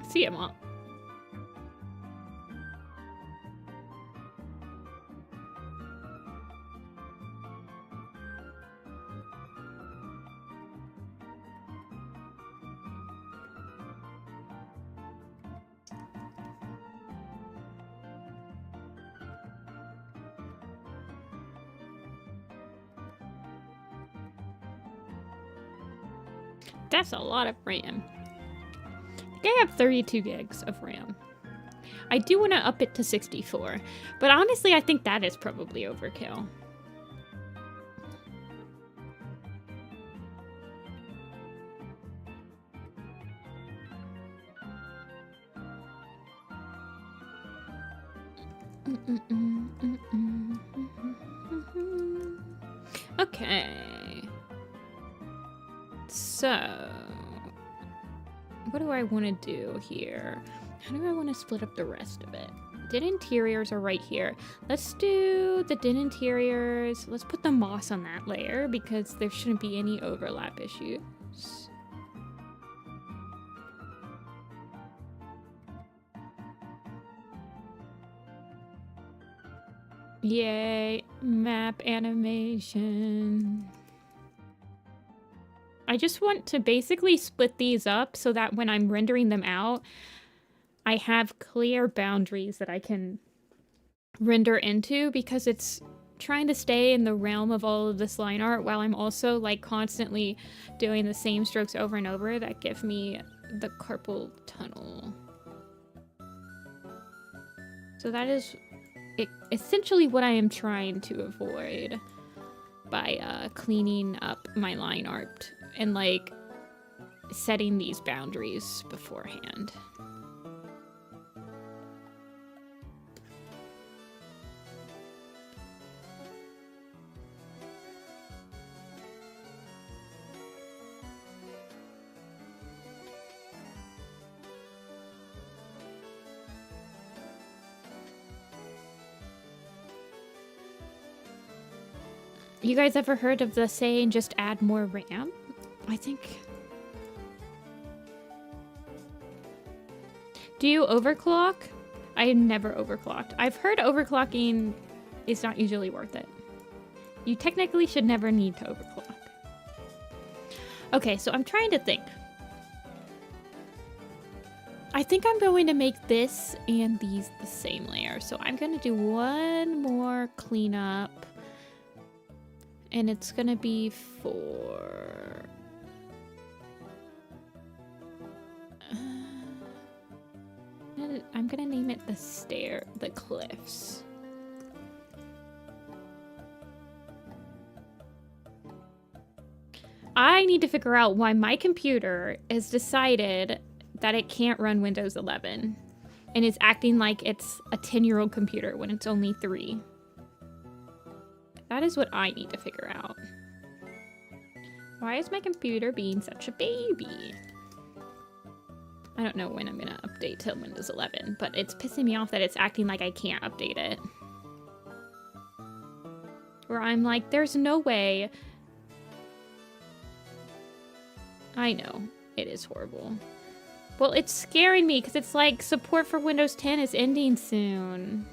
See ya, Mom. That's a lot of RAM. I think I have 32 gigs of RAM. I do want to up it to 64, but honestly, I think that is probably overkill. Okay. So, what do I want to do here? How do I want to split up the rest of it? Din interiors are right here. Let's do the din interiors. Let's put the moss on that layer because there shouldn't be any overlap issues. Yay, map animation. I just want to basically split these up so that when I'm rendering them out, I have clear boundaries that I can render into, because it's trying to stay in the realm of all of this line art while I'm also like constantly doing the same strokes over and over that give me the carpal tunnel. So that is essentially what I am trying to avoid by cleaning up my line art and like setting these boundaries beforehand. You guys ever heard of the saying, just add more RAM? I think... Do you overclock? I never overclocked. I've heard overclocking is not usually worth it. You technically should never need to overclock. Okay, so I'm trying to think. I think I'm going to make this and these the same layer. So I'm going to do one more cleanup. And it's gonna be for... I'm gonna name it the cliffs. I need to figure out why my computer has decided that it can't run Windows 11 and is acting like it's a 10-year-old computer when it's only 3. That is what I need to figure out. Why is my computer being such a baby? I don't know when I'm gonna update to Windows 11, but it's pissing me off that it's acting like I can't update it. Where I'm like, there's no way. I know, it is horrible. Well, it's scaring me because it's like support for Windows 10 is ending soon.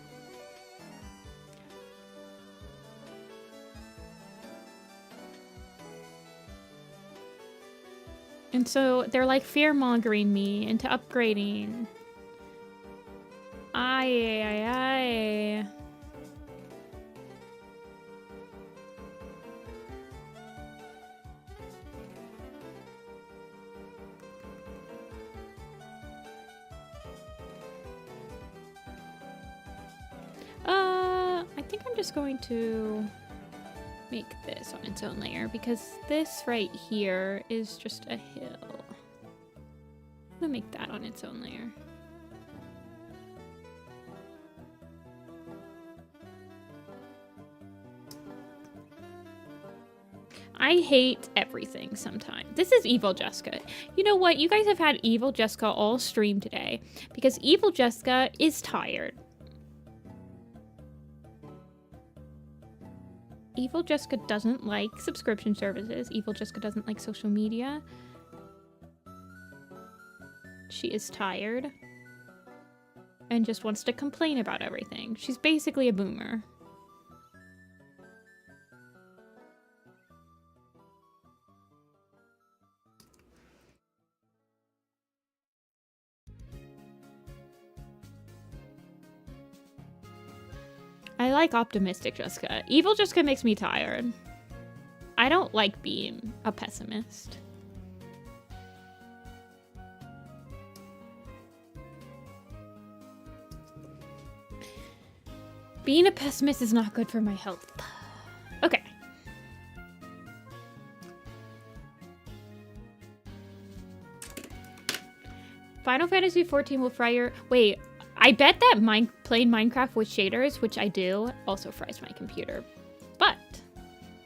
And so they're like fear-mongering me into upgrading. Aye. I think I'm just going to make this on its own layer because this right here is just a hill. I'm gonna make that on its own layer. I hate everything sometimes. This is Evil Jessica. You know what? You guys have had Evil Jessica all stream today because Evil Jessica is tired. Evil Jessica doesn't like subscription services. Evil Jessica doesn't like social media. She is tired and just wants to complain about everything. She's basically a boomer. I like optimistic Jessica. Evil Jessica makes me tired. I don't like being a pessimist. Being a pessimist is not good for my health. Okay. Final Fantasy XIV will fry your... Wait, I bet that playing Minecraft with shaders, which I do, also fries my computer. But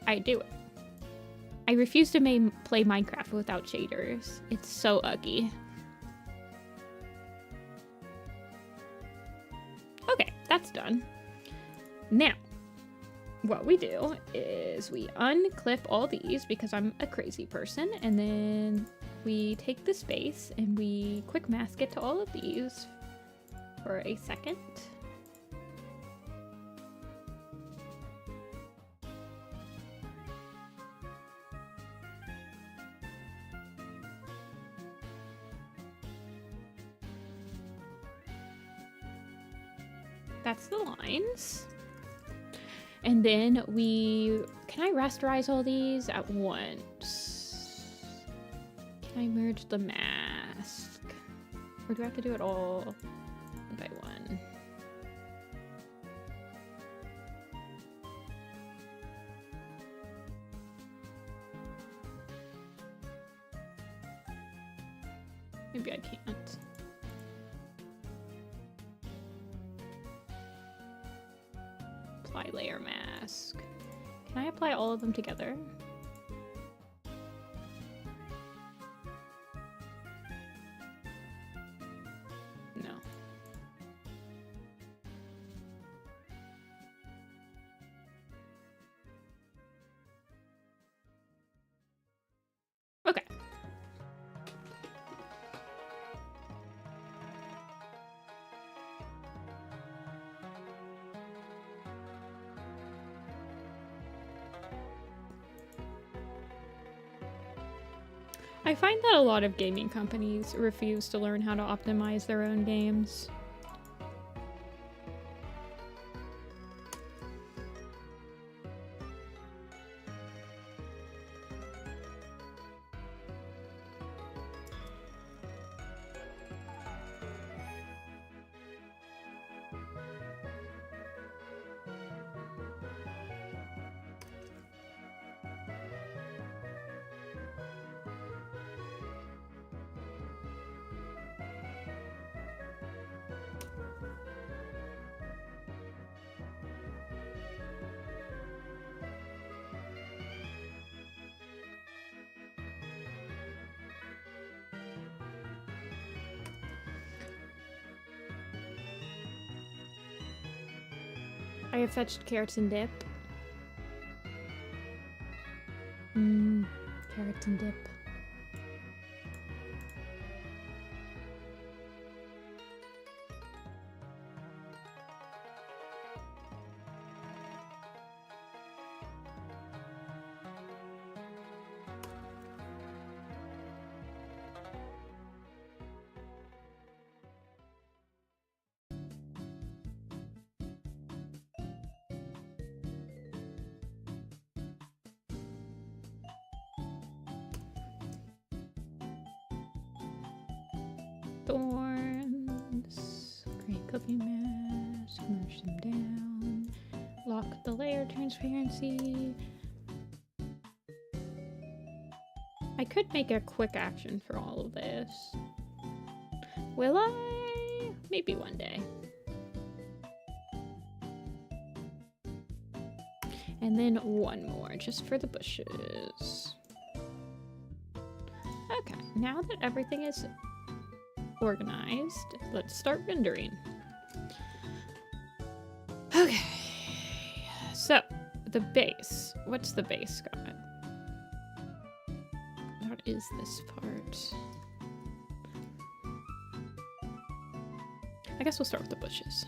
I do it. I refuse to play Minecraft without shaders. It's so ugly. Okay, that's done. Now, what we do is we unclip all these because I'm a crazy person, and then we take the space and we quick mask it to all of these for a second. That's the lines. And then can I rasterize all these at once? Can I merge the mask? Or do I have to do it all one by one? Maybe I can't. Apply layer mask. Can I apply all of them together? No. Okay. I find that a lot of gaming companies refuse to learn how to optimize their own games. I have fetched carrots and dip. Carrots and dip. Thorns, create cooking mask, merge them down, lock the layer transparency. I could make a quick action for all of this. Will I? Maybe one day. And then one more just for the bushes. Okay, now that everything is organized, let's start rendering. Okay, so the base. What's the base got? What is this part? I guess we'll start with the bushes.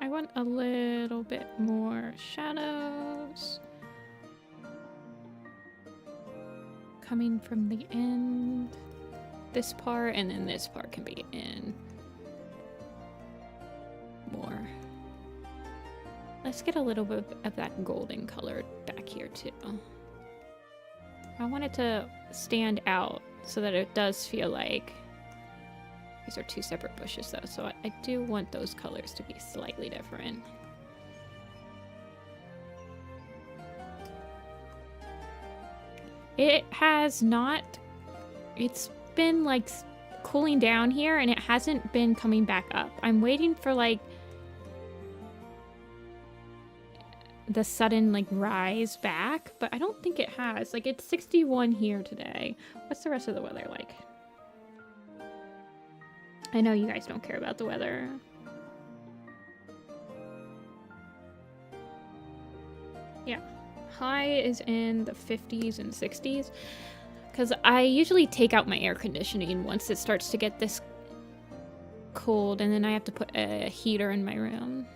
I want a little bit more shadows coming from the end. This part and then this part can be in. Let's get a little bit of that golden color back here too. I want it to stand out so that it does feel like these are two separate bushes though, so I do want those colors to be slightly different. It has not, it's been like cooling down here and it hasn't been coming back up. I'm waiting for like the sudden like rise back, but I don't think it has. Like it's 61 here today. What's the rest of the weather like? I know you guys don't care about the weather. Yeah, high is in the 50s and 60s because I usually take out my air conditioning once it starts to get this cold, and then I have to put a heater in my room.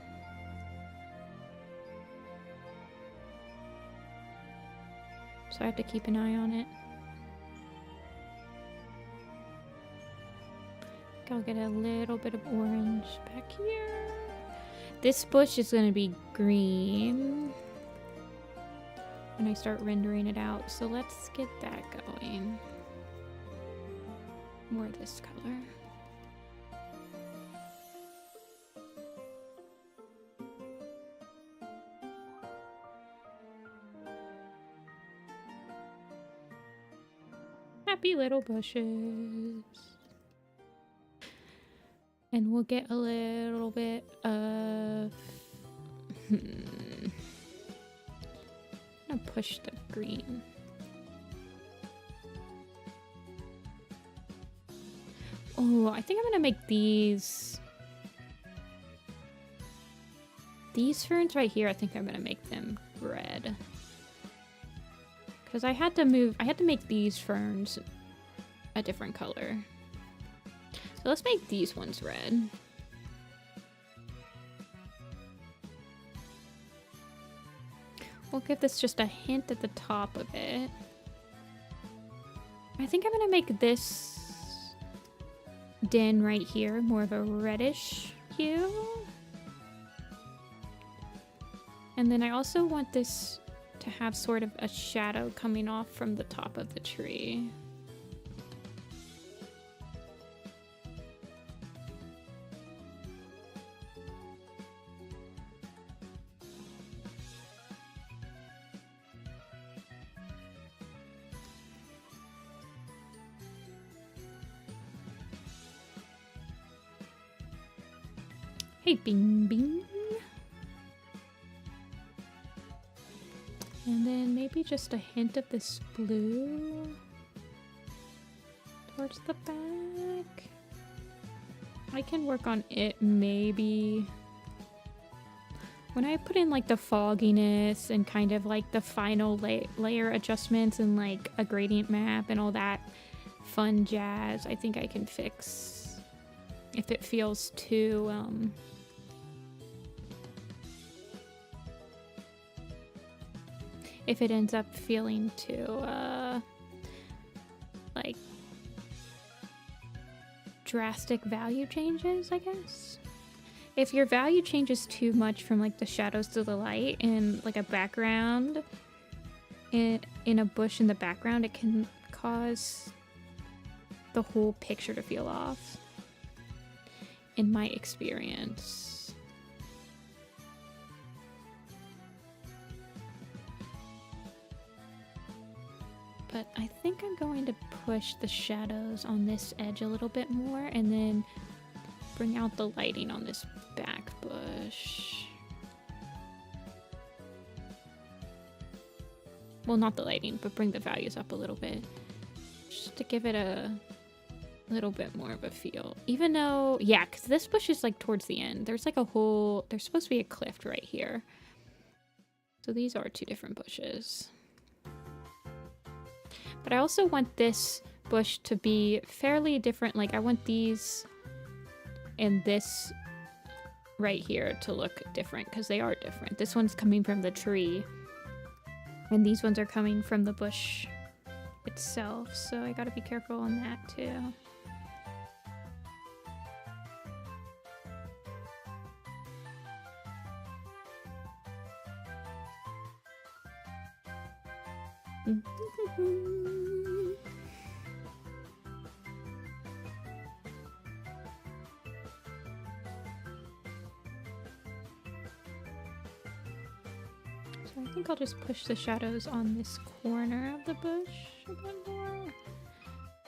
So I have to keep an eye on it. I'll get a little bit of orange back here. This bush is going to be green when I start rendering it out. So let's get that going. More of this color. Happy little bushes. And we'll get a little bit of... I'm gonna push the green. Oh, I think I'm gonna make these ferns right here, I think I'm gonna make them red. Because I had to make these ferns a different color. So let's make these ones red. We'll give this just a hint at the top of it. I think I'm gonna make this den right here more of a reddish hue. And then I also want this to have sort of a shadow coming off from the top of the tree. Hey, Bing Bing. And then maybe just a hint of this blue towards the back. I can work on it maybe. When I put in like the fogginess and kind of like the final layer adjustments and like a gradient map and all that fun jazz, I think I can fix if it feels too if it ends up feeling too, like, drastic value changes, I guess. If your value changes too much from, like, the shadows to the light and, like, a background in a bush in the background, it can cause the whole picture to feel off, in my experience. But I think I'm going to push the shadows on this edge a little bit more and then bring out the lighting on this back bush. Well, not the lighting, but bring the values up a little bit. Just to give it a little bit more of a feel. Even though, yeah, because this bush is like towards the end. There's like a whole, there's supposed to be a cliff right here. So these are two different bushes. But I also want this bush to be fairly different. Like I want these and this right here to look different because they are different. This one's coming from the tree and these ones are coming from the bush itself. So I gotta be careful on that too. So I think I'll just push the shadows on this corner of the bush a bit more.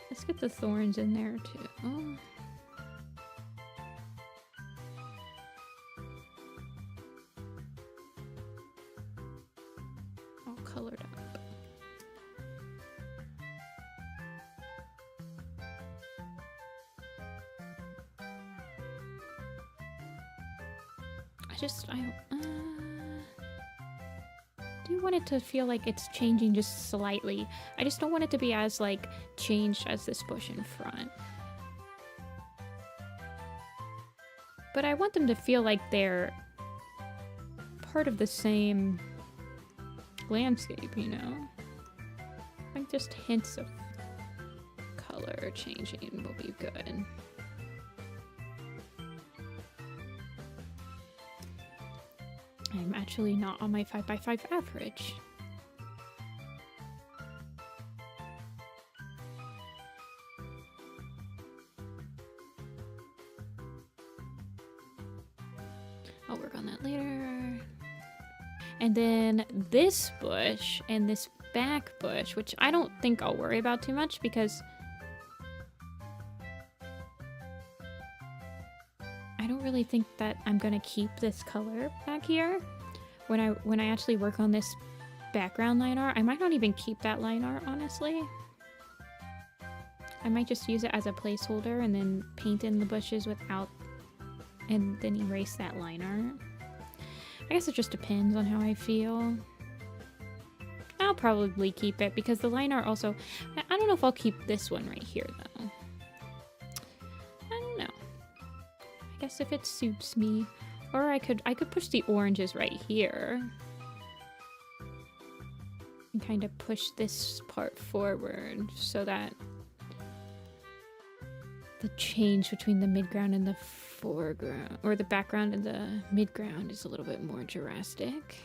Let's get the thorns in there too. Oh. All colored up. I do want it to feel like it's changing just slightly. I just don't want it to be as like changed as this bush in front. But I want them to feel like they're part of the same landscape, you know? Like just hints of color changing will be good. I'm actually not on my 5x5 average. I'll work on that later. And then this bush and this back bush, which I don't think I'll worry about too much because I don't really think that I'm gonna keep this color back here. When I actually work on this background line art, I might not even keep that line art, honestly. I might just use it as a placeholder and then paint in the bushes without, and then erase that line art. I guess it just depends on how I feel. I'll probably keep it because the line art also, I don't know if I'll keep this one right here though. I don't know. I guess if it suits me. Or I could push the oranges right here. And kind of push this part forward so that the change between the midground and the foreground, or the background and the midground, is a little bit more drastic.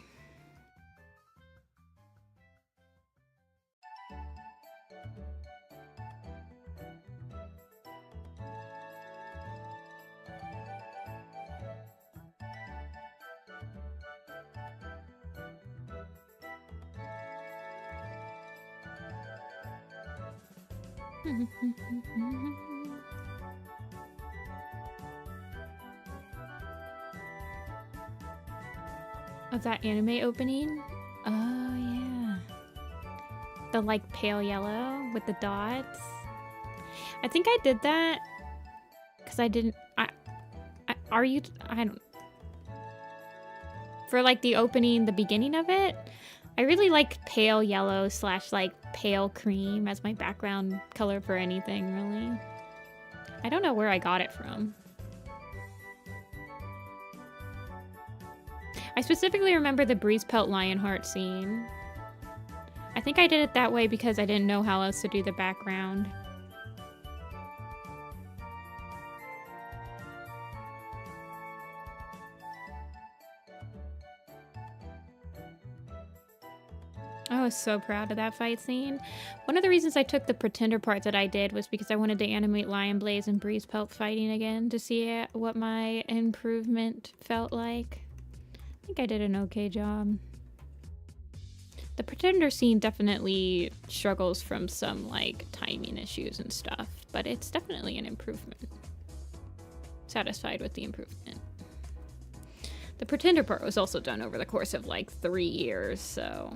Of that anime opening? Oh yeah. The like pale yellow with the dots. I think I did that because I didn't, I don't, for like the opening, the beginning of it, I really like pale yellow / like pale cream as my background color for anything, really. I don't know where I got it from. I specifically remember the Breeze Pelt Lionheart scene. I think I did it that way because I didn't know how else to do the background. I was so proud of that fight scene. One of the reasons I took the Pretender part that I did was because I wanted to animate Lion Blaze and Breeze Pelt fighting again to see what my improvement felt like. I think I did an okay job. The Pretender scene definitely struggles from some like timing issues and stuff, but it's definitely an improvement. Satisfied with the improvement. The Pretender part was also done over the course of like 3 years, so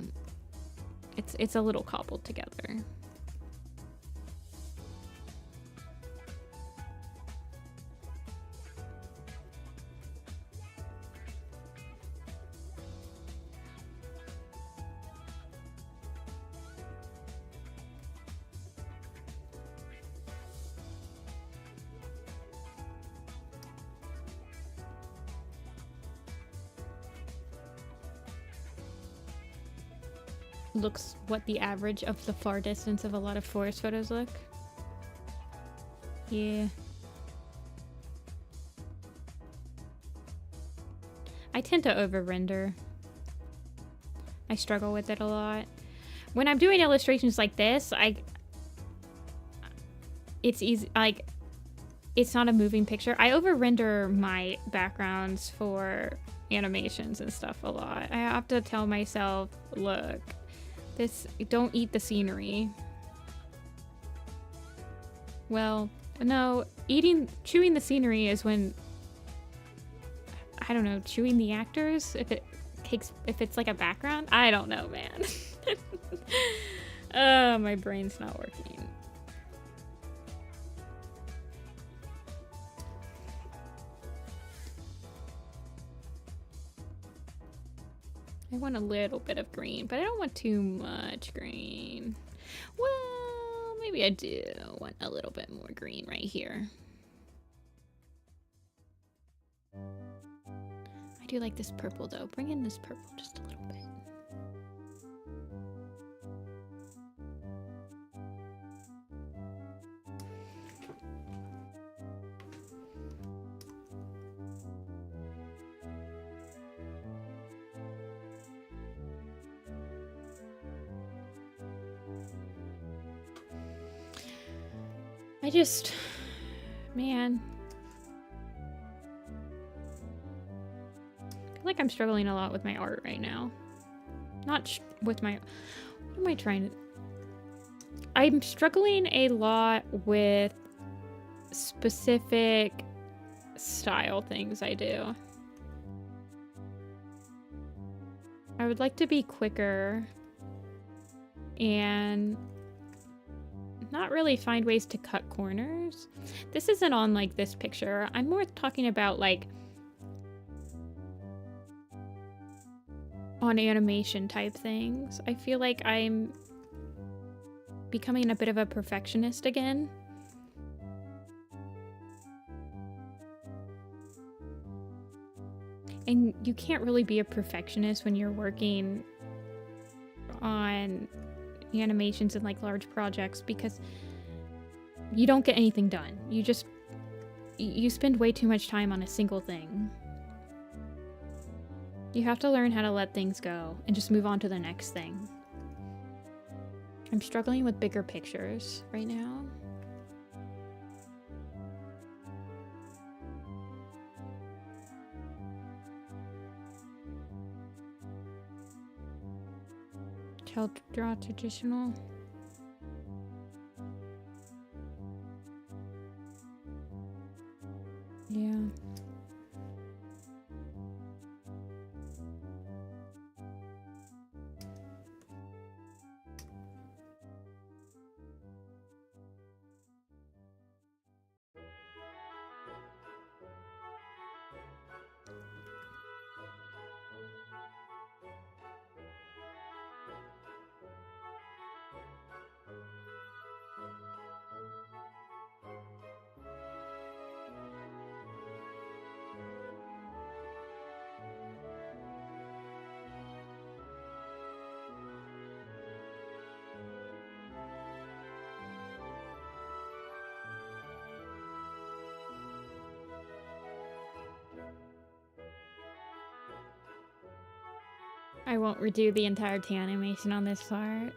it's a little cobbled together. Looks what the average of the far distance of a lot of forest photos look. Yeah. I tend to over render. I struggle with it a lot. when I'm doing illustrations like this, it's easy, like, it's not a moving picture. I over-render my backgrounds for animations and stuff a lot. I have to tell myself, look, don't eat the scenery. Well, no, chewing the scenery is when, I don't know, chewing the actors, if it's like a background. I don't know, man. Oh, my brain's not working. I want a little bit of green, but I don't want too much green. Well, maybe I do want a little bit more green right here. I do like this purple though. Bring in this purple just a little bit. Man. I feel like I'm struggling a lot with my art right now. Not with my... What am I trying to... I'm struggling a lot with specific style things I do. I would like to be quicker and not really find ways to cut corners. This isn't on like this picture. I'm more talking about like on animation type things. I feel like I'm becoming a bit of a perfectionist again. And you can't really be a perfectionist when you're working on animations and like large projects, because you don't get anything done. You spend way too much time on a single thing. You have to learn how to let things go and just move on to the next thing. I'm struggling with bigger pictures right now. Child draw traditional. Yeah. I won't redo the entire animation on this part.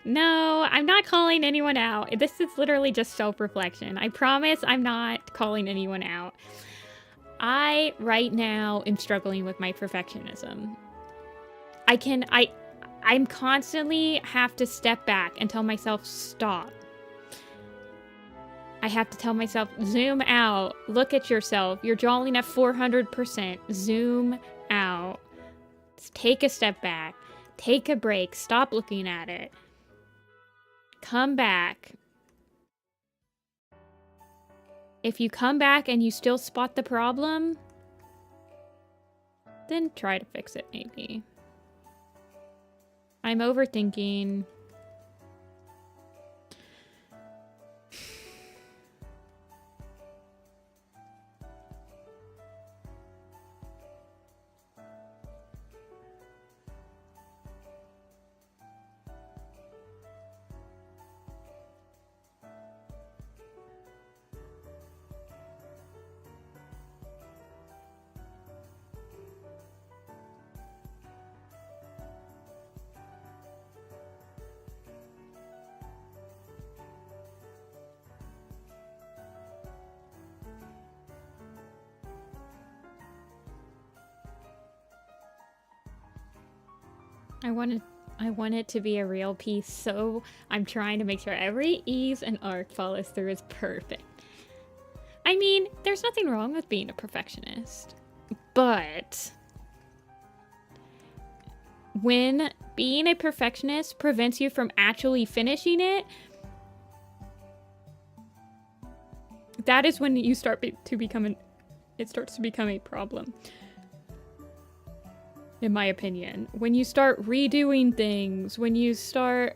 No, I'm not calling anyone out. This is literally just self-reflection. I promise I'm not calling anyone out. I, right now, am struggling with my perfectionism. I'm constantly have to step back and tell myself, stop. I have to tell myself, zoom out. Look at yourself. You're drawing at 400%. Zoom out. Take a step back. Take a break. Stop looking at it. Come back. If you come back and you still spot the problem, then try to fix it, maybe. I'm overthinking. I want it to be a real piece, so I'm trying to make sure every ease and arc follows through is perfect. I mean, there's nothing wrong with being a perfectionist, but when being a perfectionist prevents you from actually finishing it, that is when you start to become it starts to become a problem. In my opinion, when you start redoing things, when you start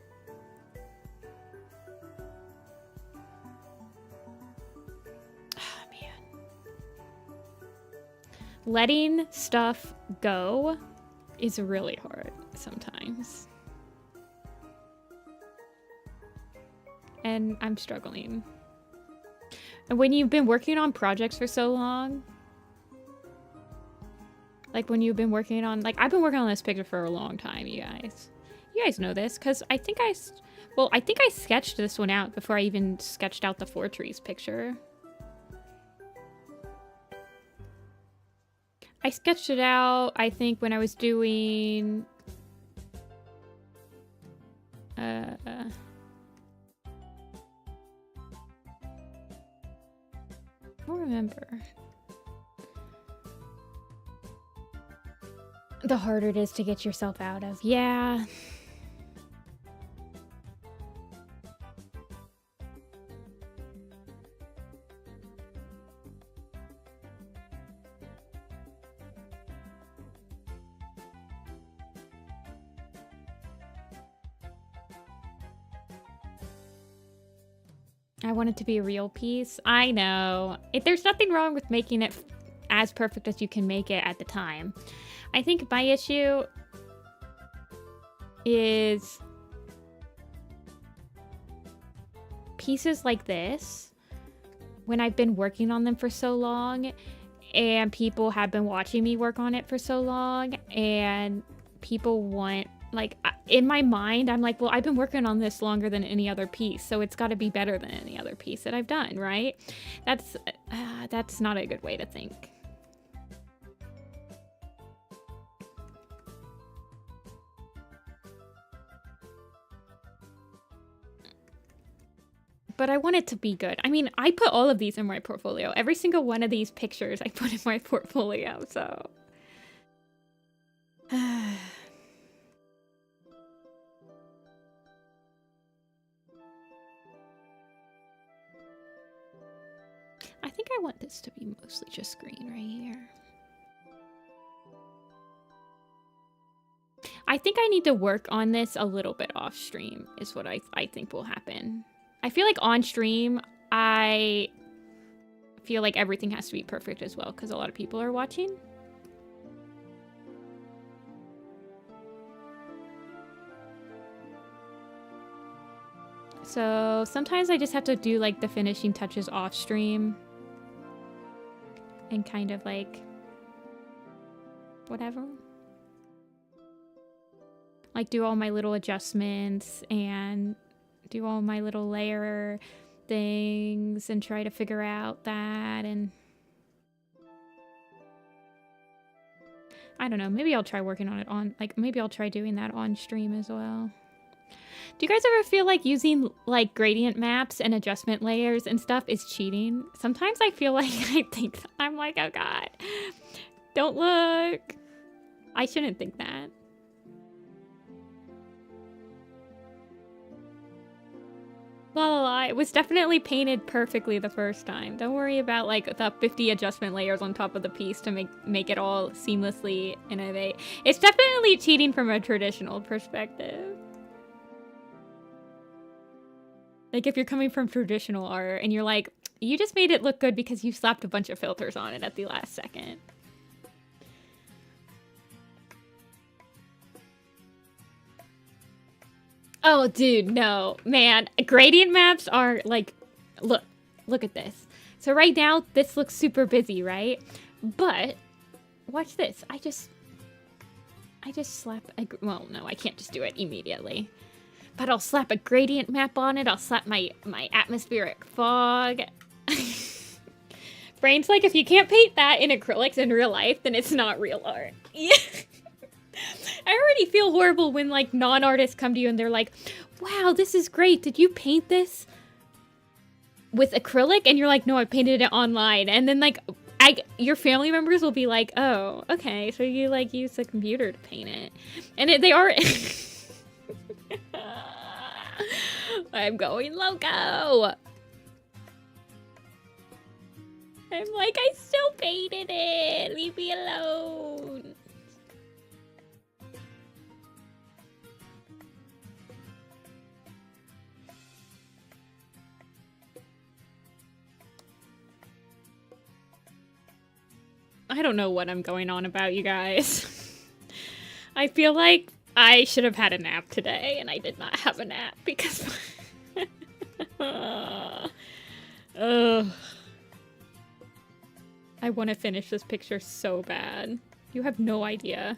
letting stuff go is really hard sometimes. And I'm struggling. And when you've been working on projects for so long, like when you've been working on, like I've been working on this picture for a long time, you guys. You guys know this, because I think I sketched this one out before I even sketched out the Fortress picture. I sketched it out, I think, when I was doing... I don't remember. The harder it is to get yourself out of. Yeah. I want it to be a real piece. I know. There's nothing wrong with making it as perfect as you can make it at the time. I think my issue is pieces like this, when I've been working on them for so long and people have been watching me work on it for so long and people want, like, in my mind, I'm like, well, I've been working on this longer than any other piece, so it's got to be better than any other piece that I've done, right? That's not a good way to think. But I want it to be good. I mean, I put all of these in my portfolio. Every single one of these pictures I put in my portfolio, so... I think I want this to be mostly just green right here. I think I need to work on this a little bit off stream is what I think will happen. I feel like on stream, I feel like everything has to be perfect as well because a lot of people are watching. So sometimes I just have to do like the finishing touches off stream and kind of like whatever. Like do all my little adjustments and do all my little layer things and try to figure out that, and I don't know, maybe I'll try working on it on, like, maybe I'll try doing that on stream as well. Do you guys ever feel like using like gradient maps and adjustment layers and stuff is cheating? Sometimes I feel like I'm like, oh god, don't look. I shouldn't think that. La la la, it was definitely painted perfectly the first time. Don't worry about like the 50 adjustment layers on top of the piece to make it all seamlessly innovate. It's definitely cheating from a traditional perspective. Like if you're coming from traditional art and you're like, you just made it look good because you slapped a bunch of filters on it at the last second. Oh, dude, no. Man, gradient maps are like, look at this. So right now, this looks super busy, right? But, watch this. I just slap well, no, I can't just do it immediately. But I'll slap a gradient map on it. I'll slap my atmospheric fog. Brain's like, if you can't paint that in acrylics in real life, then it's not real art. Yeah. I already feel horrible when like non-artists come to you and they're like, wow, this is great. Did you paint this with acrylic? And you're like, no, I painted it online. And then like your family members will be like, oh, okay, so you like use the computer to paint it. And they are I'm going loco. I'm like, I still painted it. Leave me alone. I don't know what I'm going on about, you guys. I feel like I should have had a nap today, and I did not have a nap because... Ugh. I want to finish this picture so bad. You have no idea.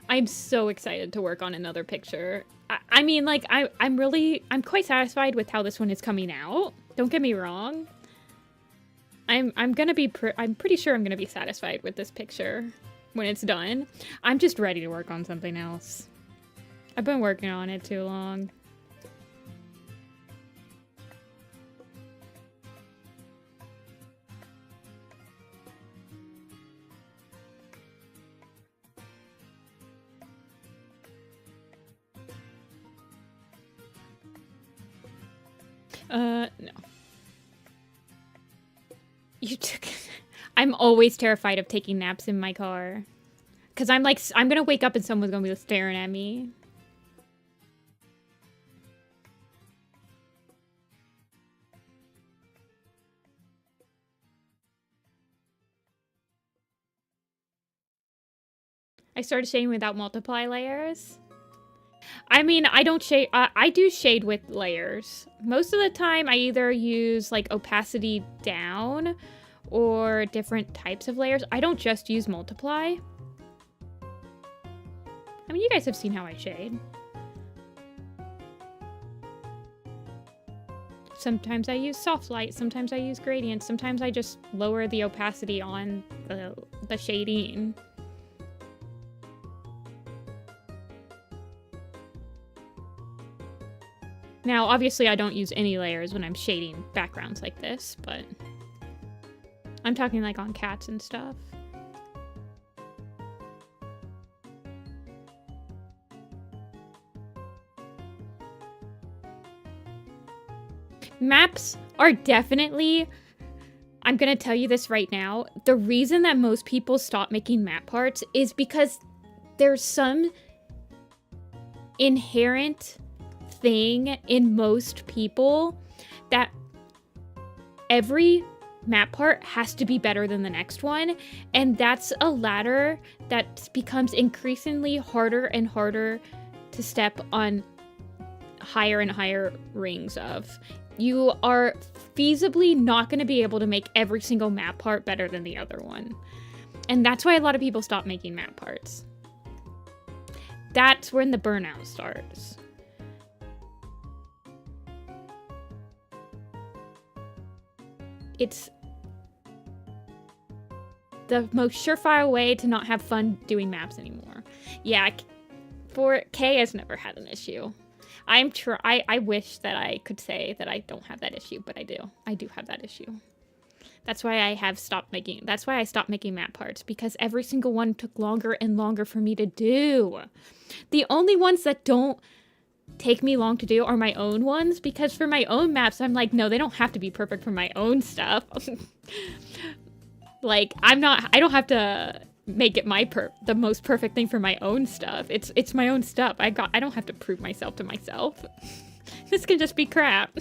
I'm so excited to work on another picture. I mean, like, I'm quite satisfied with how this one is coming out. Don't get me wrong. I'm pretty sure I'm gonna be satisfied with this picture when it's done. I'm just ready to work on something else. I've been working on it too long. No. You took... I'm always terrified of taking naps in my car. Because I'm like, I'm gonna wake up and someone's gonna be staring at me. I started shading without multiply layers. I mean, I don't shade, I do shade with layers. Most of the time, I either use, like, opacity down or different types of layers. I don't just use multiply. I mean, you guys have seen how I shade. Sometimes I use soft light, sometimes I use gradient, sometimes I just lower the opacity on the shading. Now, obviously, I don't use any layers when I'm shading backgrounds like this, but I'm talking like on cats and stuff. Maps are definitely, I'm gonna tell you this right now, the reason that most people stop making map parts is because there's some inherent thing in most people that every map part has to be better than the next one, and that's a ladder that becomes increasingly harder and harder to step on higher and higher rings of. You are feasibly not going to be able to make every single map part better than the other one, and that's why a lot of people stop making map parts. That's when the burnout starts. It's the most surefire way to not have fun doing maps anymore. Yeah, for K has never had an issue. I wish that I could say that I don't have that issue, but I do. I do have that issue. That's why I stopped making map parts, because every single one took longer and longer for me to do. The only ones that don't take me long to do are my own ones, because for my own maps, I'm like, no, they don't have to be perfect for my own stuff. Like, I don't have to make it the most perfect thing for my own stuff. It's my own stuff. I don't have to prove myself to myself. This can just be crap.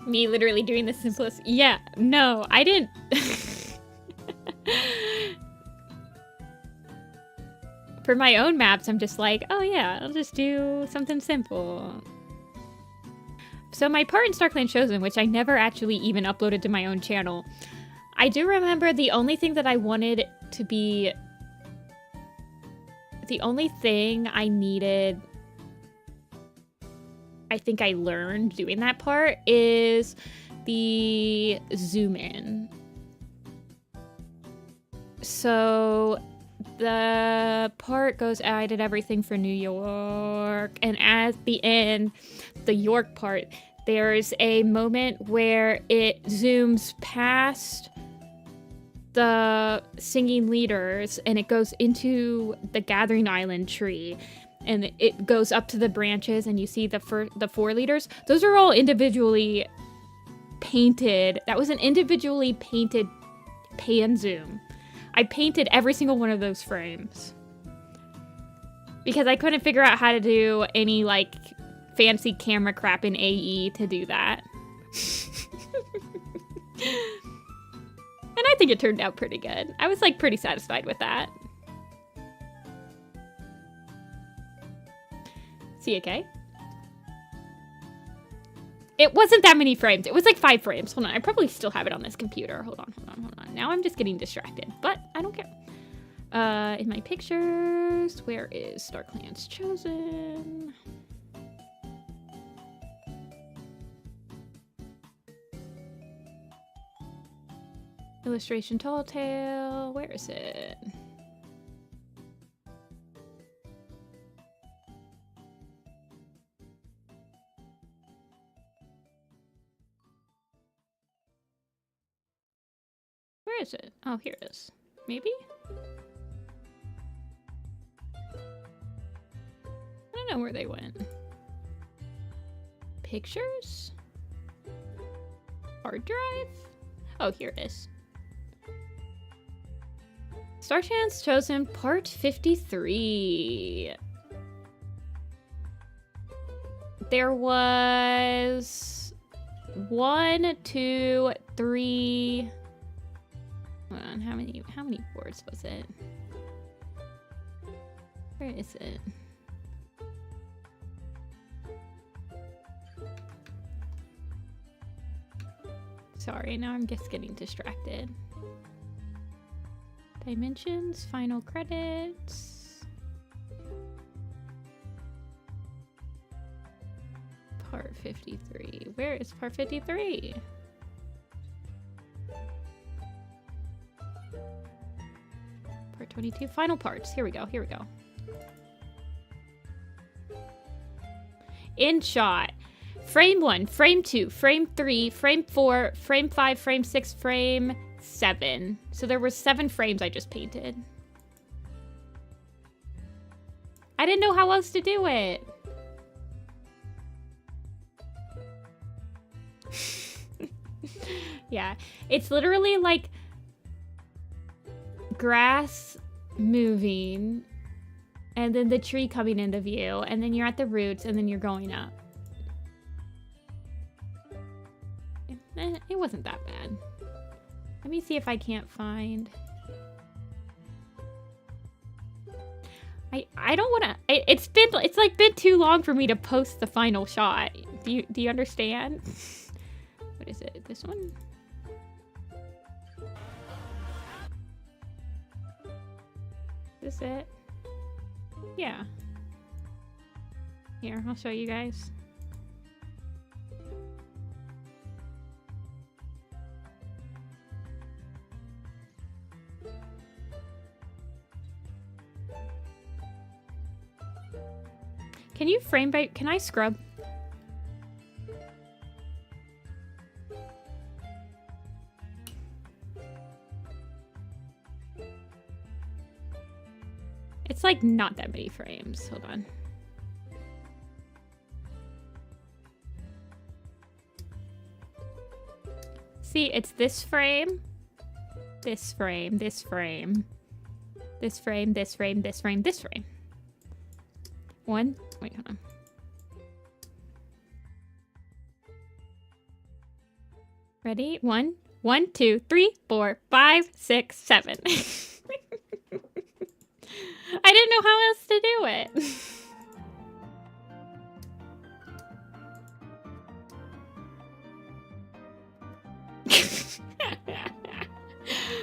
Me literally doing the simplest. Yeah, no, I didn't. For my own maps, I'm just like, oh yeah, I'll just do something simple. So my part in StarClan Chosen, which I never actually even uploaded to my own channel, I do remember the only thing that I wanted to be... The only thing I needed... I think I learned doing that part is the zoom in. So the part goes, I did everything for New York. And at the end, the York part, there's a moment where it zooms past the singing leaders and it goes into the Gathering Island tree. And it goes up to the branches and you see the four leaders. Those are all individually painted. That was an individually painted pan zoom. I painted every single one of those frames because I couldn't figure out how to do any like fancy camera crap in AE to do that. And I think it turned out pretty good. I was like pretty satisfied with that. See, okay? It wasn't that many frames. It was like 5 frames. Hold on. I probably still have it on this computer. Hold on. Now I'm just getting distracted, but I don't care. In my pictures, where is StarClan's Chosen? Illustration Tall Tale. Where is it? Where is it? Oh, here it is. Maybe? I don't know where they went. Pictures? Hard drive? Oh, here it is. StarClan's Chosen Part 53. There was 1, 2, 3... Hold on, how many boards was it? Where is it? Sorry, now I'm just getting distracted. Dimensions, final credits. Part 53. Where is part 53? Part 22, final parts. Here we go. In shot. Frame 1, frame 2, frame 3, frame 4, frame 5, frame 6, frame 7. So there were 7 frames I just painted. I didn't know how else to do it. Yeah, it's literally like grass moving and then the tree coming into view and then you're at the roots and then you're going up. It wasn't that bad. Let me see if I can't find. I don't want to. It's like been too long for me to post the final shot. Do you understand? What is it? This one? Is this it? Yeah. Here, I'll show you guys. Can you frame by... Can I scrub? It's like not that many frames. Hold on. See, it's this frame, this frame, this frame, this frame, this frame, this frame, this frame. One. Wait, hold on. Ready? 1, 2, 3, 4, 5, 6, 7. I didn't know how else to do it.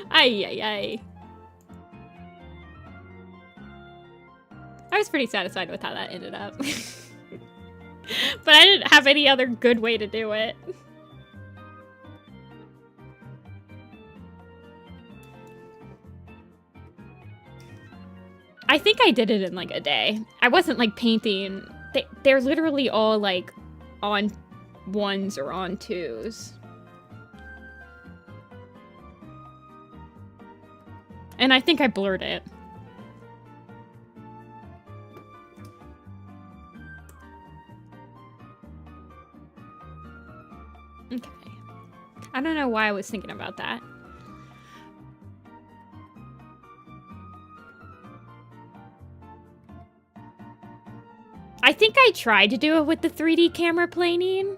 Ay, ay, ay. I was pretty satisfied with how that ended up. But I didn't have any other good way to do it. I think I did it in like a day. I wasn't like painting. They're literally all like on 1s or on 2s. And I think I blurred it. Okay. I don't know why I was thinking about that. I think I tried to do it with the 3D camera planing.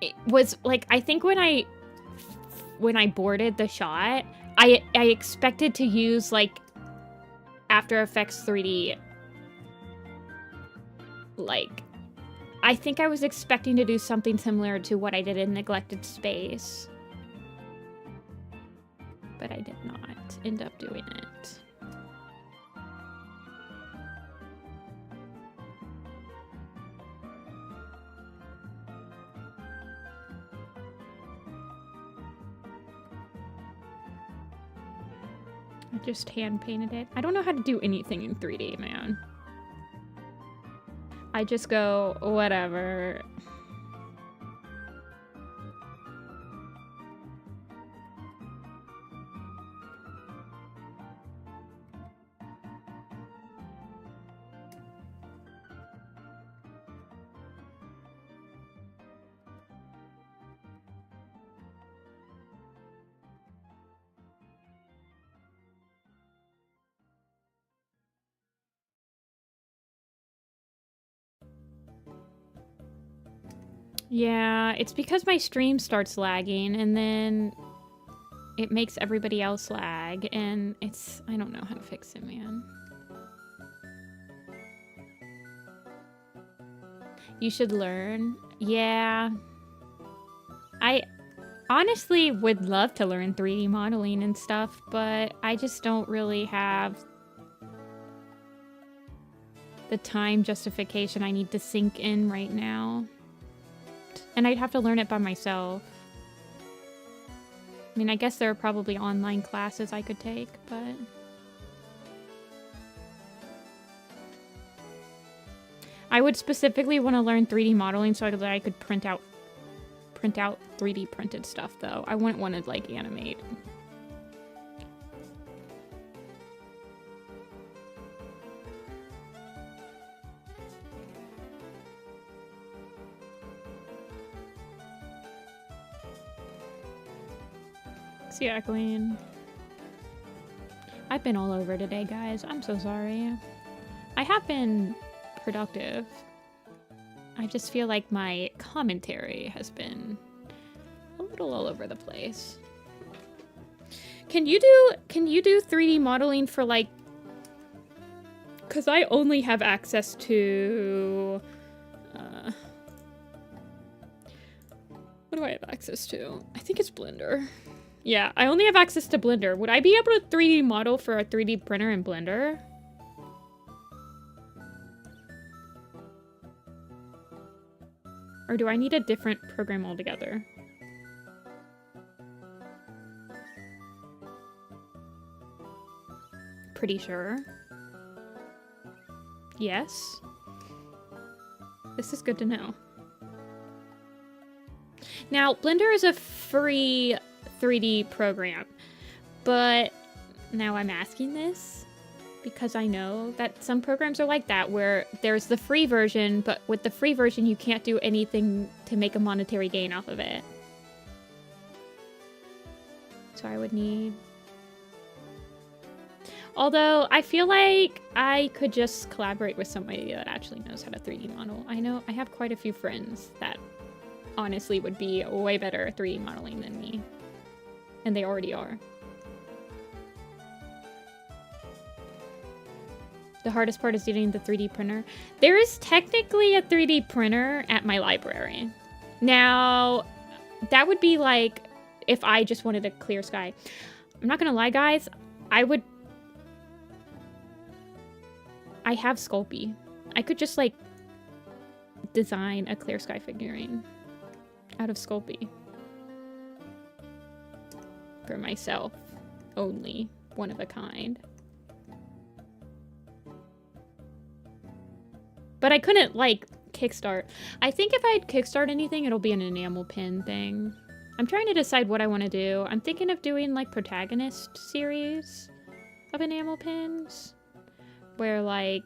It was like, I think when I boarded the shot, I expected to use like After Effects 3D. Like, I think I was expecting to do something similar to what I did in Neglected Space. But I did not end up doing it. I just hand painted it. I don't know how to do anything in 3D, man. I just go, whatever. Yeah, it's because my stream starts lagging and then it makes everybody else lag and it's... I don't know how to fix it, man. You should learn. Yeah. I honestly would love to learn 3D modeling and stuff, but I just don't really have the time justification I need to sink in right now. And I'd have to learn it by myself. I mean, I guess there are probably online classes I could take, but... I would specifically want to learn 3D modeling so that I could print out 3D printed stuff, though. I wouldn't want to, like, animate. Yeah, Queen. I've been all over today, guys. I'm so sorry. I have been productive. I just feel like my commentary has been a little all over the place. Can you do 3D modeling for like... Because I only have access to... what do I have access to? I think it's Blender. Yeah, I only have access to Blender. Would I be able to 3D model for a 3D printer in Blender? Or do I need a different program altogether? Pretty sure. Yes. This is good to know. Now, Blender is a free 3D program, but now I'm asking this because I know that some programs are like that, where there's the free version, but with the free version you can't do anything to make a monetary gain off of it. So I would need... Although I feel like I could just collaborate with somebody that actually knows how to 3D model. I know I have quite a few friends that honestly would be way better at 3D modeling than me. And they already are. The hardest part is getting the 3D printer. There is technically a 3D printer at my library. Now, That would be like if I just wanted a clear sky. I'm not gonna lie, guys. I have Sculpey. I could just like design a clear sky figurine out of Sculpey for myself only, one of a kind. But I couldn't like kickstart. I think if I'd kickstart anything, it'll be an enamel pin thing. I'm trying to decide what I want to do. I'm thinking of doing like protagonist series of enamel pins, where like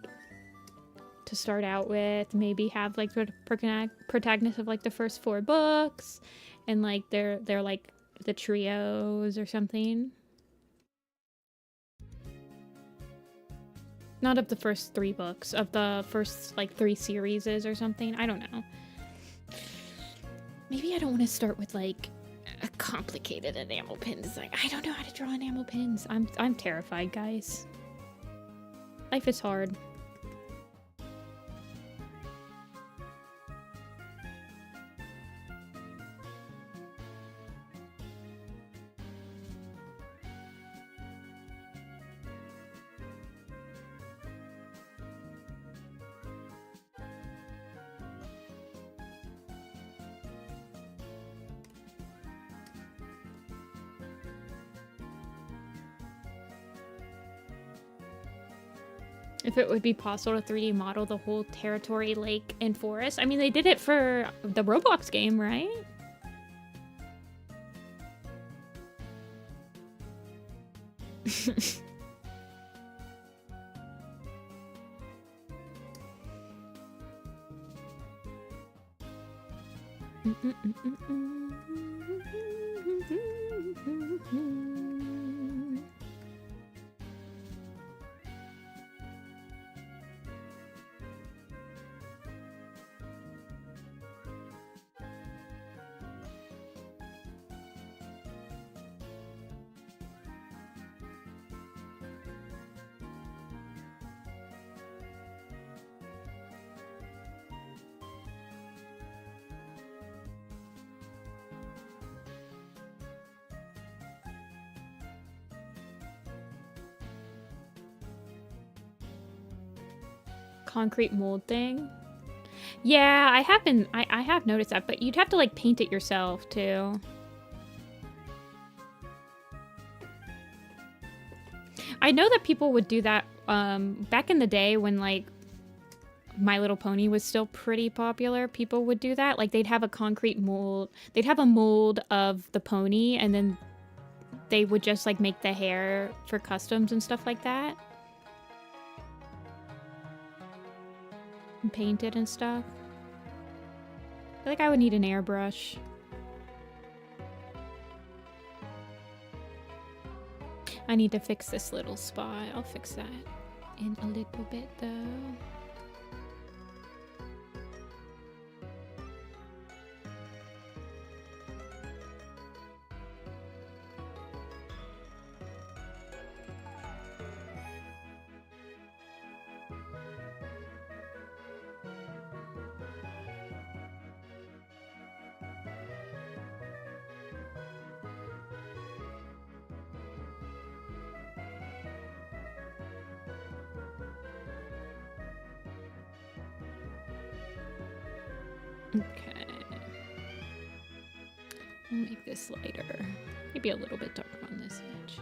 to start out with, maybe have like the protagonist of like the first 4 books, and like they're like the trios or something. Not of the first 3 books, of the first like 3 series or something. I don't know. Maybe I don't want to start with like a complicated enamel pin design. I don't know how to draw enamel pins. I'm terrified, guys. Life is hard. If it would be possible to 3D model the whole territory, lake, and forest. I mean, they did it for the Roblox game, right? Concrete mold thing. Yeah, I have noticed that, but you'd have to like paint it yourself too. I know that people would do that back in the day when like My Little Pony was still pretty popular. People would do that. Like they'd have a concrete mold. They'd have a mold of the pony, and then they would just like make the hair for customs and stuff like that. And paint it and stuff. I feel like I would need an airbrush. I need to fix this little spot. I'll fix that in a little bit though. Okay. I'll make this lighter. Maybe a little bit darker on this edge.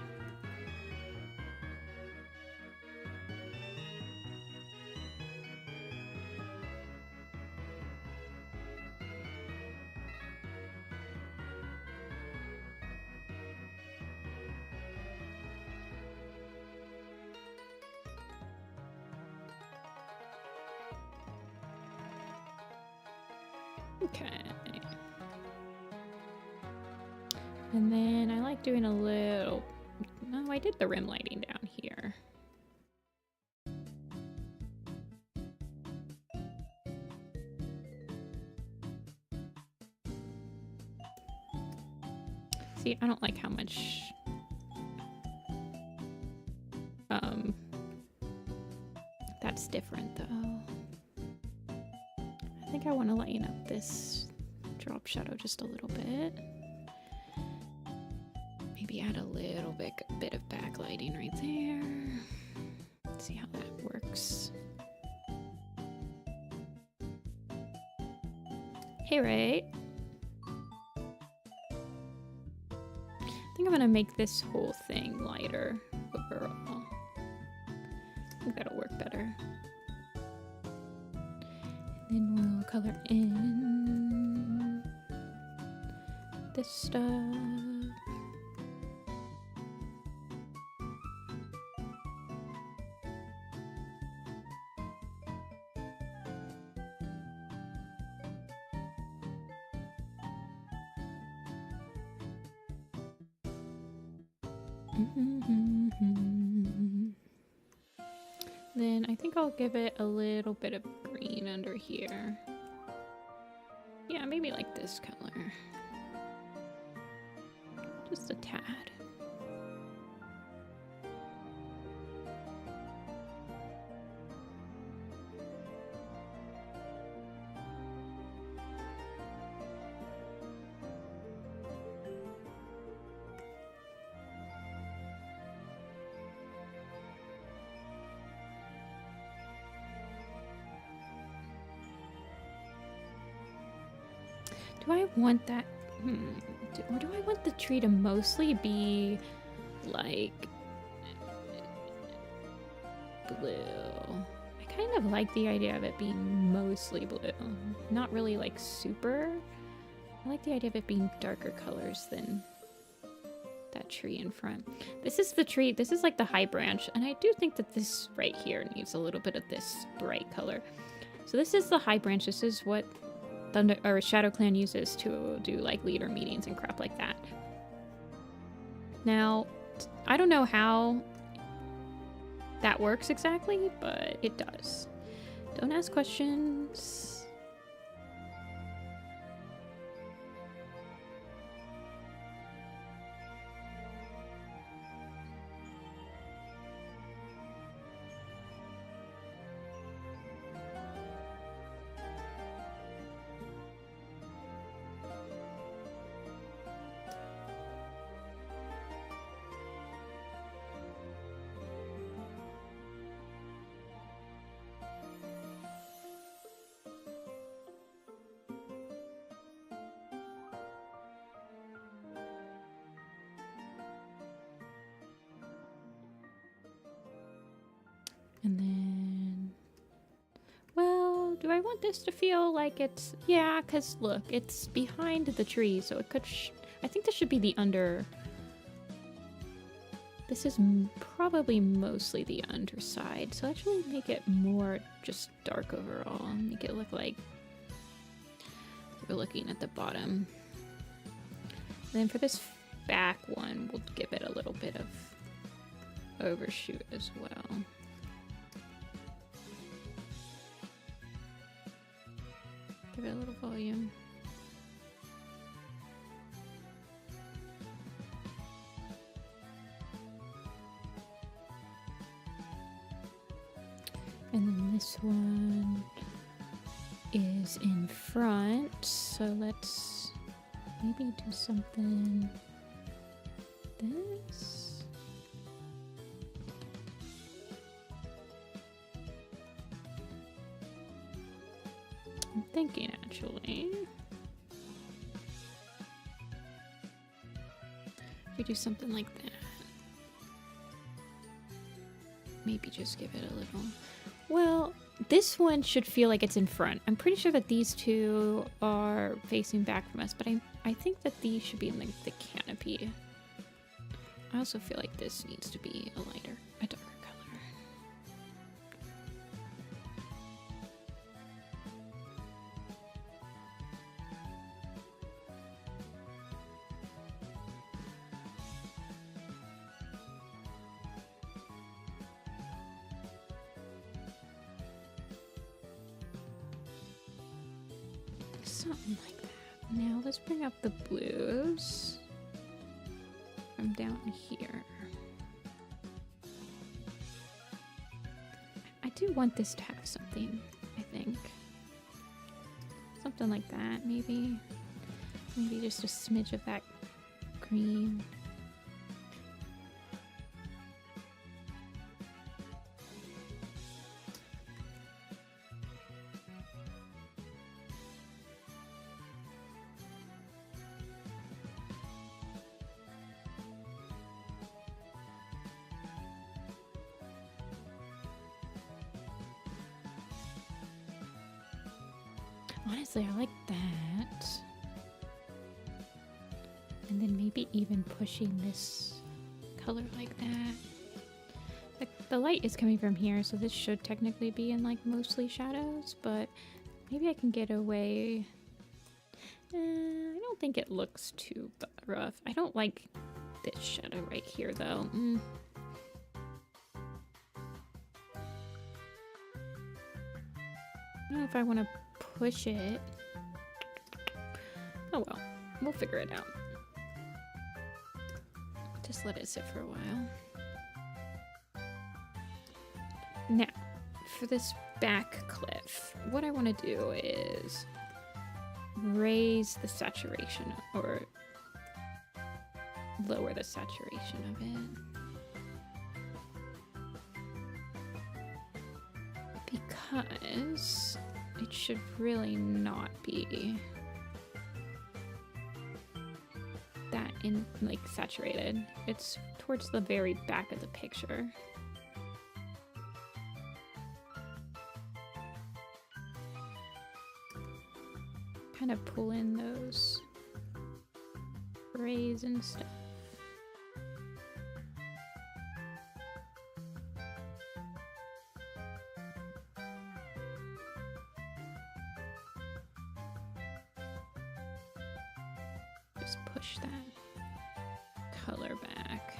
Okay. And then I like doing a little... No, I did the rim lighting down here. See, I don't like how much... that's different though. I think I want to lighten up this drop shadow just a little bit. Maybe add a little bit of backlighting right there. Let's see how that works. Hey, Ray. I think I'm gonna make this whole thing lighter overall. I think that'll work better. And then we'll color in this stuff. Then I think I'll give it a little bit of green under here. Yeah, maybe like this color. Just a tad. Do I want that? Or do I want the tree to mostly be like blue? I kind of like the idea of it being mostly blue. Not really like super. I like the idea of it being darker colors than that tree in front. This is the tree. This is like the high branch. And I do think that this right here needs a little bit of this bright color. So this is the high branch. This is what Shadowclan uses to do like leader meetings and crap like that. Now, I don't know how that works exactly, but it does. Don't ask questions. And then, well, do I want this to feel like it's, yeah, because look, it's behind the tree, so it could, I think this should be the under, this is probably mostly the underside, so actually make it more just dark overall, make it look like we're looking at the bottom. And then for this back one, we'll give it a little bit of overshoot as well. Give it a little volume. And then this one is in front, so let's maybe do something this. I'm thinking actually. If we do something like that. Maybe just give it a little. Well, this one should feel like it's in front. I'm pretty sure that these two are facing back from us, but I think that these should be in like the canopy. I also feel like this needs to be a darker color. Something like that. Now let's bring up the blues from down here. I do want this to have something, I think. Something like that, maybe. Maybe just a smidge of that green. Honestly, I like that. And then maybe even pushing this color like that. Like, the light is coming from here, so this should technically be in like mostly shadows, but maybe I can get away. I don't think it looks too rough. I don't like this shadow right here though. I don't know if I want to push it. Oh well, we'll figure it out. Just let it sit for a while. Now, for this back cliff, what I want to do is raise the saturation or lower the saturation of it. Because it should really not be that saturated. It's towards the very back of the picture. Kind of pull in those rays and stuff. Just push that color back.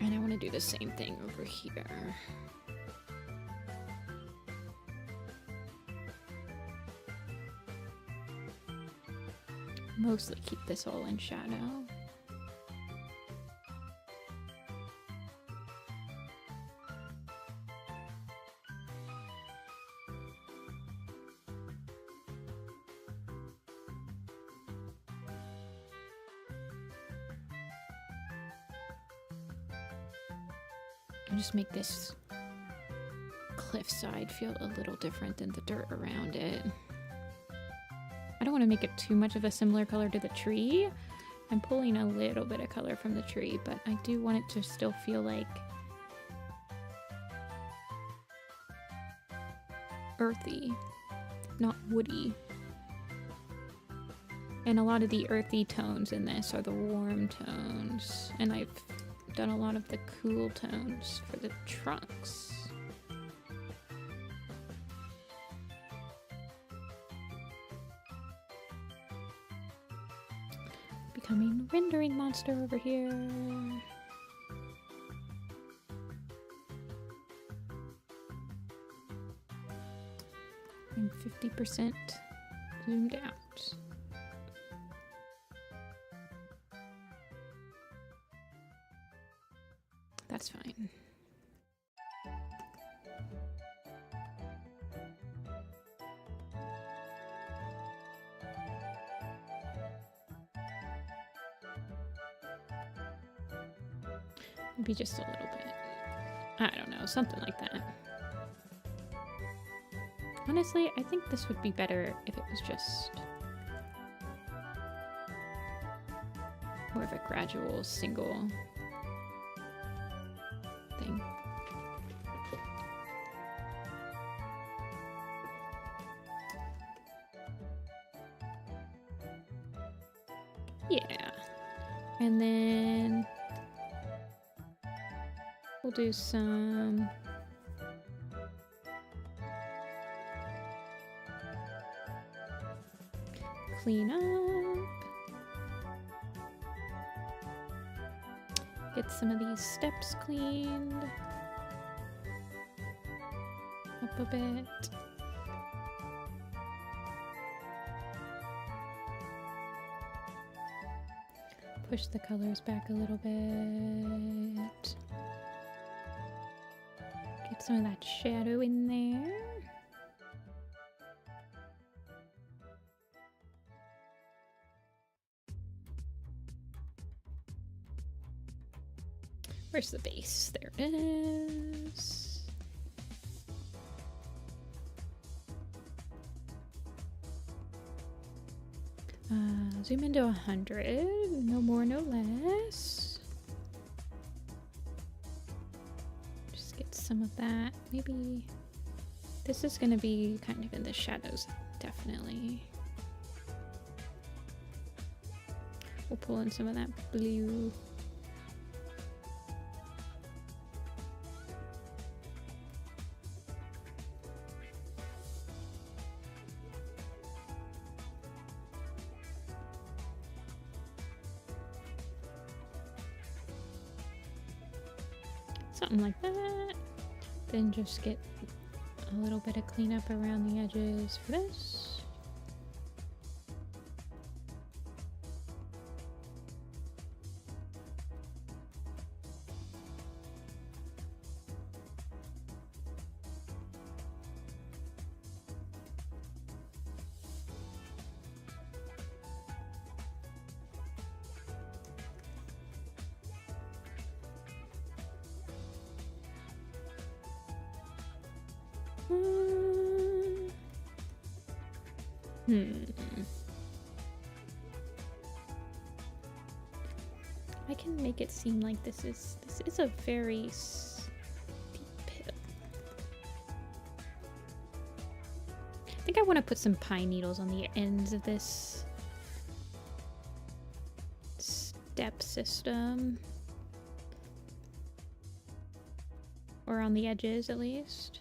And I want to do the same thing over here. Mostly keep this all in shadow. And just make this cliffside feel a little different than the dirt around it. I don't want to make it too much of a similar color to the tree. I'm pulling a little bit of color from the tree, but I do want it to still feel like earthy, not woody. And a lot of the earthy tones in this are the warm tones, and I've done a lot of the cool tones for the trunks. Becoming rendering monster over here. I'm 50% zoomed out. That's fine. Maybe just a little bit. I don't know, something like that. Honestly, I think this would be better if it was just more of a gradual single thing. Yeah. And then we'll do some clean up. Get some of these steps cleaned up a bit. push the colors back a little bit. Get some of that shadow in there. Where's the base? There it is. Zoom into 100. No more, no less. Just get some of that. Maybe this is gonna be kind of in the shadows, definitely. We'll pull in some of that blue. Something like that. Then just get a little bit of cleanup around the edges for this. I can make it seem like this is a very steep hill. I think I want to put some pine needles on the ends of this step system. Or on the edges, at least.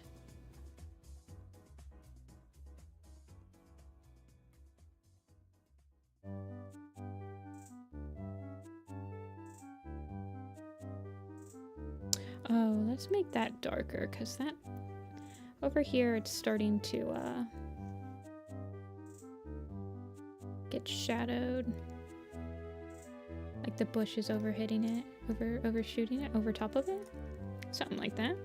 Oh, let's make that darker, because that... Over here, it's starting to, get shadowed. Like the bush is overhitting it, overshooting it, over top of it. Something like that.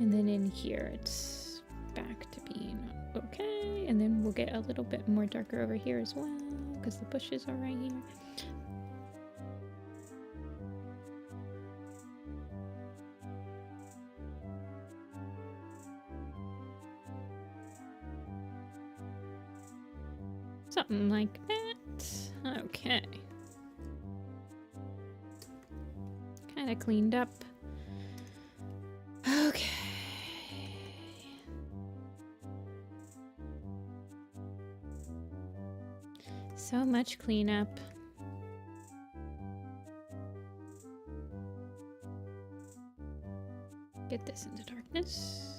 And then in here, it's back to being okay. And then we'll get a little bit more darker over here as well, because the bushes are right here. Something like that. Okay. Kind of cleaned up. Okay. So much cleanup. Get this into darkness.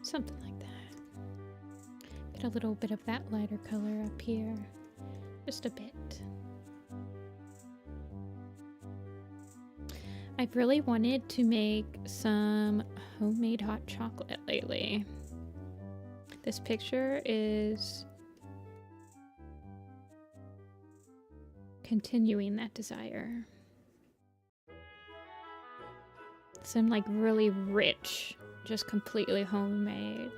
Something like that. Get a little bit of that lighter color up here. Just a bit. I've really wanted to make some homemade hot chocolate lately. This picture is continuing that desire. Some like really rich, just completely homemade.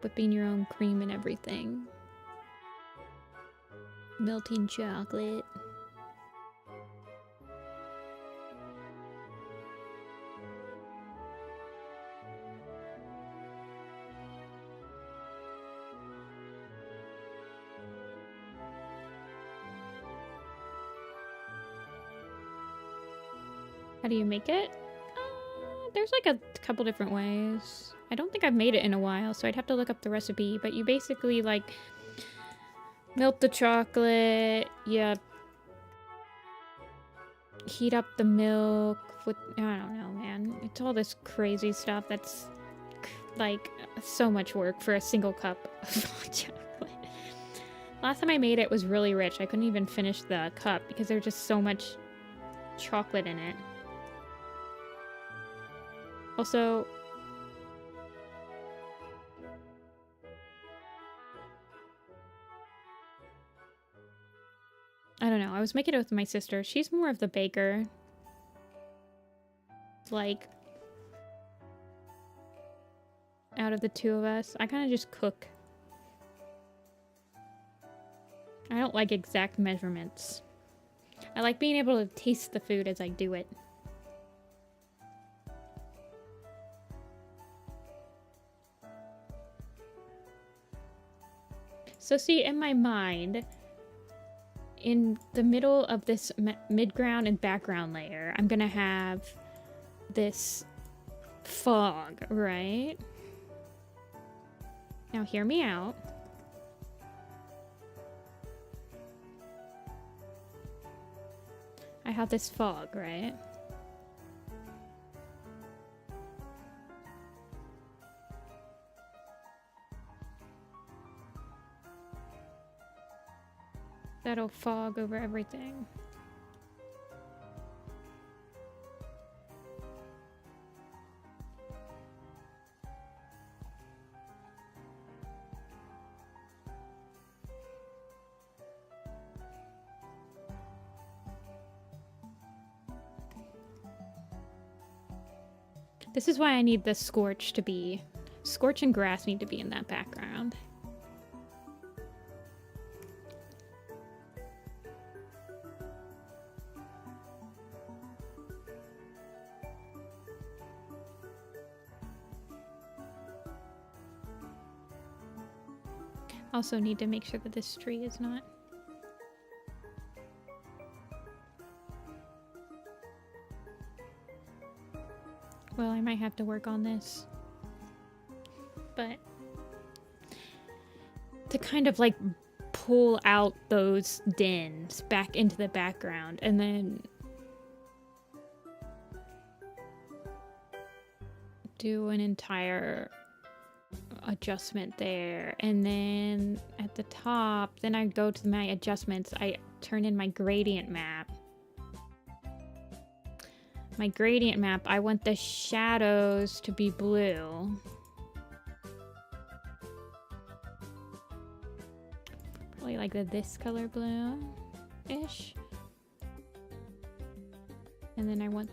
Whipping your own cream and everything. Melting chocolate. How do you make it? There's like a couple different ways. I don't think I've made it in a while, so I'd have to look up the recipe. But you basically, like, melt the chocolate, you heat up the milk with, I don't know, man. It's all this crazy stuff that's, like, so much work for a single cup of chocolate. Last time I made it was really rich. I couldn't even finish the cup because there's just so much chocolate in it. Also, I don't know. I was making it with my sister. She's more of the baker. Like, out of the two of us, I kind of just cook. I don't like exact measurements. I like being able to taste the food as I do it. So see, in my mind, in the middle of this midground and background layer, I'm gonna have this fog, right? Now hear me out. I have this fog, right? That'll fog over everything. This is why I need the scorch to be... Scorch and grass need to be in that background. Also need to make sure that this tree is not... Well, I might have to work on this. But to kind of like pull out those dins back into the background and then do an entire adjustment there. And then at the top, then I go to my adjustments. I turn in my gradient map. My gradient map, I want the shadows to be blue. Probably like this color blue-ish. And then I want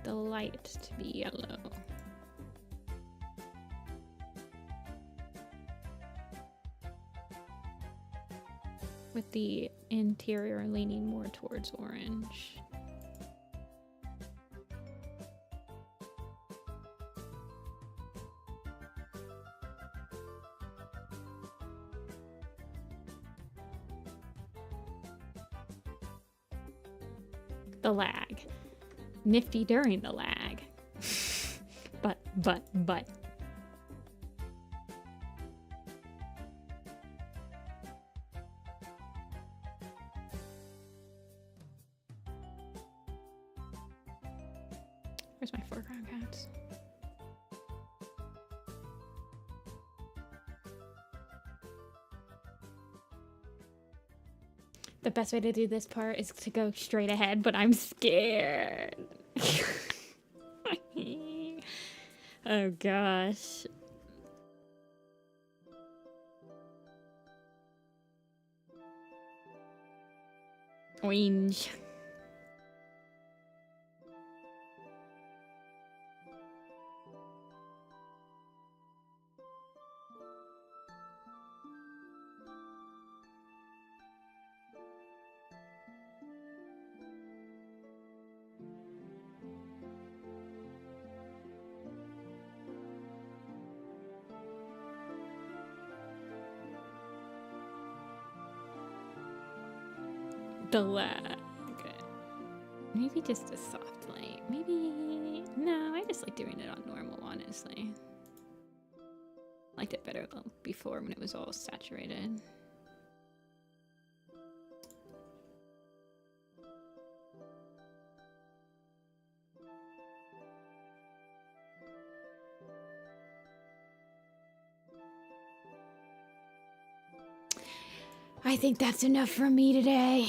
the light to be yellow. With the interior leaning more towards orange. The lag. Nifty during the lag. but. Where's my foreground caps? The best way to do this part is to go straight ahead, but I'm scared. Oh gosh. Orange. The lag. Maybe just a soft light. Maybe... No, I just like doing it on normal, honestly. Liked it better before when it was all saturated. I think that's enough for me today.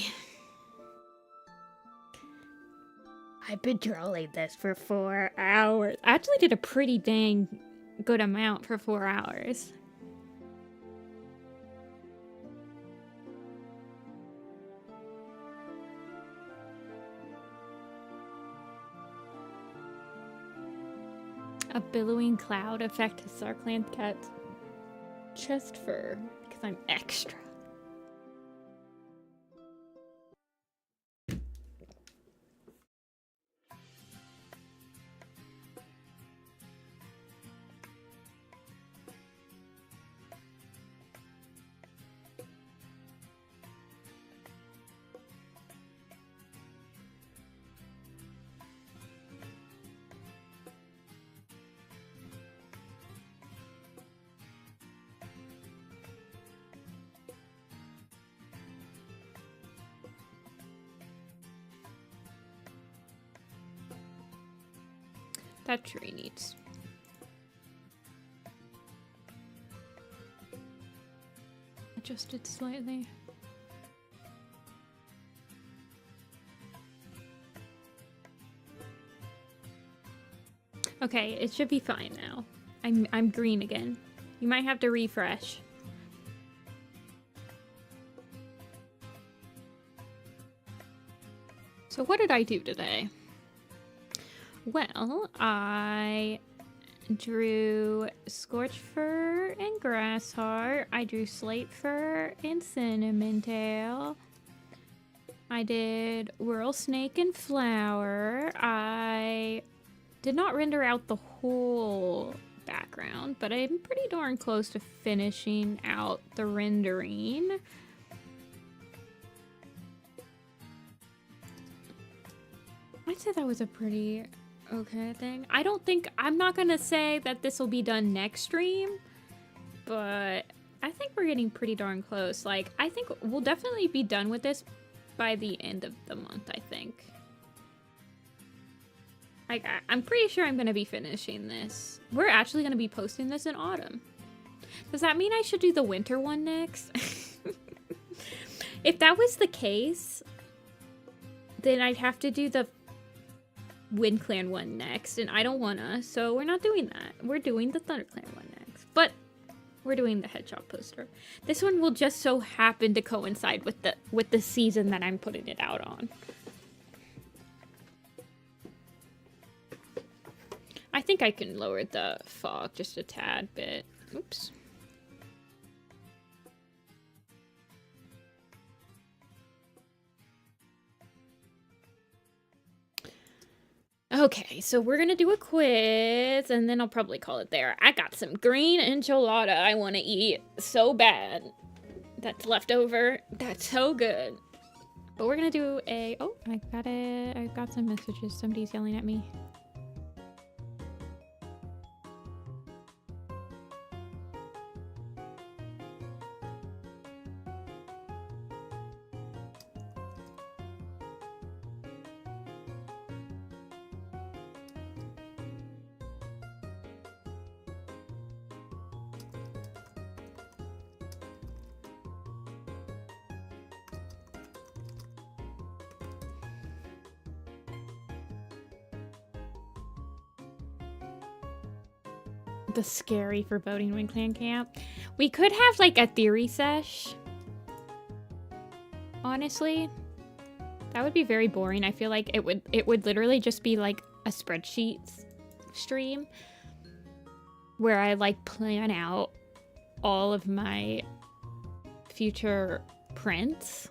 I've been trolling this for 4 hours. I actually did a pretty dang good amount for 4 hours. A billowing cloud effect to Shadowclan cat's chest fur because I'm extra. That tree needs adjusted slightly. Okay, it should be fine now. I'm green again. You might have to refresh. So what did I do today? Well, I drew Scorch Fur and Grass Heart. I drew Slate Fur and Cinnamon Tail. I did Whirl Snake and Flower. I did not render out the whole background, but I'm pretty darn close to finishing out the rendering. I'd say that was a pretty okay thing. I'm not gonna say that this will be done next stream, but I think we're getting pretty darn close. Like, I think we'll definitely be done with this by the end of the month, I think. Like, I'm pretty sure I'm gonna be finishing this. We're actually gonna be posting this in autumn. Does that mean I should do the winter one next? If that was the case, then I'd have to do the Wind Clan one next, and I don't wanna, so we're not doing that. We're doing the Thunder Clan one next, but we're doing the Hedgehog poster. This one will just so happen to coincide with the season that I'm putting it out on. I think I can lower the fog just a tad bit. Oops. Okay, so we're gonna do a quiz, and then I'll probably call it there. I got some green enchilada I want to eat so bad. That's left over. That's so good. But we're gonna do a... Oh, I got it. I got some messages. Somebody's yelling at me. The scary foreboding Wind Clan camp. We could have like a theory sesh. Honestly, that would be very boring. I feel like it would literally just be like a spreadsheet stream where I like plan out all of my future prints.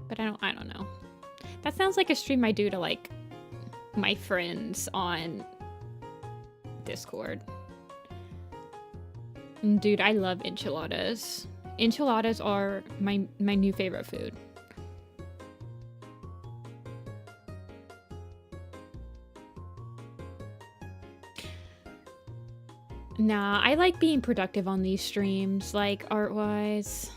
But I don't know. That sounds like a stream I do to like my friends on Discord. Dude, I love enchiladas. Enchiladas are my new favorite food. Nah, I like being productive on these streams, like art-wise.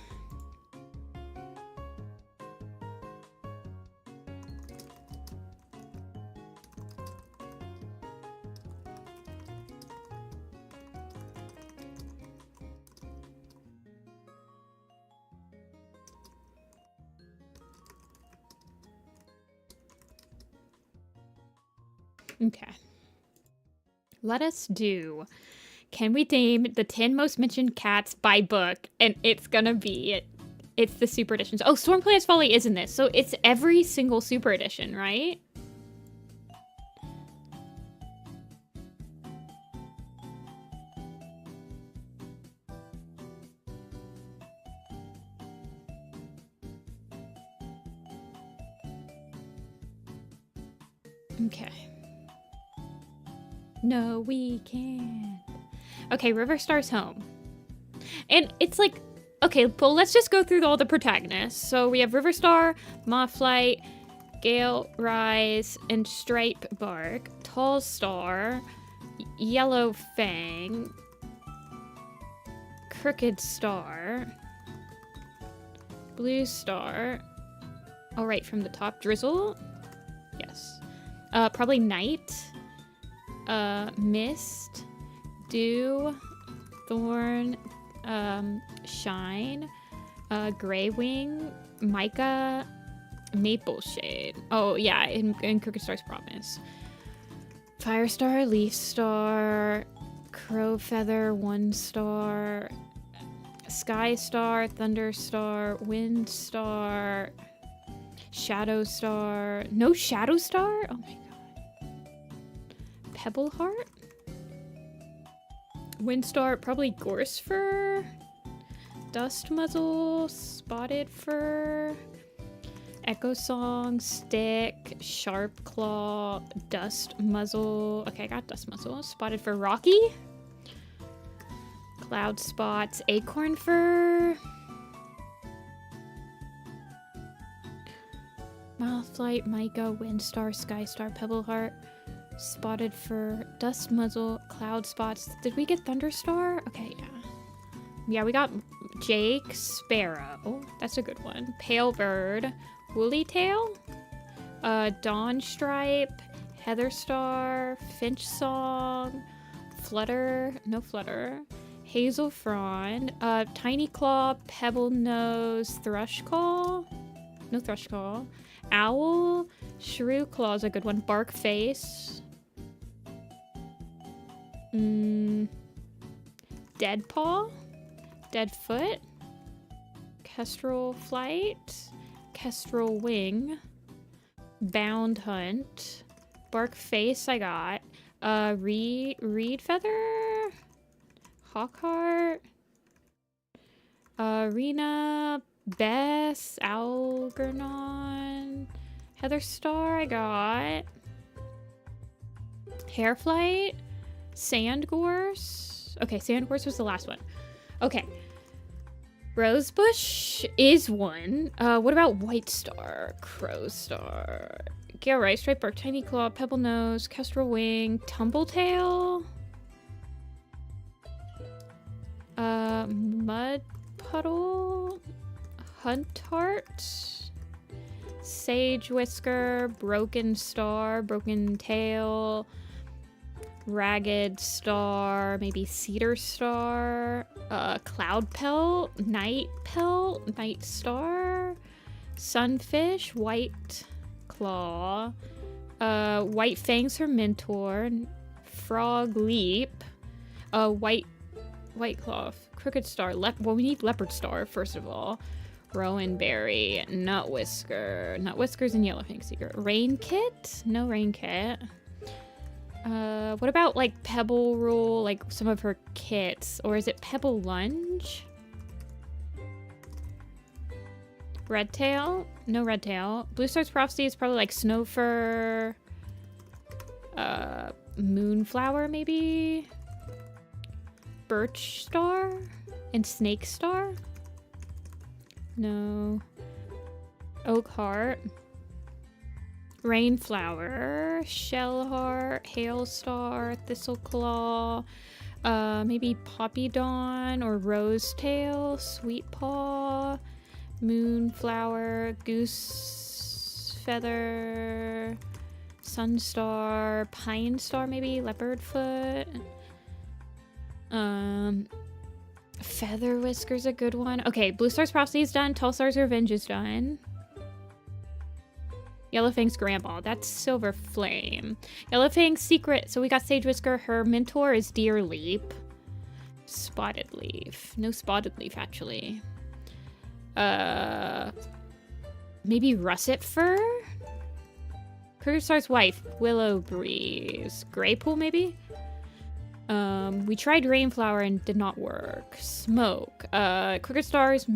Okay. Let us do. Can we name the 10 most mentioned cats by book? And it's gonna be. It's the super editions. Oh, Stormclans Folly is in this. So it's every single super edition, right? Okay. No, we can't. Okay, Riverstar's home. And it's like, okay, well, let's just go through all the protagonists. So we have Riverstar, Mothlight, Gale Rise, and Stripe Bark, Tall Star, Yellow Fang, Crooked Star, Blue Star. All right, from the top, Drizzle. Yes. Probably Night. Mist, Dew, Thorn, Shine, Greywing, Micah, Maple Shade. Oh yeah, in Crooked Star's Promise. Firestar, Leaf Star, Crow Feather, 1 star, Sky Star, Thunder Star, Wind Star, Shadow Star. No Shadow Star? Oh my god. Pebble Heart? Windstar, probably Gorse Fur, Dust Muzzle, Spotted Fur, Echo Song, Stick, Sharp Claw, Dust Muzzle. Okay, I got Dust Muzzle. Spotted Fur, Rocky, Cloud Spots, Acorn Fur, Mothlight, Micah, Windstar, Skystar, Pebble Heart, Spotted Fur, Dust Muzzle, Cloud Spots. Did we get Thunderstar? Okay, yeah. Yeah, we got Jake, Sparrow. That's a good one. Pale Bird, Woolly Tail, Dawn Stripe, Heather Star, Finch Song, Flutter, no Flutter, Hazel Frond, Tiny Claw, Pebble Nose, Thrush Call, no Thrush Call, Owl, Shrew Claw's a good one, Bark Face, Dead Paw, Dead Foot, Kestrel Flight, Kestrel Wing, Bound Hunt, Bark Face I got, Reed Feather, Hawkheart, Rena, Bess, Algernon, Heather Star I got, Hairflight, Sandgorse. Okay, Sandgorse was the last one. Okay. Rosebush is one. What about White Star, Crow Star, Gale Rice, Stripe Bark, Tiny Claw, Pebble Nose, Kestrel Wing, Tumbletail, Mud Puddle, Hunt Heart, Sage Whisker, Broken Star, Broken Tail, Ragged Star, maybe Cedar Star, Cloud Pelt, Night Star, Sunfish, White Claw, White Fangs her mentor, Frog Leap, White Claw, Crooked Star, well we need Leopard Star first of all, Rowan Berry, Nut Whiskers and Yellow Fang Seeker, Rain Kit, no Rain Kit. What about like Pebble Roll, like some of her kits, or is it Pebble Lunge? Redtail, no Redtail. Blue Star's Prophecy is probably like Snowfur, Moonflower maybe, Birch Star, and Snake Star. No. Oak Heart. Rainflower, Shellheart, Hailstar, Thistleclaw, Maybe Poppy Dawn or Rose Tail, Sweet Paw, Moonflower, Goose Feather, Sunstar, Pine Star, maybe Leopard Foot. Feather Whisker's a good one. Okay, Blue Star's Prophecy is done. Tall Star's Revenge is done. Yellowfang's Grandma. That's Silver Flame. Yellowfang's Secret. So we got Sage Whisker. Her mentor is Deer Leap. Spotted Leaf. No Spotted Leaf, actually. Maybe Russet Fur? Crooked Star's Wife. Willow Breeze. Greypool, maybe? We tried Rainflower and did not work. Smoke. Crooked Star's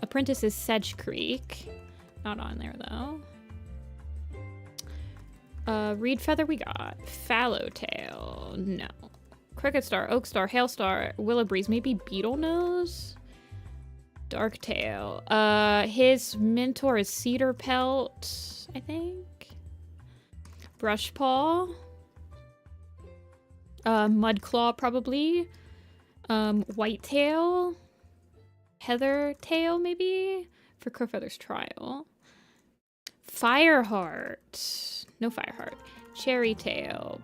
Apprentice is Sedge Creek. Not on there, though. Reed Feather we got. Fallowtail. No. Crooked Star, Oak Star, Hail Star, Willow Breeze. Maybe Beetle Nose? Darktail. His mentor is Cedar Pelt, I think. Brushpaw. Mudclaw, probably. Whitetail. Heather Tail, maybe? For Crowfeather's Trial. Fireheart. No Fireheart. Cherry Tail.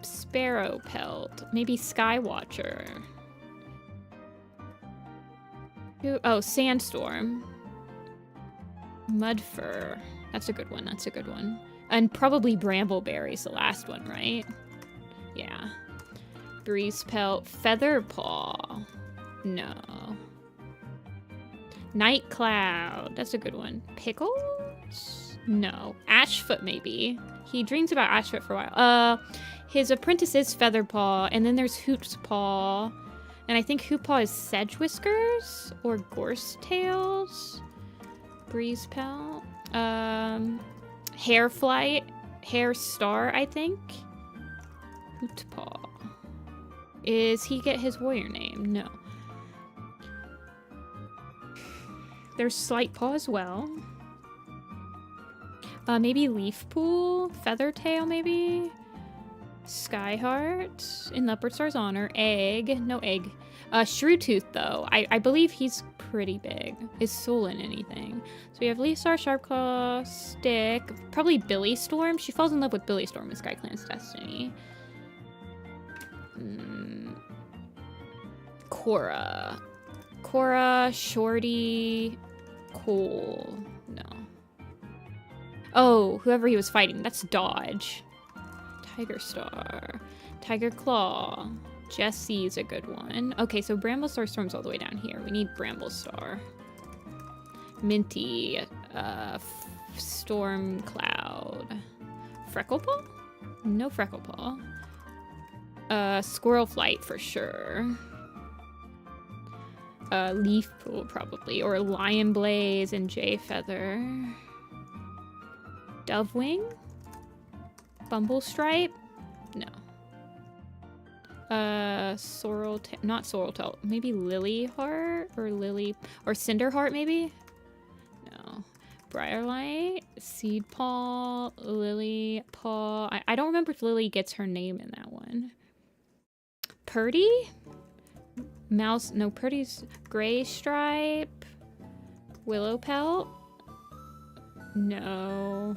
Sparrow Pelt. Maybe Skywatcher. Oh, Sandstorm. Mudfur. That's a good one. That's a good one. And probably Brambleberry's the last one, right? Yeah. Breeze Pelt. Featherpaw. No. Night Cloud. That's a good one. Pickles? No. Ashfoot, maybe. He dreams about Ashfoot for a while. His apprentice is Featherpaw, and then there's Hootpaw. And I think Hootpaw is Sedge Whiskers or Gorse Tails. Breeze Pelt. Hair Flight. Hair Star, I think. Hootpaw. Is he get his warrior name? No. There's Slightpaw as well. Maybe Leafpool? Feathertail, maybe? Skyheart in Leopard Star's honor. Egg. No egg. Shrewtooth, though. I believe he's pretty big. Is Solon anything? So we have Leaf Star, Sharpclaw, Stick. Probably Billy Storm. She falls in love with Billy Storm in SkyClan's Destiny. Cora. Cora, Shorty, Cole. No. Oh, whoever he was fighting. That's Dodge. Tiger Star. Tiger Claw. Jessie's a good one. Okay, so Bramblestar Storm's all the way down here. We need Bramblestar. Minty. Storm Cloud. Frecklepaw? No Frecklepaw. Squirrel Flight for sure. Leafpool probably. Or Lion Blaze and Jay Feather. Dovewing? Bumblestripe? No. Sorrel, not Sorreltail. Maybe Lilyheart or Lily or Cinderheart maybe? No. Briarlight, Seedpaw, Lilypaw. I don't remember if Lily gets her name in that one. Purdy? Mouse, no, Purdy's Gray Stripe. Willow Pelt? No.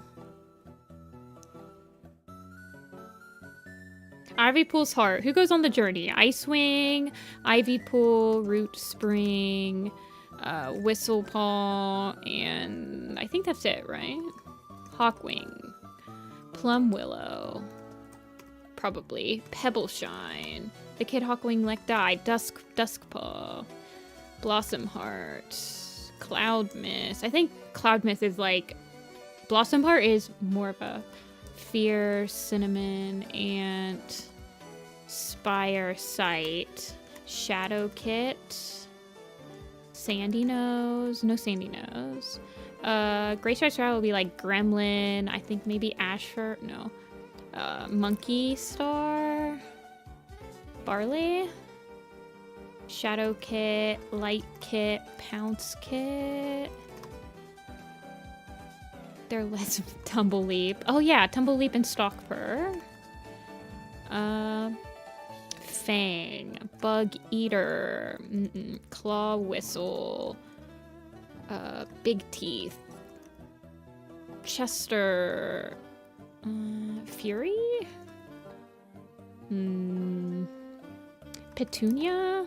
Ivypool's Heart. Who goes on the journey? Icewing, Ivypool, Root Spring, Whistlepaw, and I think that's it, right? Hawkwing, Plum Willow, probably Pebbleshine, the Kid Hawkwing Lek died, Duskpaw, Blossom Heart, Cloud Mist. I think Cloud Mist is like, Blossom Heart is more of a Fear, Cinnamon, Ant, Spire, Sight, Shadow Kit, Sandy Nose, no Sandy Nose. Gray Stripe Star will be like Gremlin, I think maybe Ashford, no. Monkey Star, Barley, Shadow Kit, Light Kit, Pounce Kit. They're less Tumbleleap. Oh yeah, Tumbleleap and Stalkpur. Fang. Bug Eater. Claw Whistle. Big Teeth. Chester. Fury? Petunia?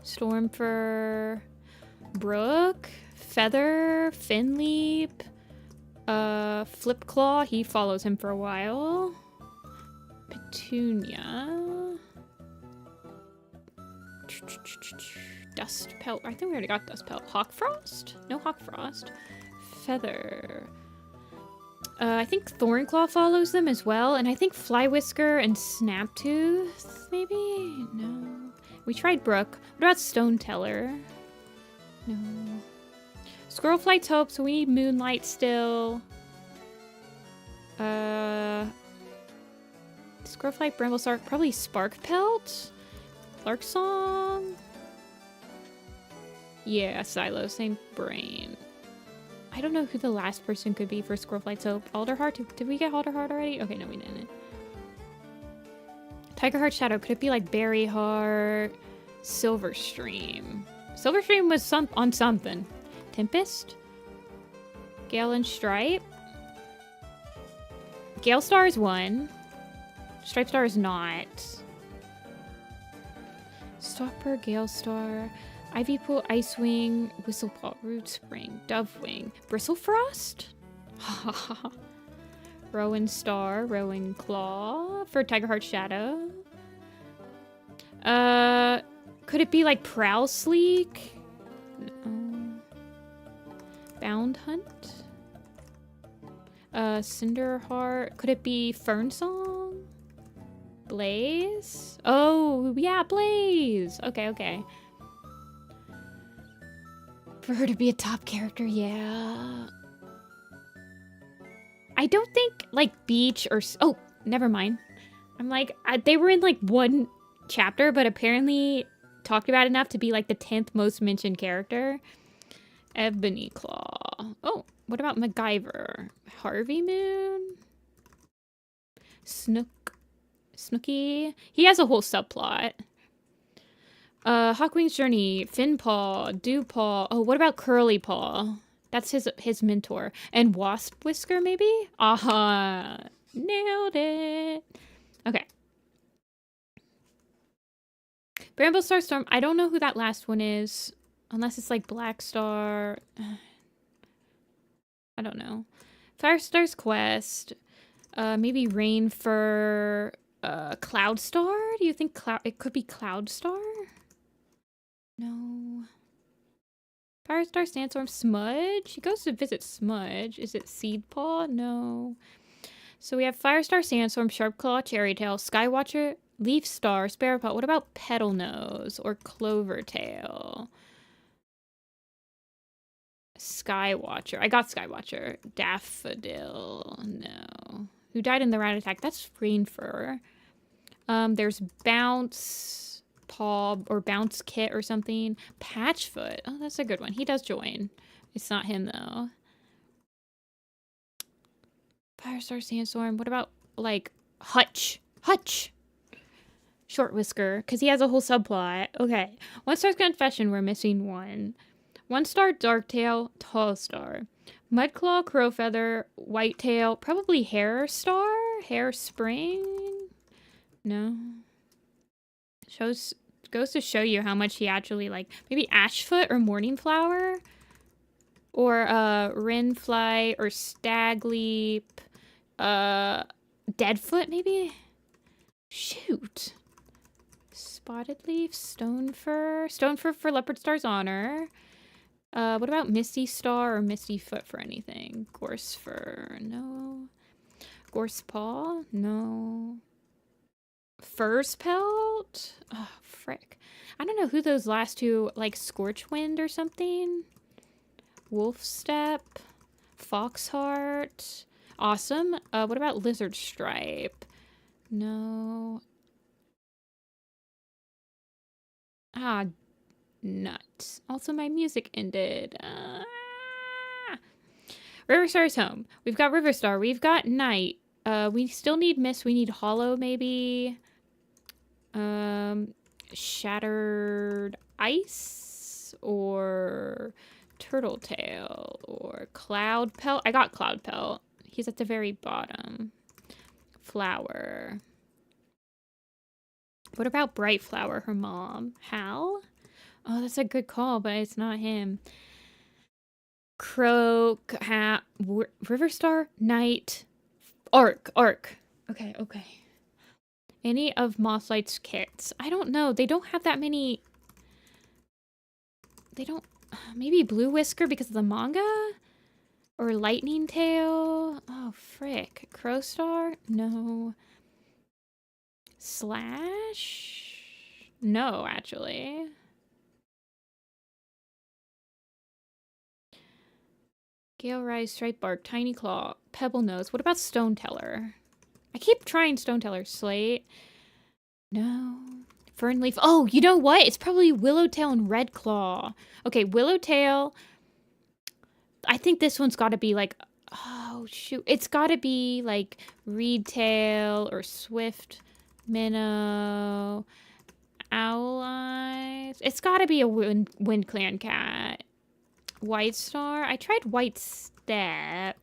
Stormfur. Brook. Feather. Finleap. Flipclaw. He follows him for a while. Petunia. Dust Pelt. I think we already got Dust Pelt. Hawkfrost? No Hawkfrost. Feather. I think Thornclaw follows them as well, and I think Flywhisker and Snaptooth, maybe? No. We tried Brook. What about Stoneteller? No. Squirrelflight's Hope, so we need Moonlight still. Squirrelflight, Bramblestar, probably Sparkpelt? Larksong? Yeah, Silo, same brain. I don't know who the last person could be for Squirrelflight's Hope. Alderheart? Did we get Alderheart already? Okay, no, we didn't. Tigerheart Shadow. Could it be like Berryheart? Silverstream. Silverstream was on something. Tempest? Gale and Stripe? Gale Star is one. Stripe Star is not. Stopper, Gale Star... Ivy Pool, Icewing, Whistlepaw, Root Spring, Dovewing, Bristlefrost? Rowan Star, Rowan Claw for Tigerheart Shadow. Could it be like Prowl Sleek? No. Bound Hunt? Cinderheart. Could it be Fernsong? Blaze? Oh, yeah, Blaze! Okay. For her to be a top character, yeah. I don't think, like, Beach or... Oh, never mind. I'm like, they were in, like, one chapter, but apparently talked about enough to be, like, the 10th most mentioned character. Ebony Claw. Oh, what about MacGyver? Harvey Moon? Snooky? He has a whole subplot. Hawkwing's Journey, Finpaw, Dewpaw. Oh, what about Curly Paw? That's his mentor. And Wasp Whisker, maybe? Aha! Nailed it! Okay. Bramblestar Storm. I don't know who that last one is. Unless it's like Black Star. I don't know. Firestar's Quest. Maybe Rainfur. Cloudstar? Do you think it could be Cloudstar? No. Firestar, Sandstorm, Smudge? He goes to visit Smudge. Is it Seedpaw? No. So we have Firestar, Sandstorm, Sharpclaw, Cherrytail, Skywatcher, Leafstar, Sparrowpaw. What about Petalnose or Clovertail? Skywatcher. I got Skywatcher. Daffodil. No. Who died in the rat attack? That's Rainfur. There's Bounce Paw or Bounce Kit or something. Patchfoot. Oh, that's a good one. He does join. It's not him though. Firestar, Sandstorm. What about like Hutch? Short Whisker, because he has a whole subplot. Okay. 1 Star's Confession. We're missing one. 1 Star Darktail, Tall Star. Mudclaw, Crowfeather, Whitetail, probably Hair Star? Hair Spring? No. Goes to show you how much he actually like. Maybe Ashfoot or Morningflower? Or Wrenfly or Stagleap. Deadfoot maybe? Shoot. Spotted Leaf, Stonefur. Stonefur for Leopard Star's honor. What about Misty Star or Misty Foot for anything? Gorsefur, no. Gorsepaw, no. Fur's Pelt? Oh, frick. I don't know who those last two, like Scorchwind or something. Wolfstep, Foxheart. Awesome. What about Lizard Stripe? No. Ah, nuts. Also, my music ended. Riverstar's home. We've got Riverstar. We've got Night. We still need Mist. We need Hollow, maybe. Shattered Ice or Turtle Tail or Cloud Pelt. I got Cloud Pelt. He's at the very bottom. Flower. What about Bright Flower, her mom? Hal? Oh, that's a good call, but it's not him. Croak, Riverstar, Knight, Arc. Okay. Any of Mothlight's kits? I don't know. They don't have that many. They don't. Maybe Blue Whisker because of the manga? Or Lightning Tail? Oh, frick. Crowstar? No. Slash? No, actually. Gale Rise, Stripe Bark, Tiny Claw, Pebble Nose. What about Stone Teller? I keep trying Stone Teller. Slate. No. Fernleaf. Oh, you know what? It's probably Willowtail and Red Claw. Okay, Willowtail. I think this one's got to be like... Oh, shoot. It's got to be like Reedtail or Swift Minnow. Owl Eyes. It's got to be a Wind Clan cat. White Star. I tried White Step.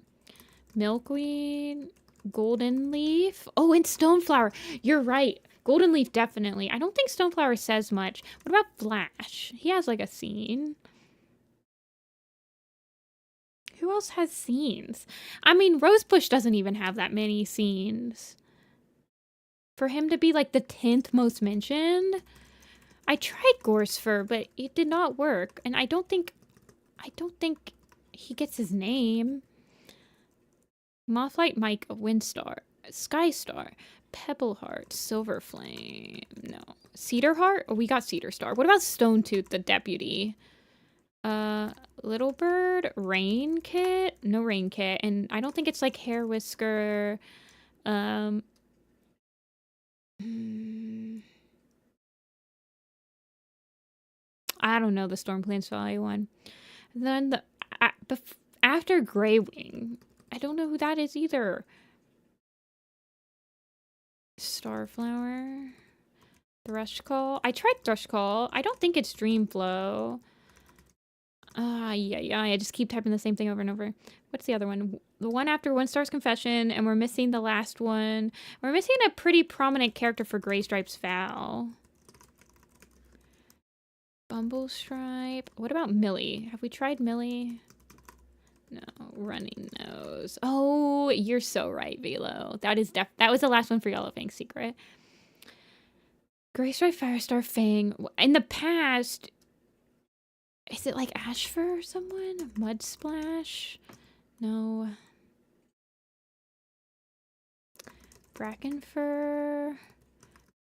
Milkweed. Golden Leaf. Oh, and Stoneflower. You're right. Golden Leaf, definitely. I don't think Stoneflower says much. What about Flash? He has like a scene. Who else has scenes? I mean, Rosebush doesn't even have that many scenes. For him to be like the 10th most mentioned. I tried Gorsefur, but it did not work. And I don't think he gets his name. Mothlight, Mike, Windstar, Skystar, Pebbleheart, Silverflame. No. Cedarheart? Oh, we got Cedar Star. What about Stonetooth, the deputy? Little Bird, Rain Kit? No Rain Kit. And I don't think it's like Hair Whisker. I don't know the Stormplains Valley one. Then after Greywing, I don't know who that is either. Starflower. Thrushcall. I tried Thrushcall. I don't think it's Dreamflow. Yeah. I just keep typing the same thing over and over. What's the other one? The one after One Star's Confession, and we're missing the last one. We're missing a pretty prominent character for Gray Stripe's Vow. Bumblestripe. What about Millie? Have we tried Millie? No. Running Nose. Oh, you're so right, Velo. That was the last one for Yellow Fang's secret. Gray Stripe, Firestar, Fang. In the past, is it like Ashfur or someone? Mud Splash? No. Brackenfur.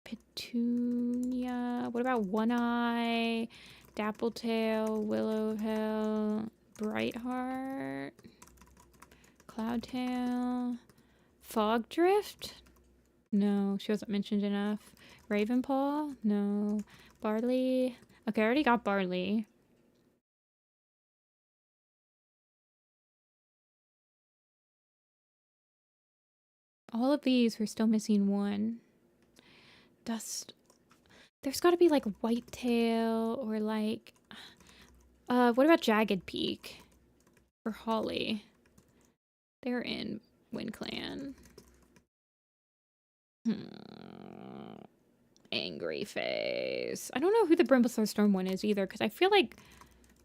Petunia. What about One Eye? Dappletail. Willowtail. Brightheart. Cloudtail. Fogdrift? No, she wasn't mentioned enough. Ravenpaw? No. Barley? Okay, I already got Barley. All of these, we're still missing one. Dust. There's got to be like Whitetail or like... what about Jagged Peak? Or Holly? They're in Wind Clan. Angry Face. I don't know who the Brimblestar Storm one is either, because I feel like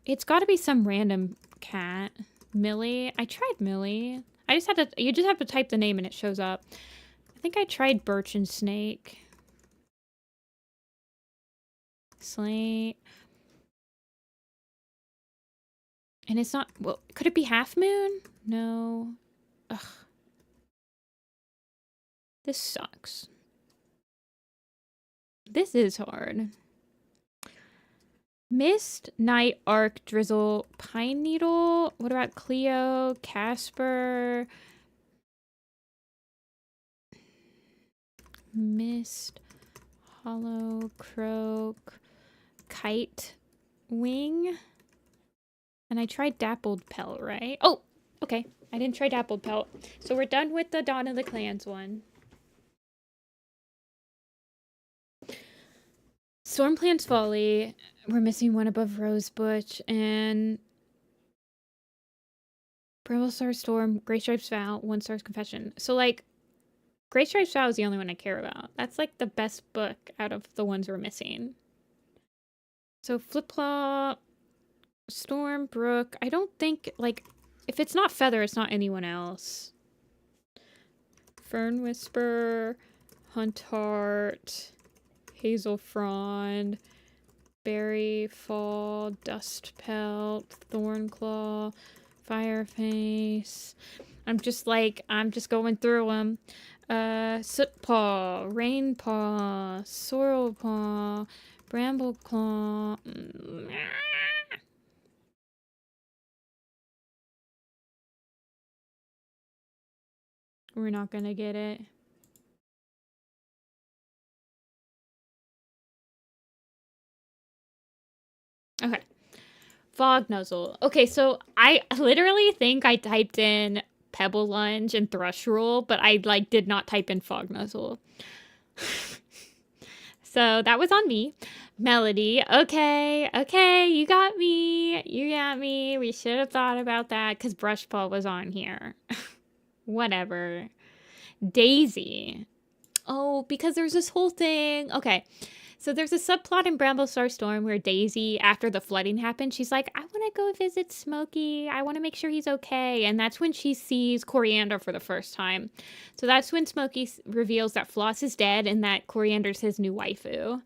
it's got to be some random cat. Millie. I tried Millie. You just have to type the name and it shows up. I think I tried Birch and Snake. Slate. And it's not, well, could it be Half Moon? No. Ugh. This sucks. This is hard. Mist, Night, Arc, Drizzle, Pine Needle. What about Cleo, Casper? Mist, Hollow, Croak, Kite, Wing. And I tried Dappled Pelt, right? Oh, okay. I didn't try Dappled Pelt. So we're done with the Dawn of the Clans one. Stormplant's Folly. We're missing one above Rosebush. And Bramble Star Storm, Grey Stripes Vow, One Star's Confession. So, like, Grey Stripes Vow is the only one I care about. That's, like, the best book out of the ones we're missing. So, Flipclaw, Storm, Brook. I don't think, like, if it's not Feather, it's not anyone else. Fern Whisper, Huntheart, Hazel Frond, Berry Fall, Dust Pelt, Thornclaw, Fireface. I'm just going through them. Sootpaw, Rainpaw, Sorrelpaw, Brambleclaw. We're not gonna get it. Okay. Fog Nuzzle. Okay, so I literally think I typed in Pebble Lunge and Thrush Rule, but I, like, did not type in Fog Nuzzle. So that was on me. Melody. Okay, you got me. We should have thought about that because Brushpaw was on here. Whatever. Daisy. Oh, because there's this whole thing. Okay. So there's a subplot in Bramble Star Storm where Daisy, after the flooding happened, she's like, I want to go visit Smokey. I want to make sure he's okay. And that's when she sees Coriander for the first time. So that's when Smokey reveals that Floss is dead and that Coriander's his new waifu.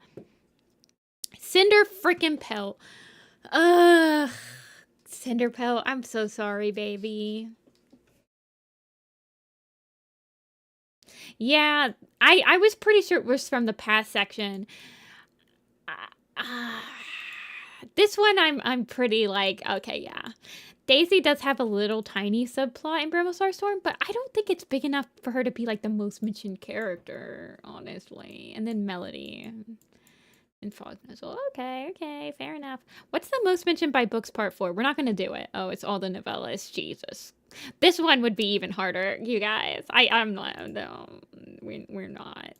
Cinder frickin' Pelt. Ugh. Cinder Pelt, I'm so sorry, baby. Yeah, I was pretty sure it was from the past section. This one I'm pretty like, okay, yeah. Daisy does have a little tiny subplot in Bramble Star Storm, but I don't think it's big enough for her to be like the most mentioned character, honestly. And then Melody and Fog Nuzzle. Okay, fair enough. What's the most mentioned by books part 4? We're not gonna do it. Oh, it's all the novellas. Jesus. This one would be even harder, you guys. I'm not, no, we're not.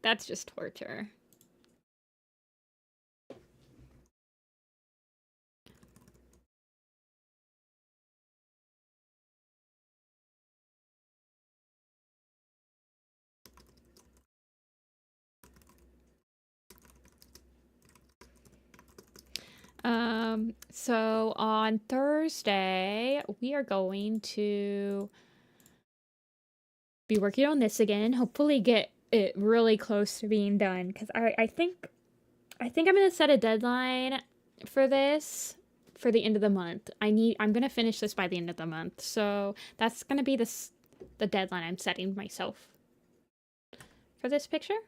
That's just torture. So on Thursday, we are going to be working on this again. Hopefully get it really close to being done. Because I think I'm gonna set a deadline for this for the end of the month. I'm gonna finish this by the end of the month. So that's gonna be the deadline I'm setting myself for this picture.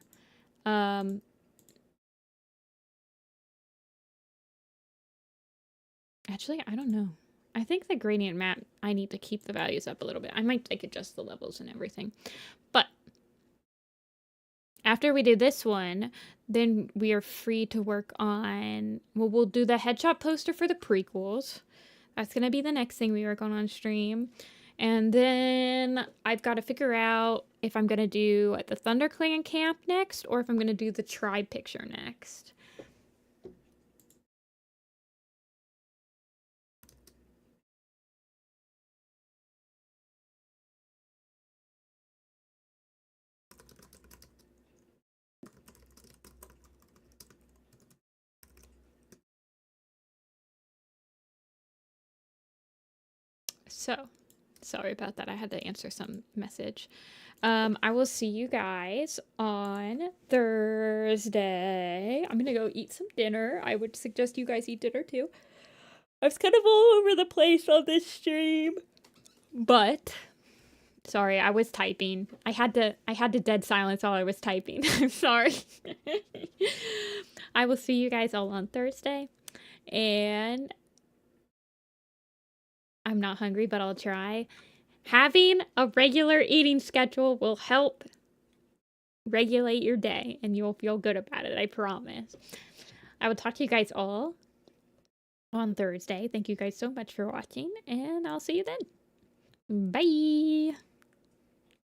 Actually, I don't know. I think the gradient map, I need to keep the values up a little bit. I might like adjust the levels and everything. But after we do this one, then we are free to work on, well, we'll do the headshot poster for the prequels. That's going to be the next thing we work on stream. And then I've got to figure out if I'm going to do the ThunderClan camp next or if I'm going to do the tribe picture next. So, sorry about that. I had to answer some message. I will see you guys on Thursday. I'm gonna go eat some dinner. I would suggest you guys eat dinner too. I was kind of all over the place on this stream. But sorry, I was typing. I had to dead silence while I was typing. I'm sorry. I will see you guys all on Thursday. And I'm not hungry, but I'll try. Having a regular eating schedule will help regulate your day, and you'll feel good about it, I promise. I will talk to you guys all on Thursday. Thank you guys so much for watching, and I'll see you then. Bye!